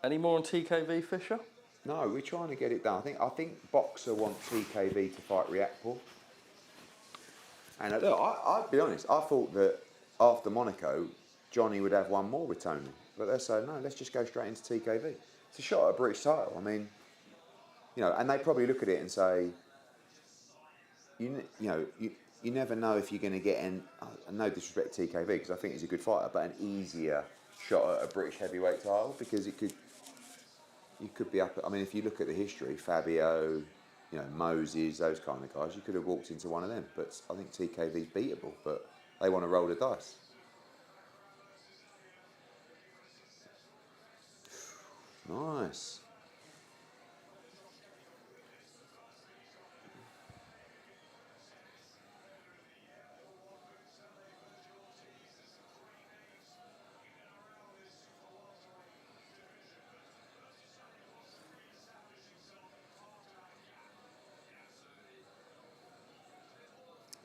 Any more on TKV Fisher? No, we're trying to get it done. I think Boxer wants TKV to fight Reactpor. And look, I'll be honest, I thought that after Monaco, Johnny would have one more with Tony. But they're saying, no, let's just go straight into TKV. It's a shot at a British title. I mean, and they probably look at it and say, you never know if you're going to get no disrespect to TKV, because I think he's a good fighter, but an easier shot at a British heavyweight title, because you could be up. I mean, if you look at the history, Fabio, Moses, those kind of guys, you could have walked into one of them. But I think TKV's beatable, but they want to roll the dice. Nice.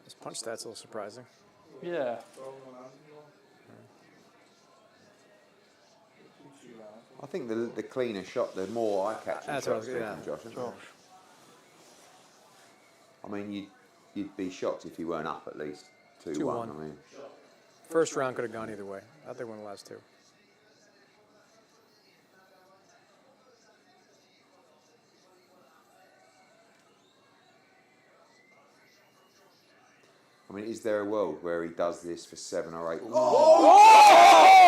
His punch stat's a little surprising. Yeah. I think the cleaner shot, the more eye-catching That's shots what I was- from Josh. Isn't it? I mean, you'd be shocked if you weren't up at least 2-1. 2-1. I mean, First round could have gone either way. I think won the last two. is there a world where he does this for 7 or 8?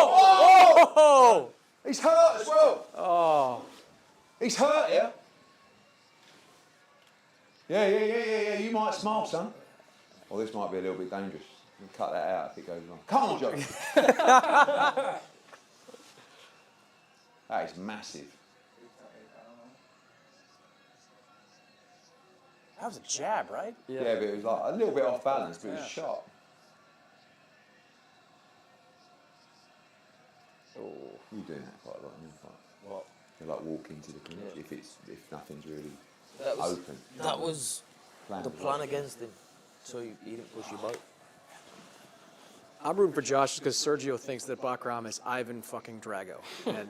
Oh! He's hurt as well. Oh! He's hurt, yeah. Yeah. You might smile, son. Well, this might be a little bit dangerous. We'll cut that out if it goes wrong. Come on, Joe. That is massive. That was a jab, right? Yeah, but it was like a little bit off balance, but it was sharp. Oh. You doing that quite a lot in your fight. What? You like walk into the clinch if nothing's really That was, open. that was Plan the was plan open. against him, so he didn't push you back. I'm rooting for Josh because Sergio thinks that Bakhram is Ivan fucking Drago. And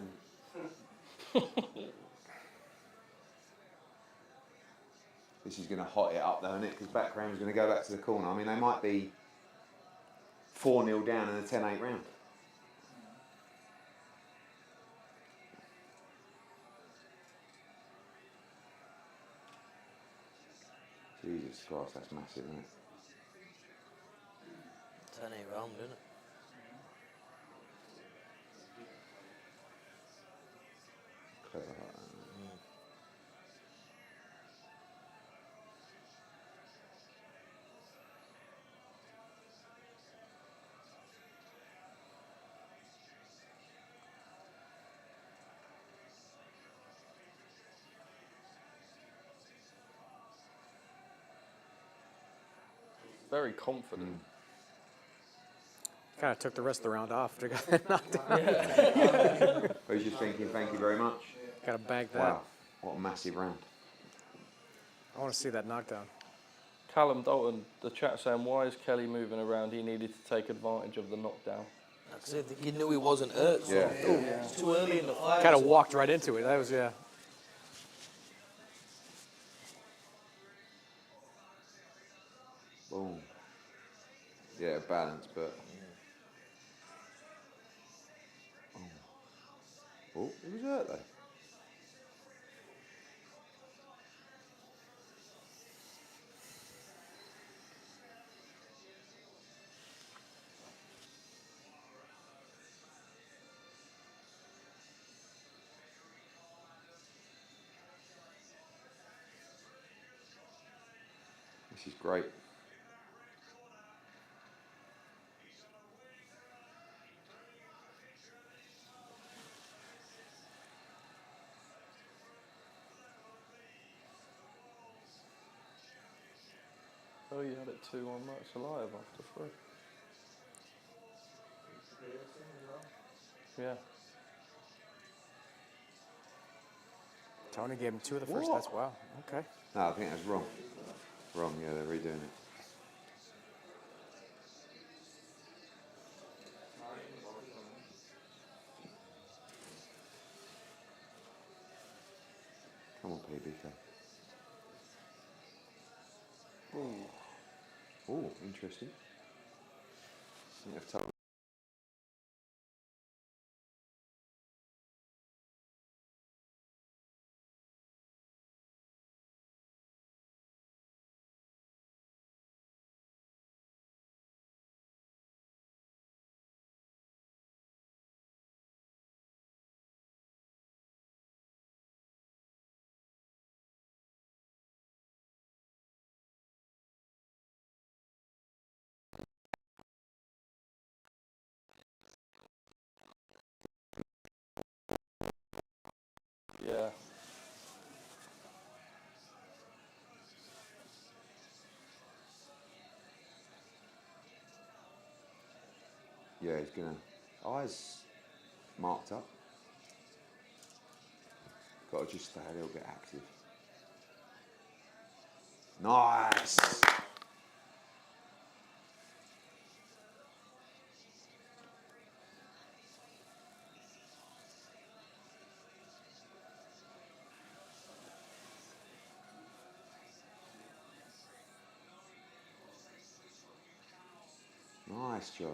This is going to hot it up though, isn't it? Because Bakhram's going to go back to the corner. I mean, they might be 4-0 down in a 10-8 round. Jesus Christ, that's massive, isn't it? 10-8 round, isn't it? Clever like that. Very confident. kind of took the rest of the round off after he got knocked out. I was just thinking, thank you very much. Got to bank that. Wow, what a massive round. I want to see that knockdown. Callum Dalton, the chat saying, why is Kelly moving around? He needed to take advantage of the knockdown. That's it. He knew he wasn't hurt, so Yeah. it's too early in the fight. Kind of walked right into it. That was, yeah. Boom. Yeah, balance, but. Oh, he was hurt though. This is great. Oh, you had it 2-1 Murtazaliev after 3. Yeah. Tony gave him 2 of the first. What? That's wow. Okay. No, I think that's wrong. Wrong, yeah, they're redoing it. Come on, PBK. Oh, interesting. I've told. Yeah. Yeah, he's gonna. Eyes marked up. Got to just stay a little bit active. Nice! Nice, Josh.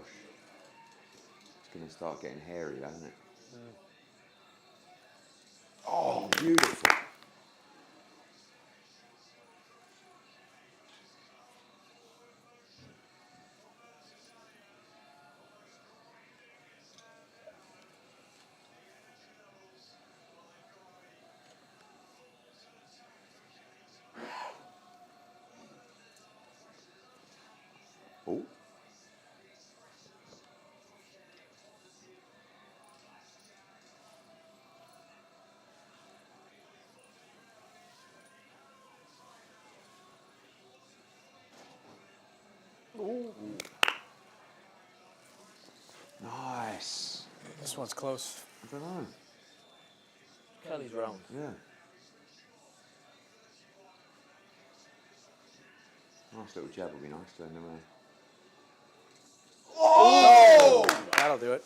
It's going to start getting hairy, isn't it? Oh, beautiful. Oh. Ooh. Nice. This one's close. I don't know. Kelly's round. Yeah. Nice little jab would be nice to end them there. Oh! That'll do it.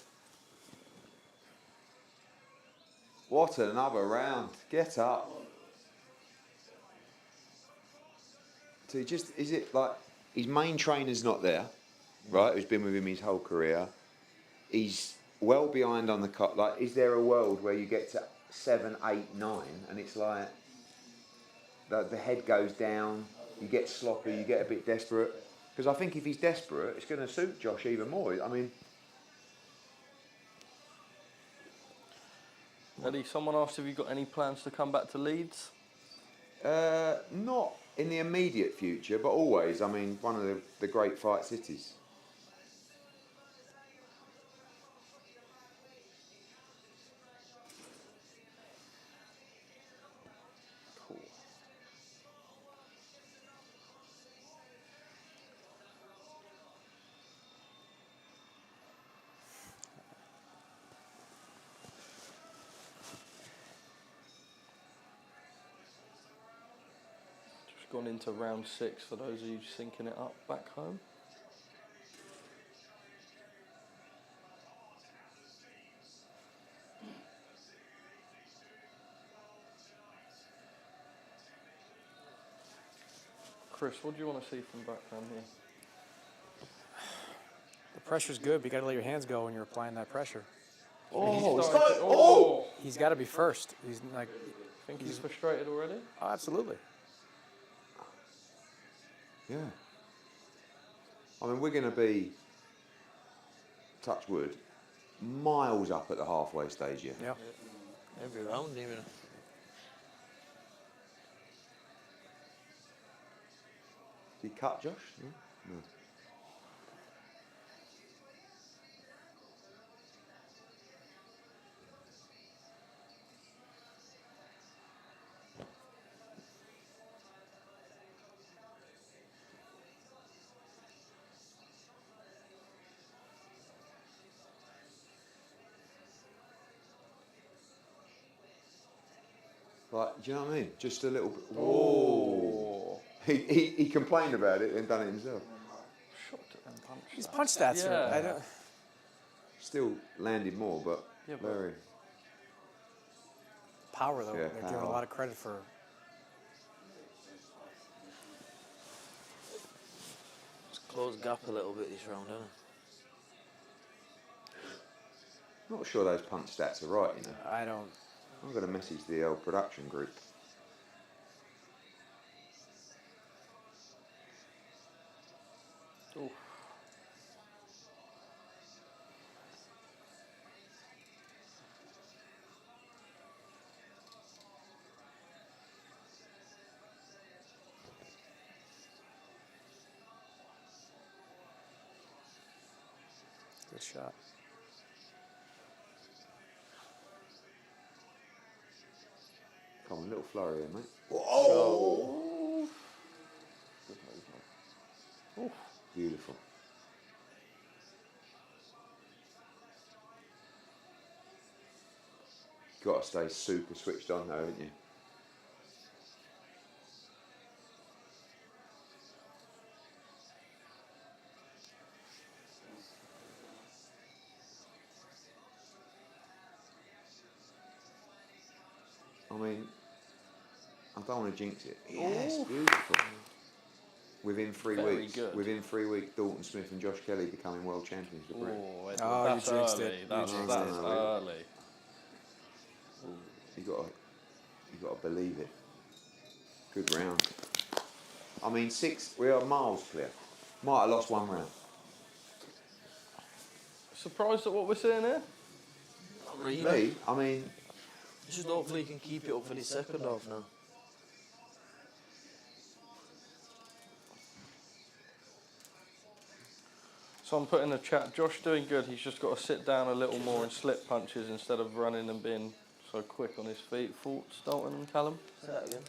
What another round. Get up. So just, is it like, his main trainer's not there, right, who's been with him his whole career. He's well behind on the cut. Like, is there a world where you get to 7, 8, 9 and it's like, the head goes down, you get sloppy, you get a bit desperate? Because I think if he's desperate, it's going to suit Josh even more. I mean... Eddie, someone asked if you got any plans to come back to Leeds? Not in the immediate future, but always. I mean, one of the great fight cities. Cool. Just gone into round 6 for those of you syncing it up back home. Chris, what do you want to see from Bakhram here? The pressure's good, but you got to let your hands go when you're applying that pressure. Oh, He's got to be first. He's like, think he's frustrated already? oh, absolutely. Yeah. I mean, we're going to be, touch wood, miles up at the halfway stage here. Yeah. Every round, even. Did he cut Josh? No. No. Like, do you know what I mean? Just a little bit. Whoa! He complained about it and done it himself. Shot and punch. His punch stats are. I don't. Still landed more, but Yeah, but- very. Power though. Yeah, They're giving a power. lot of credit for. It's closed gap a little bit this round, hasn't it? Not sure those punch stats are right, you know. I don't. I'm going to message the old production group. Ooh. Good shot. Come on, a little flurry here, mate. Oh. Good move, mate. Beautiful. Got to stay super switched on though, haven't you? I mean, I don't want to jinx it. Yes, beautiful. Within three Very weeks, good. within 3 weeks, Dalton Smith and Josh Kelly becoming world champions for Britain. Oh, Oh, that's you jinxed early. it. You That's jinxed that's it. early. You got to believe it. Good round. I mean, we are miles clear. Might have lost one round. Surprised at what we're seeing here? Not really. Me, I mean, Just hopefully he can keep it up for the second half now. Someone put in the chat, Josh doing good, he's just got to sit down a little more and slip punches instead of running and being so quick on his feet. Thoughts, Dalton and Callum? Say that again.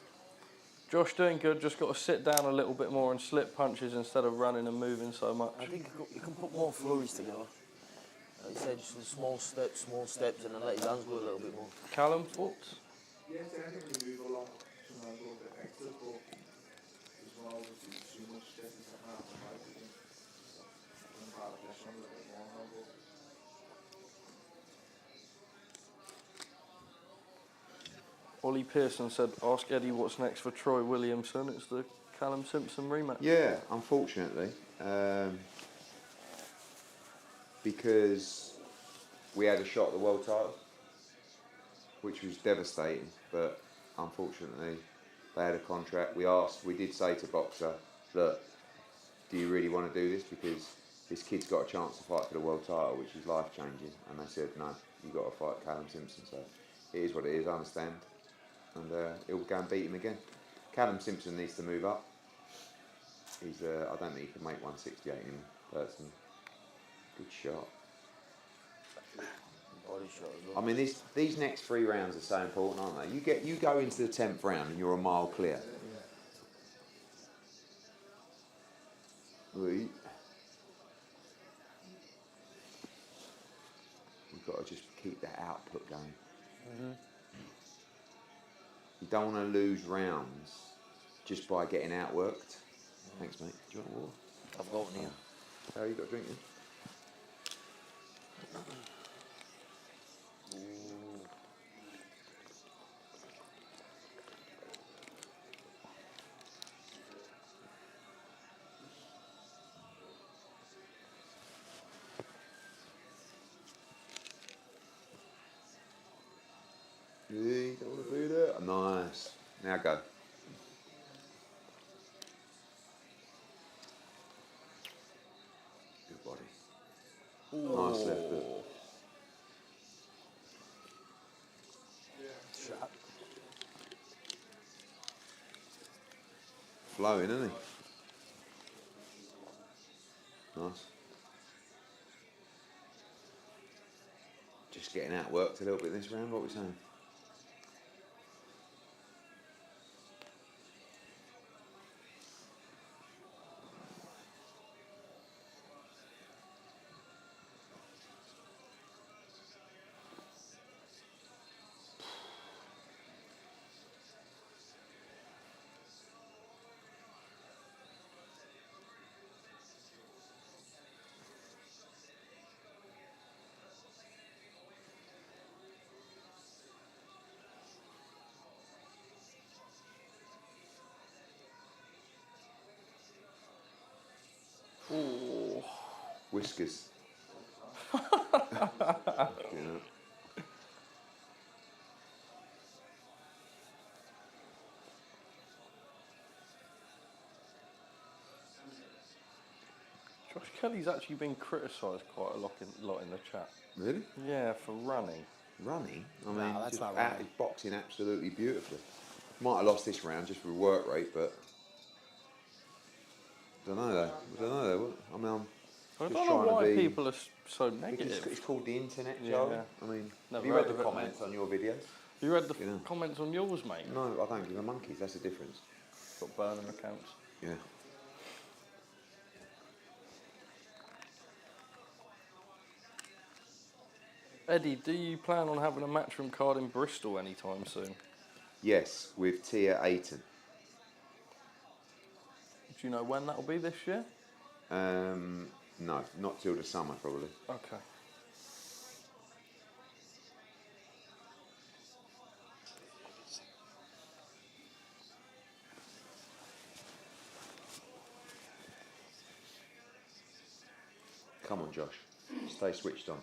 Josh doing good, just got to sit down a little bit more and slip punches instead of running and moving so much. I think you can put more flurries together. Like you said, just in small steps, and then let your hands go a little bit more. Callum, thoughts? Yes, I think we move along sometimes a little bit extra, but as well, obviously, too much stress is not happening, right? I think I'm about to press on a little bit more now, but Ollie Pearson said, ask Eddie what's next for Troy Williamson. It's the Callum Simpson rematch. yeah, unfortunately, because we had a shot at the world title, which was devastating, but unfortunately they had a contract. We did say to Boxer, look, do you really want to do this? Because this kid's got a chance to fight for the world title, which is life changing. And they said, no, you've got to fight Callum Simpson. So it is what it is, I understand. And he'll go and beat him again. Callum Simpson needs to move up. I don't think he can make 168 in person. Good shot. Body shot as well. I mean, these next 3 rounds are so important, aren't they? You go into the 10th round and you're a mile clear. We've got to just keep that output going. You don't want to lose rounds just by getting outworked. Thanks, mate. Do you want water? I've got one here. How you got a drink in? You don't want to do that? Nice. Now go. Good body. Nice left foot. Shot. Flowing, isn't he? Nice. Just getting outworked a little bit this round. What are we saying? Ooh. Whiskers. Yeah. Josh Kelly's actually been criticised quite a lot in the chat. Really? Yeah, for running. Running? I mean, that's just not running. He's boxing absolutely beautifully. Might have lost this round just for work rate, but don't know though. I mean, I'm I just don't know trying why to be. people are so negative. It's called the internet, Yeah. Joe. I mean, Never have you read heard the of it, comments mate. on your videos? You read the You know. comments on yours, mate? No, I don't give a monkeys. That's the difference. Got burning accounts. Yeah. Eddie, do you plan on having a Matchroom card in Bristol anytime soon? Yes, with Tia Ayton. Do you know when that'll be this year? No, not till the summer probably. Okay. Come on, Josh. Stay switched on.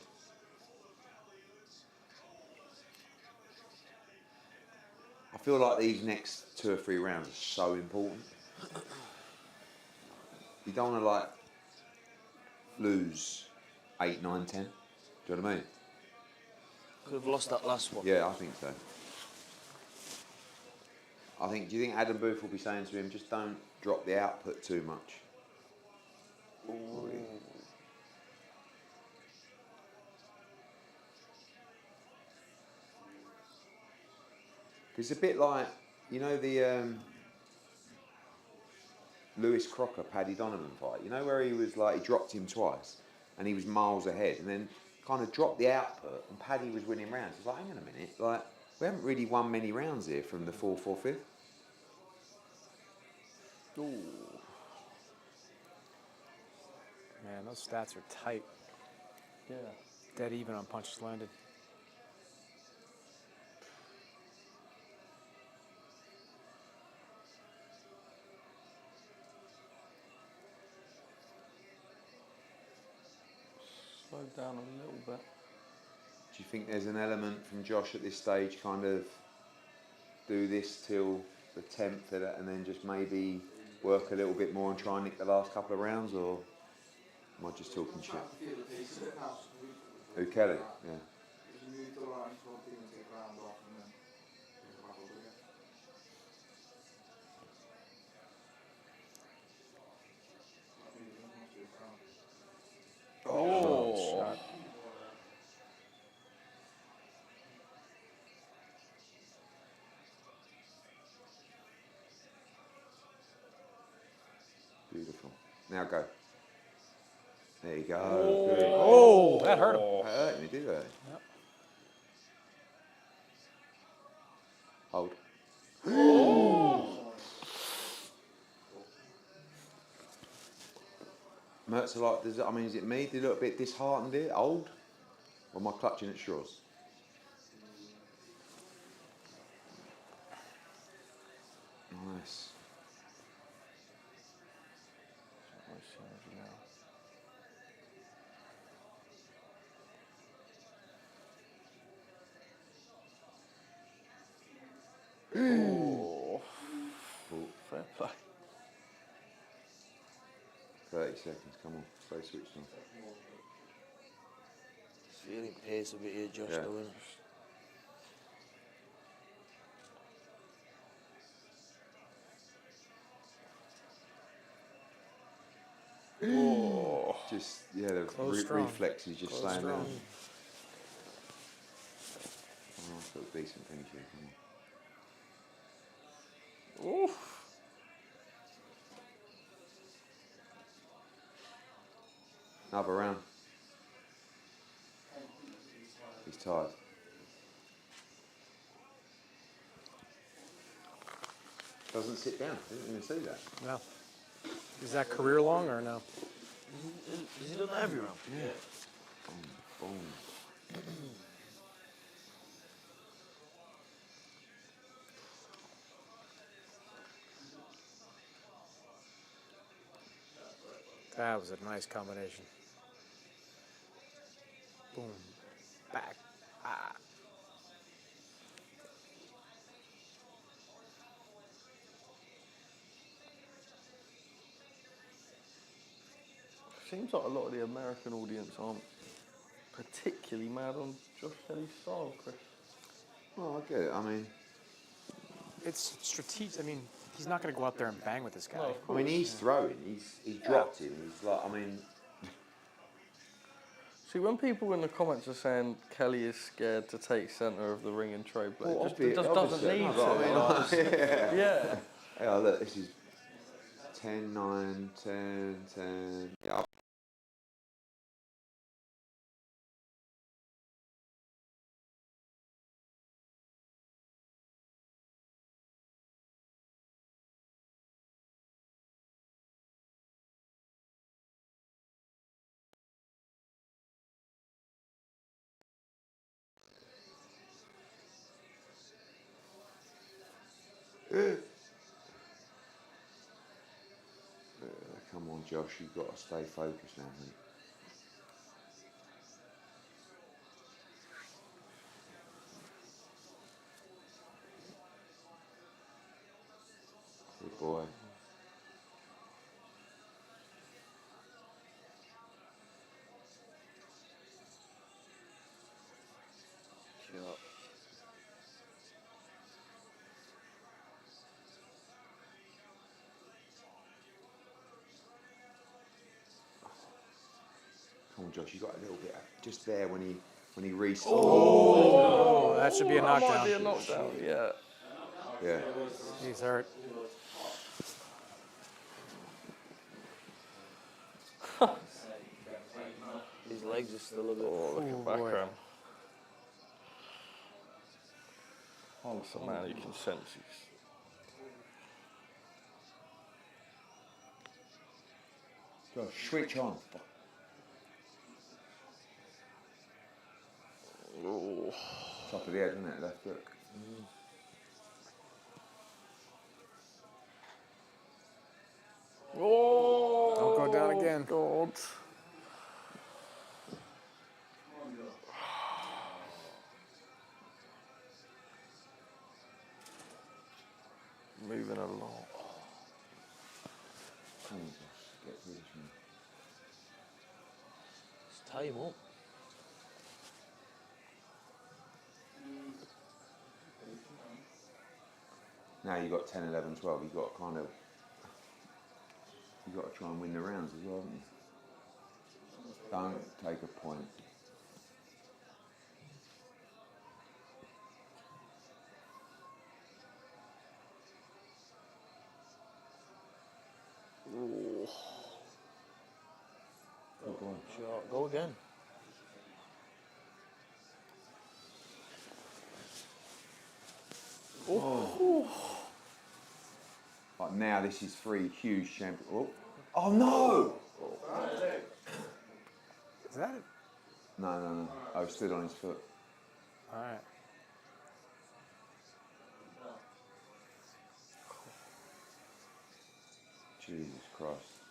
I feel like these next 2 or 3 rounds are so important. You don't want to like lose 8, 9, 10. Do you know what I mean? Could have lost that last one. Yeah, I think so. Do you think Adam Booth will be saying to him, just don't drop the output too much? Ooh. It's a bit like, you know, the Lewis Crocker, Paddy Donovan fight. You know where he was like, he dropped him twice and he was miles ahead and then kind of dropped the output and Paddy was winning rounds. It's like, hang on a minute, like, we haven't really won many rounds here from the 4th or 5th. Ooh. Man, those stats are tight. Yeah. Dead even on punches landed. Slow down a little bit. Do you think there's an element from Josh at this stage, kind of do this till the 10th and then just maybe work a little bit more and try and nick the last couple of rounds, or am I just talking shit? Who, Kelly? Yeah. Oh. Shot. Beautiful. Now go. There you go. Oh, Good. Oh, that hurt him. That hurt me, did it? Yep. Hold. Mert's like, is it me? Did it look a bit disheartened here? Old? Or am I clutching at straws? Nice. Oh. Fair play. 30 seconds, come on. Stay switched on. Feeling pace a bit here, Josh, Yeah. though, isn't it? Oh. just the Close strong. reflexes just Close slaying strong. down. Oh, nice little decent finish here. Come on. Oof. Another round. He's tired. Doesn't sit down. Didn't even see that. No. Is that career long or no? Is he done that every round? Yeah. Boom. That was a nice combination. Boom. Back. Ah. Seems like a lot of the American audience aren't particularly mad on Josh Kelly's style, Chris. Well, I get it. I mean, It's strategic. I mean, he's not going to go out there and bang with this guy. I mean, he's throwing. He's dropped him. He's like, I mean, See, when people in the comments are saying Kelly is scared to take centre of the ring and trade blade, well, it just doesn't obviously, need no, to. but I mean, like, yeah. Yeah. Yeah, look, this is 10, 9, 10, 10. Yeah. Come on, Josh, you've got to stay focused now, mate. Good boy. Shot. Come on, Josh, you got a little bit just there when he restarted. Oh, that should be a That might knockdown. be a knockdown, yeah. Yeah. He's hurt. His legs are still a bit. Oh, look Oh, at boy. Bakhram. Oh, it's a man who can sense he's... Josh, switch on. Oh. Top of the head, isn't it? Left hook. Oh, Don't go down again. God. Moving along. Come on, Josh, get through this one. Just tie him up. Now you've got 10, 11, 12. You've got to try and win the rounds as well, haven't you? Don't take a point. Oh. Good boy. Shot. Go again. Like now, this is 3 huge champions. Oh no! Is that it? No. I was stood on his foot. All right. Jesus Christ.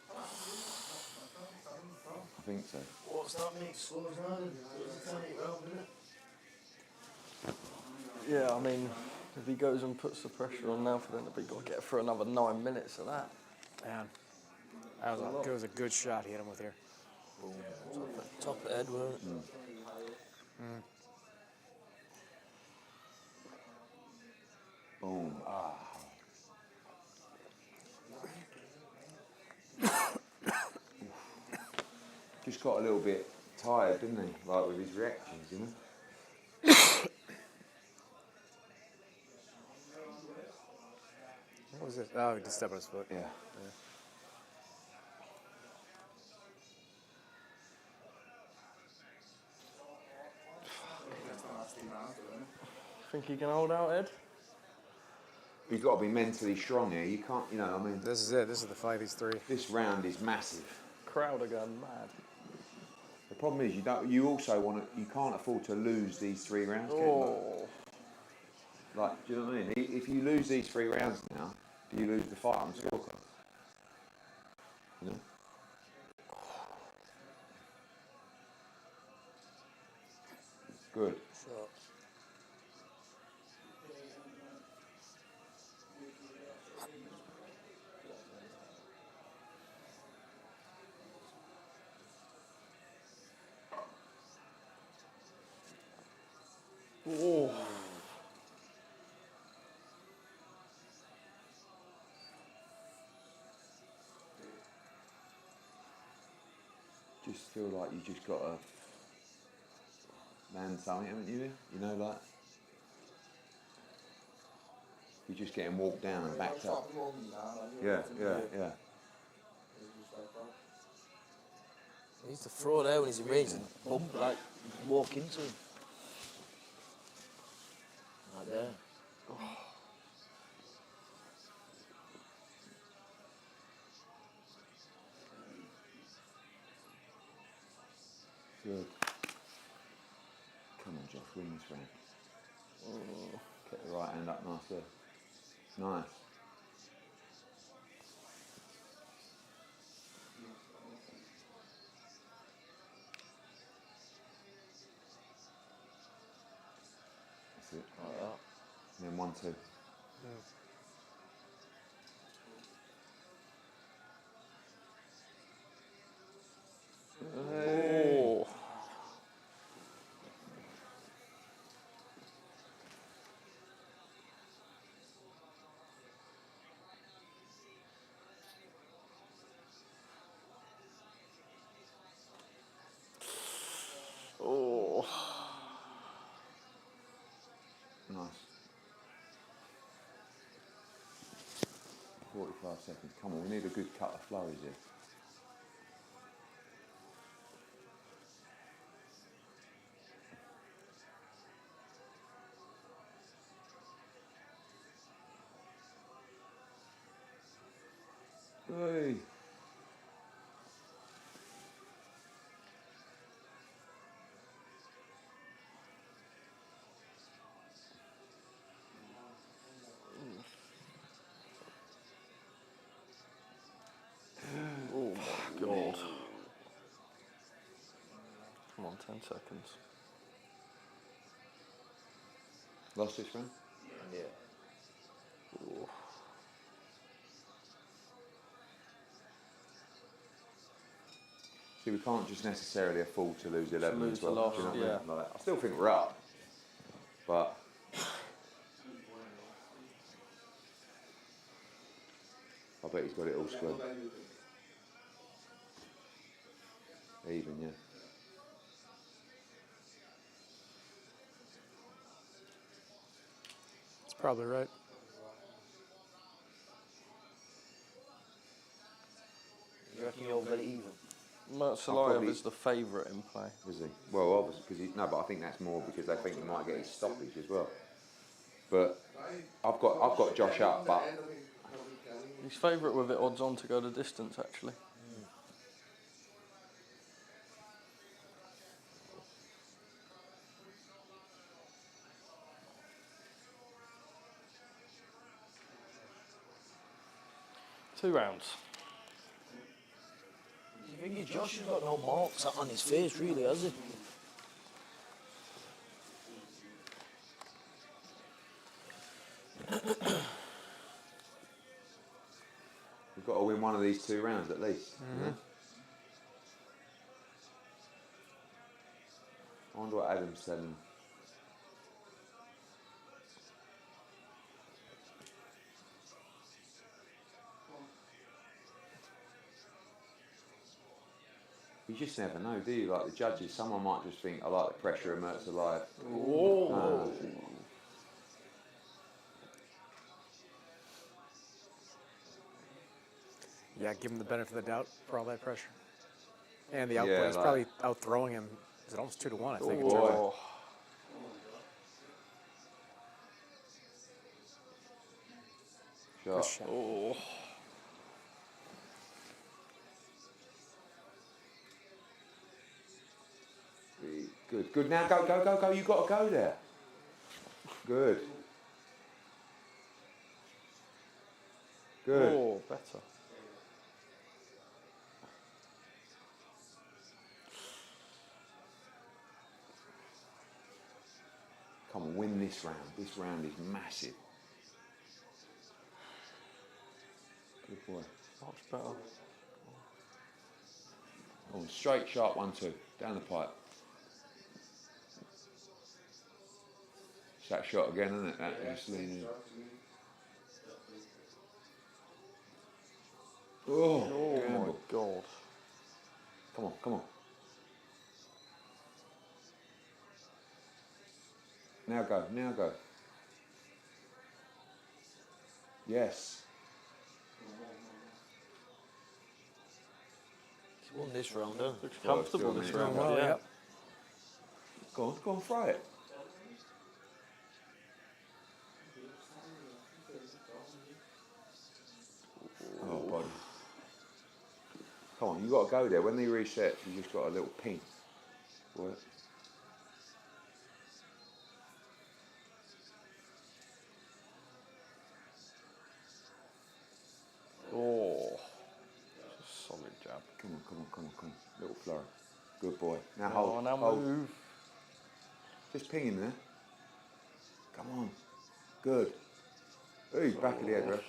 I think so. What's that mean? Slows down. It's a 10-8 round, isn't it? Yeah, I mean, if he goes and puts the pressure on now for them, they've got to get for another 9 minutes of that. Man, that was a good shot he hit him with here. Boom. Top of the head, weren't it? Boom. Ah. just got a little bit tired, didn't he? Like with his reactions, you know. What was it? Oh, he just stepped on his foot. Yeah. That's a nasty round, isn't it? Think he can hold out, Ed? He's got to be mentally strong here. You can't, you know. I mean, This is it. This is the fight. These three. this round is massive. Crowd are going mad. The problem is you also want to. You can't afford to lose these 3 rounds. Can you? Oh. Like, do you know what I mean? If you lose these 3 rounds now, do you lose the fight on the scorecard? You know. Good. So, Oh. Just feel like you just got to land something, haven't you? You know, like you're just getting walked down and backed up. Yeah. he needs to throw it out when he's in range and bump, like, walk into him. Right there. Good. Come on, Josh, win this round. Get the right hand up nice there. Nice. That's it. Like that. And then 1-2. Oh. Oh. Nice. 45 seconds. Come on, we need a good cut of flurries here. Hey. Oh my god. Come on, 10 seconds. Lost this round? Yeah. Oh. See, we can't just necessarily afford to lose 11 lose as well. the loss, do you know what I yeah. mean? Like, I still think we're up, but I bet he's got it all square. Even, yeah. That's probably right. You reckon you're very even? Murtazaliev probably- is the favourite in play. Is he? Well, obviously, because no, but I think that's more because they think he might get his stoppage as well. But I've got Josh up, but He's favourite with it odds on to go the distance, actually. Two rounds. You think Josh has got no marks on his face, really, has he? we've got to win one of these 2 rounds at least. You know? I wonder what Adam's selling. You just never know, do you? Like the judges, someone might just think, I like the pressure of Murtazaliev. Oh. Yeah, give him the benefit of the doubt for all that pressure. And the outplay Yeah, is like- probably out throwing him. Is it almost 2-1? I think. boy. Good Shot. shot. Oh. Good, good. Now go, go, go, go. You got to go there. Good. Good. Oh, better. Come on, win this round. This round is massive. Good boy. Much better. Come on, straight, sharp 1-2. Down the pipe. It's that shot again, isn't it? That just leaning. Oh, Oh my gamble. God. Come on, come on. Now go, now go. Yes. He's won this round, hasn't he? Looks comfortable still this a minute. round. Well, Yeah. yep. Go on, throw it. Oh, body. Come on, you got to go there. When they reset, you just got a little ping. Work. Oh. Just a solid jab. Come on, come on, come on, come on. Little flurry. Good boy. Now Oh, hold. now hold. move. Just ping him there. Come on. Good. Ooh, back of the head, ref.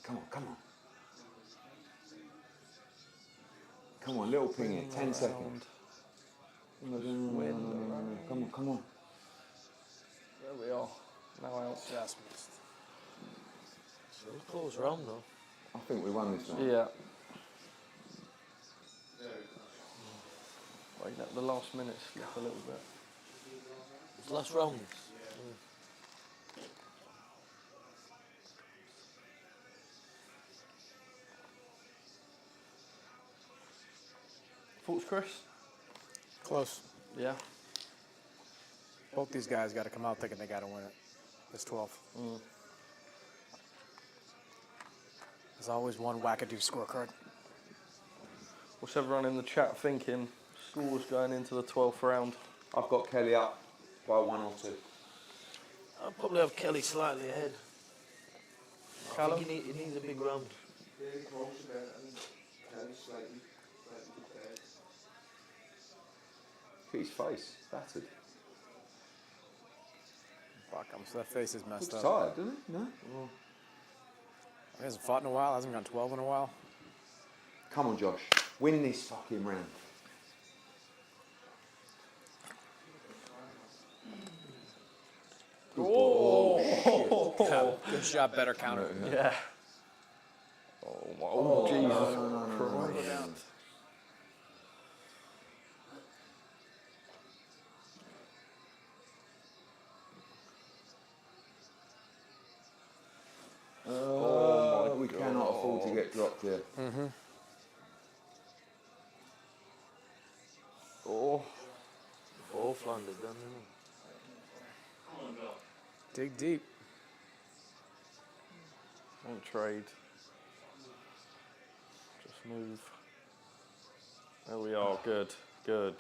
Come on, come on. Come on, little ping it. 10 seconds. Come on, come on. There we are. Now out. Just missed. It was a close round though. I think we won this one. Yeah. Wait, let the last minute slip a little bit. It was last round. Thoughts, Chris? Close. Yeah. Both these guys got to come out thinking they got to win it. It's 12. There's always one wackadoo scorecard. What's everyone in the chat thinking? Scores going into the 12th round. I've got Kelly up by 1 or 2. I'll probably have Kelly slightly ahead. I Callum? think he needs a big round. Very close to that, and Kelly slightly prepared. Look at his face. Battered. Bakhram, so that face is messed Looks up. tired, doesn't he? No? He hasn't fought in a while. Hasn't gone 12 in a while. Come on, Josh. Win this fucking round. Oh! Good shot, better counter. Yeah. Oh my! Oh, Jesus Christ! Oh, we cannot afford to get dropped here. Oh! All Flanders done, isn't Dig deep. Don't trade. Just move. There we are. Good. Good.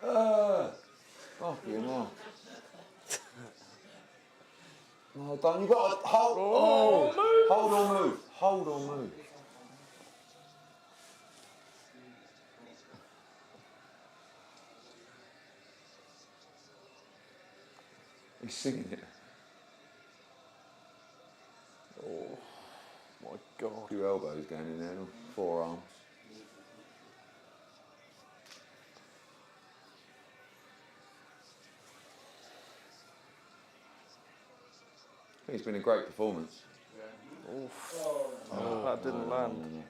Fucking hell. No, don't. You got to hold. Oh, hold or move. Hold or move. He's singing it. Oh my God! 2 elbows going in there, 4 arms. I think it's been a great performance. Oof. That didn't land.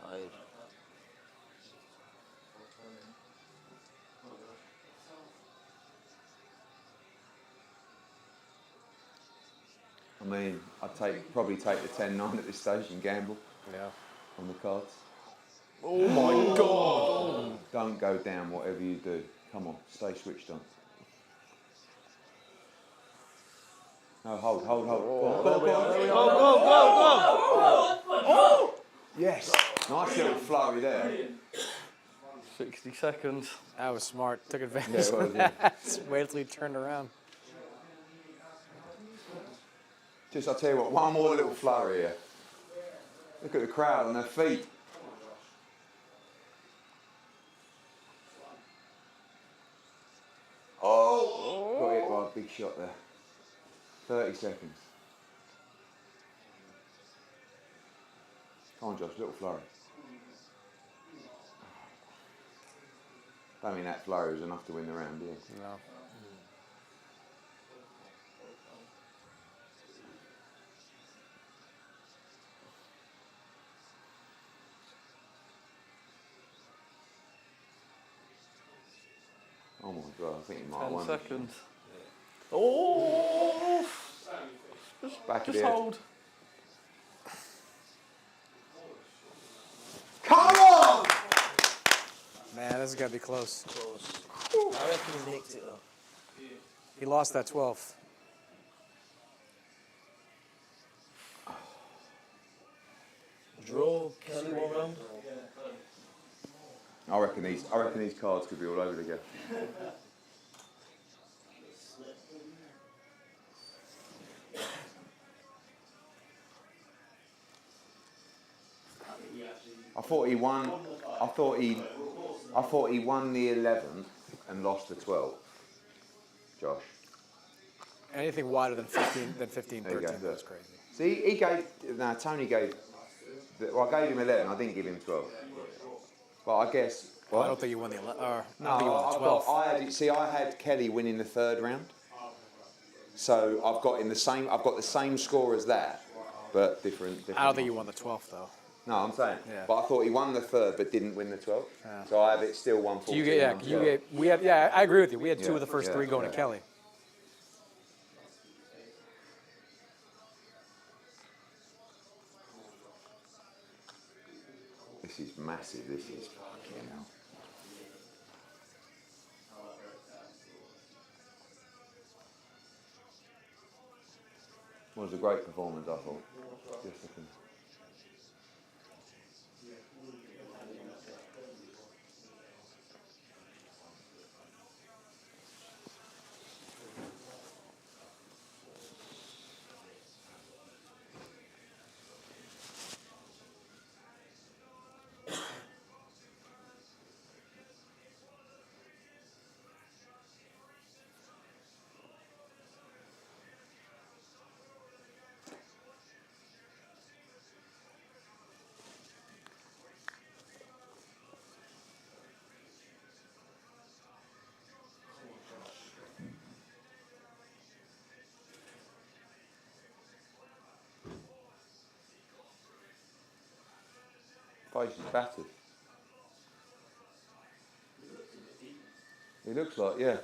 Tired. I mean, I'd probably take the 10-9 at this stage and gamble on the cards. Oh my God! Don't go down whatever you do. Come on, stay switched on. No, hold. Go on. Go! Yes, nice little flurry there. 60 seconds. That was smart. Took advantage Yeah, it was, of that. Waited till he turned around. I'll tell you what, one more little flurry here. Look at the crowd on their feet. Oh! Got hit by a big shot there. 30 seconds. Come on, Josh, little flurry. Don't mean that flurry was enough to win the round, do you? No. Oh my God, I think he might have 10 won. seconds. Oh! Back of Just the head. hold. Come on! Man, this is going to be close. I reckon he nicked it though. He lost that 12th. Draw, Kelly, 1 round. I reckon these cards could be all over the gap. I thought he won. I thought he won the 11th and lost the 12th. Josh. Anything wider than 15, 13, There you go. that's crazy. See, Tony gave. Well, I gave him 11. I didn't give him 12. But I guess. I don't think you won the 11. I No, don't think you won the 12th. I had Kelly winning the 3rd round. So I've got the same score as that, but different. I don't think you won the 12th though. No, I'm saying. Yeah. But I thought he won the 3rd, but didn't win the 12th. Yeah. So I have it still 114. I agree with you. We had 2 Yeah, of the first yeah, 3 going yeah. to Kelly. This is massive. This is fucking hell. It was a great performance, I thought. Just looking. Face is battered. He looks like, yeah.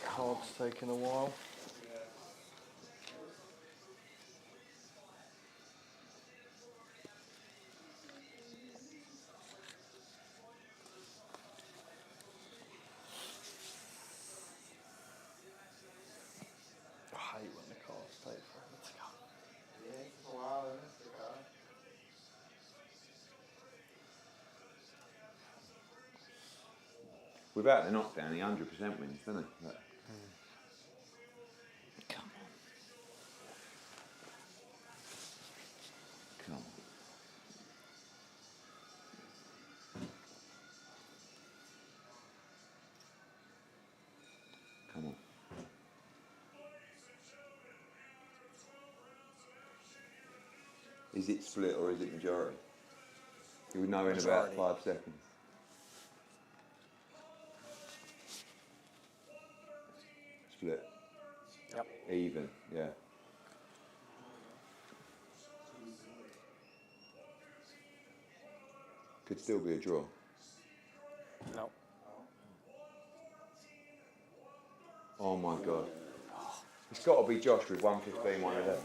Card's taking a while. I hate when the cards take forever to go. Yeah, it's a while, isn't it? The guy. Without the knockdown, he 100% wins, doesn't he? But Come on. come on. Come on. Is it split or is it majority? You would know in about Majority. 5 seconds. Split. Yep. Even, yeah. Could still be a draw. No. Oh my God. It's got to be Josh with 115, 111.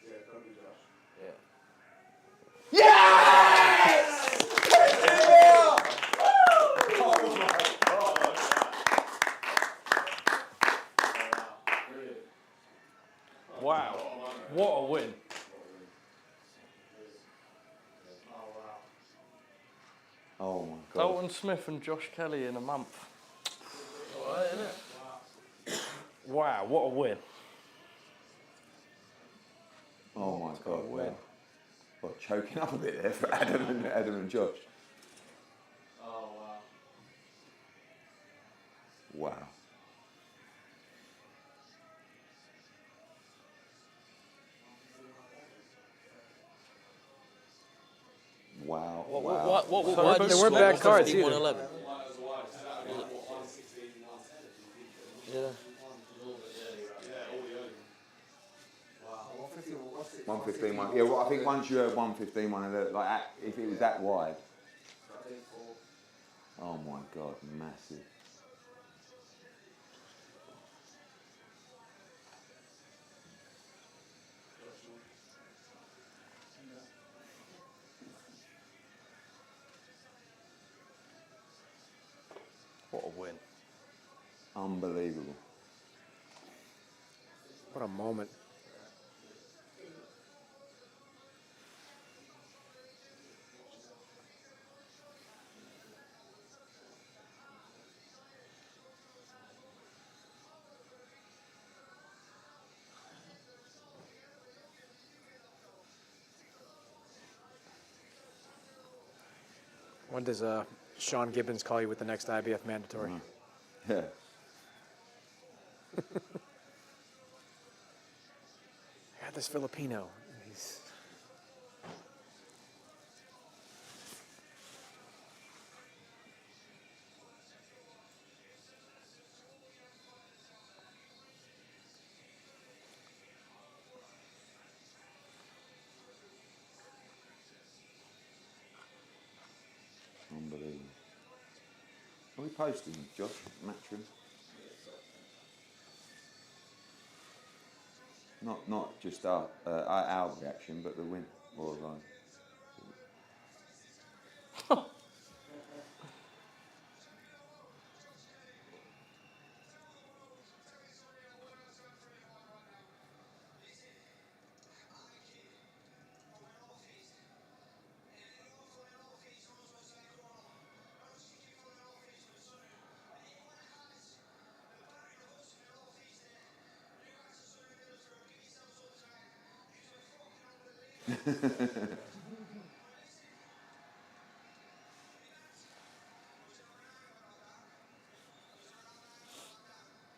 Yeah, it's gonna be Josh. Wow, what a win. Oh my God. Dalton Smith and Josh Kelly in a month. Wow, what a win. Oh my God. Wow. Well, choking up a bit there for Adam and Josh. Oh wow. Wow. Wow. Wow. Why there weren't bad cards either. 111? Yeah. 115, yeah, well, I think once you heard 115, 111, like if it was that wide. Oh my God, massive. What a win. Unbelievable. What a moment. When does Sean Gibbons call you with the next IBF mandatory? Yeah. I got this Filipino. He's... Unbelievable. Are we posting, Josh? Matchroom? Not just our reaction, but the win. Or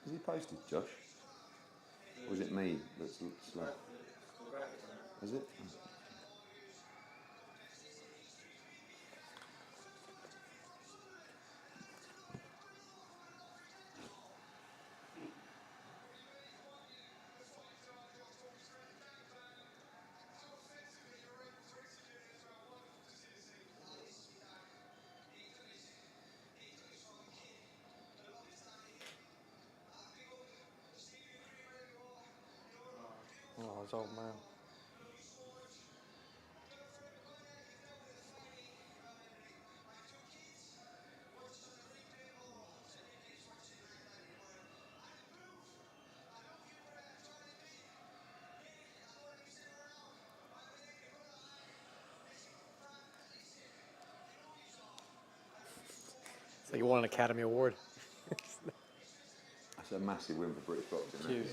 Is he posted, Josh? Or is it me that's slow? Is it? Oh, his old man. It's like you won an Academy Award. That's a massive win for British boxing. Huge.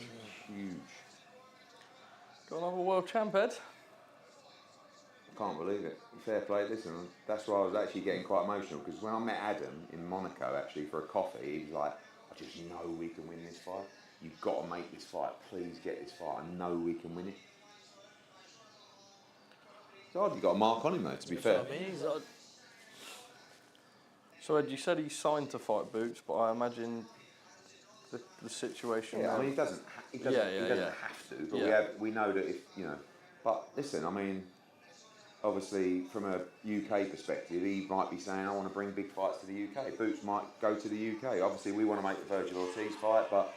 Huge. Got another world champ, Ed? Can't believe it. Fair play. Listen, that's why I was actually getting quite emotional, because when I met Adam in Monaco, actually, for a coffee, he was like, I just know we can win this fight. You've got to make this fight. Please get this fight. I know we can win it. He's hardly got a mark on him, though, to be fair. So, Ed, you said he's signed to fight Boots, but I imagine the situation. Yeah, I mean, he doesn't Yeah. have to, but Yeah. we know that if, you know, but listen, I mean, obviously from a UK perspective, he might be saying, I want to bring big fights to the UK. Boots might go to the UK. Obviously, we want to make the Virgil Ortiz fight, but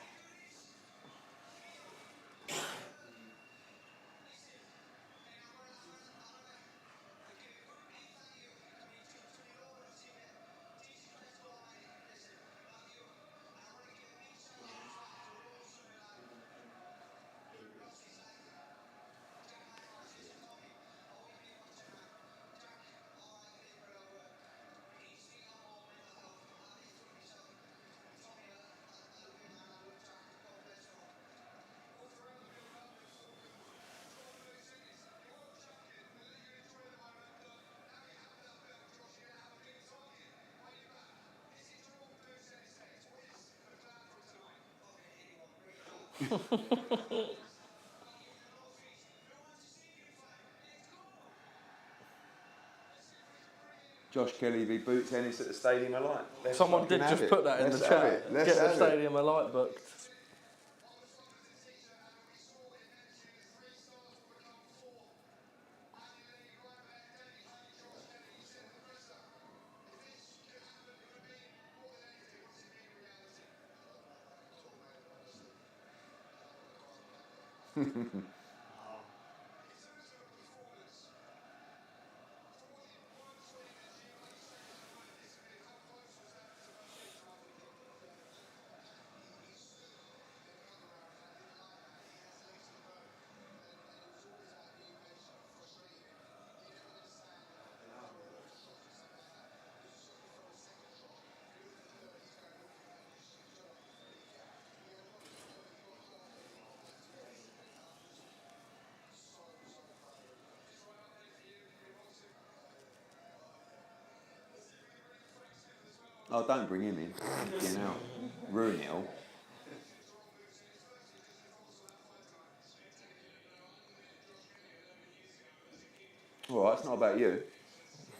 Josh Kelly v Boots Ennis at the Stadium of Light. Let's Someone did fucking just have put it. that in Let's the have chat. it. Let's Get the have it. Stadium of Light booked. Oh, don't bring him in. You know, ruin it all. All right, it's not about you.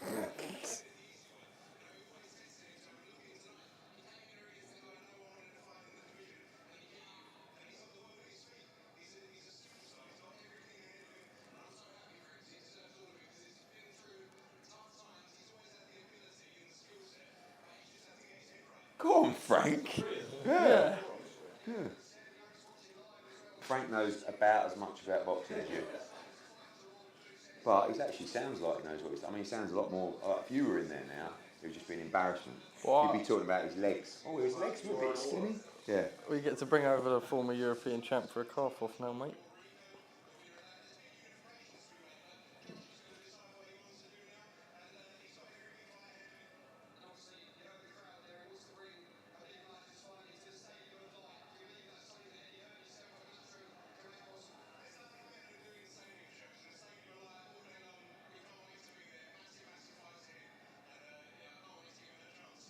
Yeah. Go on, Frank. Yeah. Frank knows about as much about boxing as you. But he actually sounds like he knows what he's done. I mean, he sounds a lot more. If you were in there now, it would just be an embarrassment. What? You'd be talking about his legs. Oh, his legs were a bit skinny. Yeah. We get to bring over the former European champ for a calf off now, mate.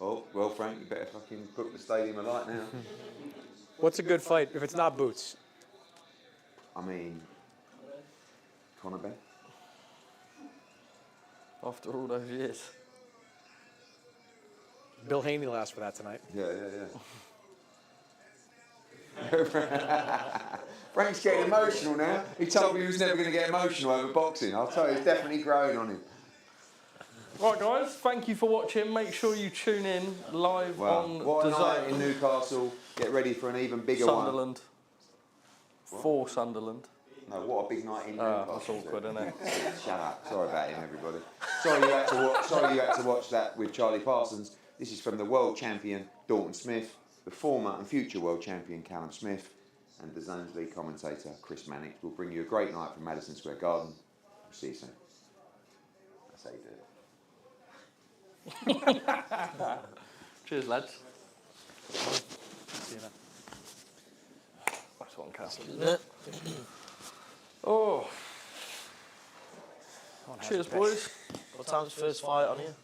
Oh, well, Frank, you better fucking book the Stadium of Light now. What's a good fight if it's not Boots? I mean, Conor Ben. After all those years. Bill Haney will ask for that tonight. Yeah. Frank's getting emotional now. He told me he was never going to get emotional over boxing. I'll tell you, it's definitely growing on him. Right, guys, thank you for watching. Make sure you tune in live on what a night DAZN. in Newcastle. Get ready for an even bigger Sunderland. For Sunderland. one. No, what a big night in Newcastle. That's awkward, isn't it? Shut up. Sorry about him, everybody. Sorry you had to watch that with Charlie Parsons. This is from the world champion Dalton Smith, the former and future world champion Callum Smith, and the DAZN's lead commentator Chris Mannix. We'll bring you a great night from Madison Square Garden. We'll see you soon. That's how you do it. Cheers, lads. See you then. That's one castle. Oh. Cheers, boys. What time's first fight on here?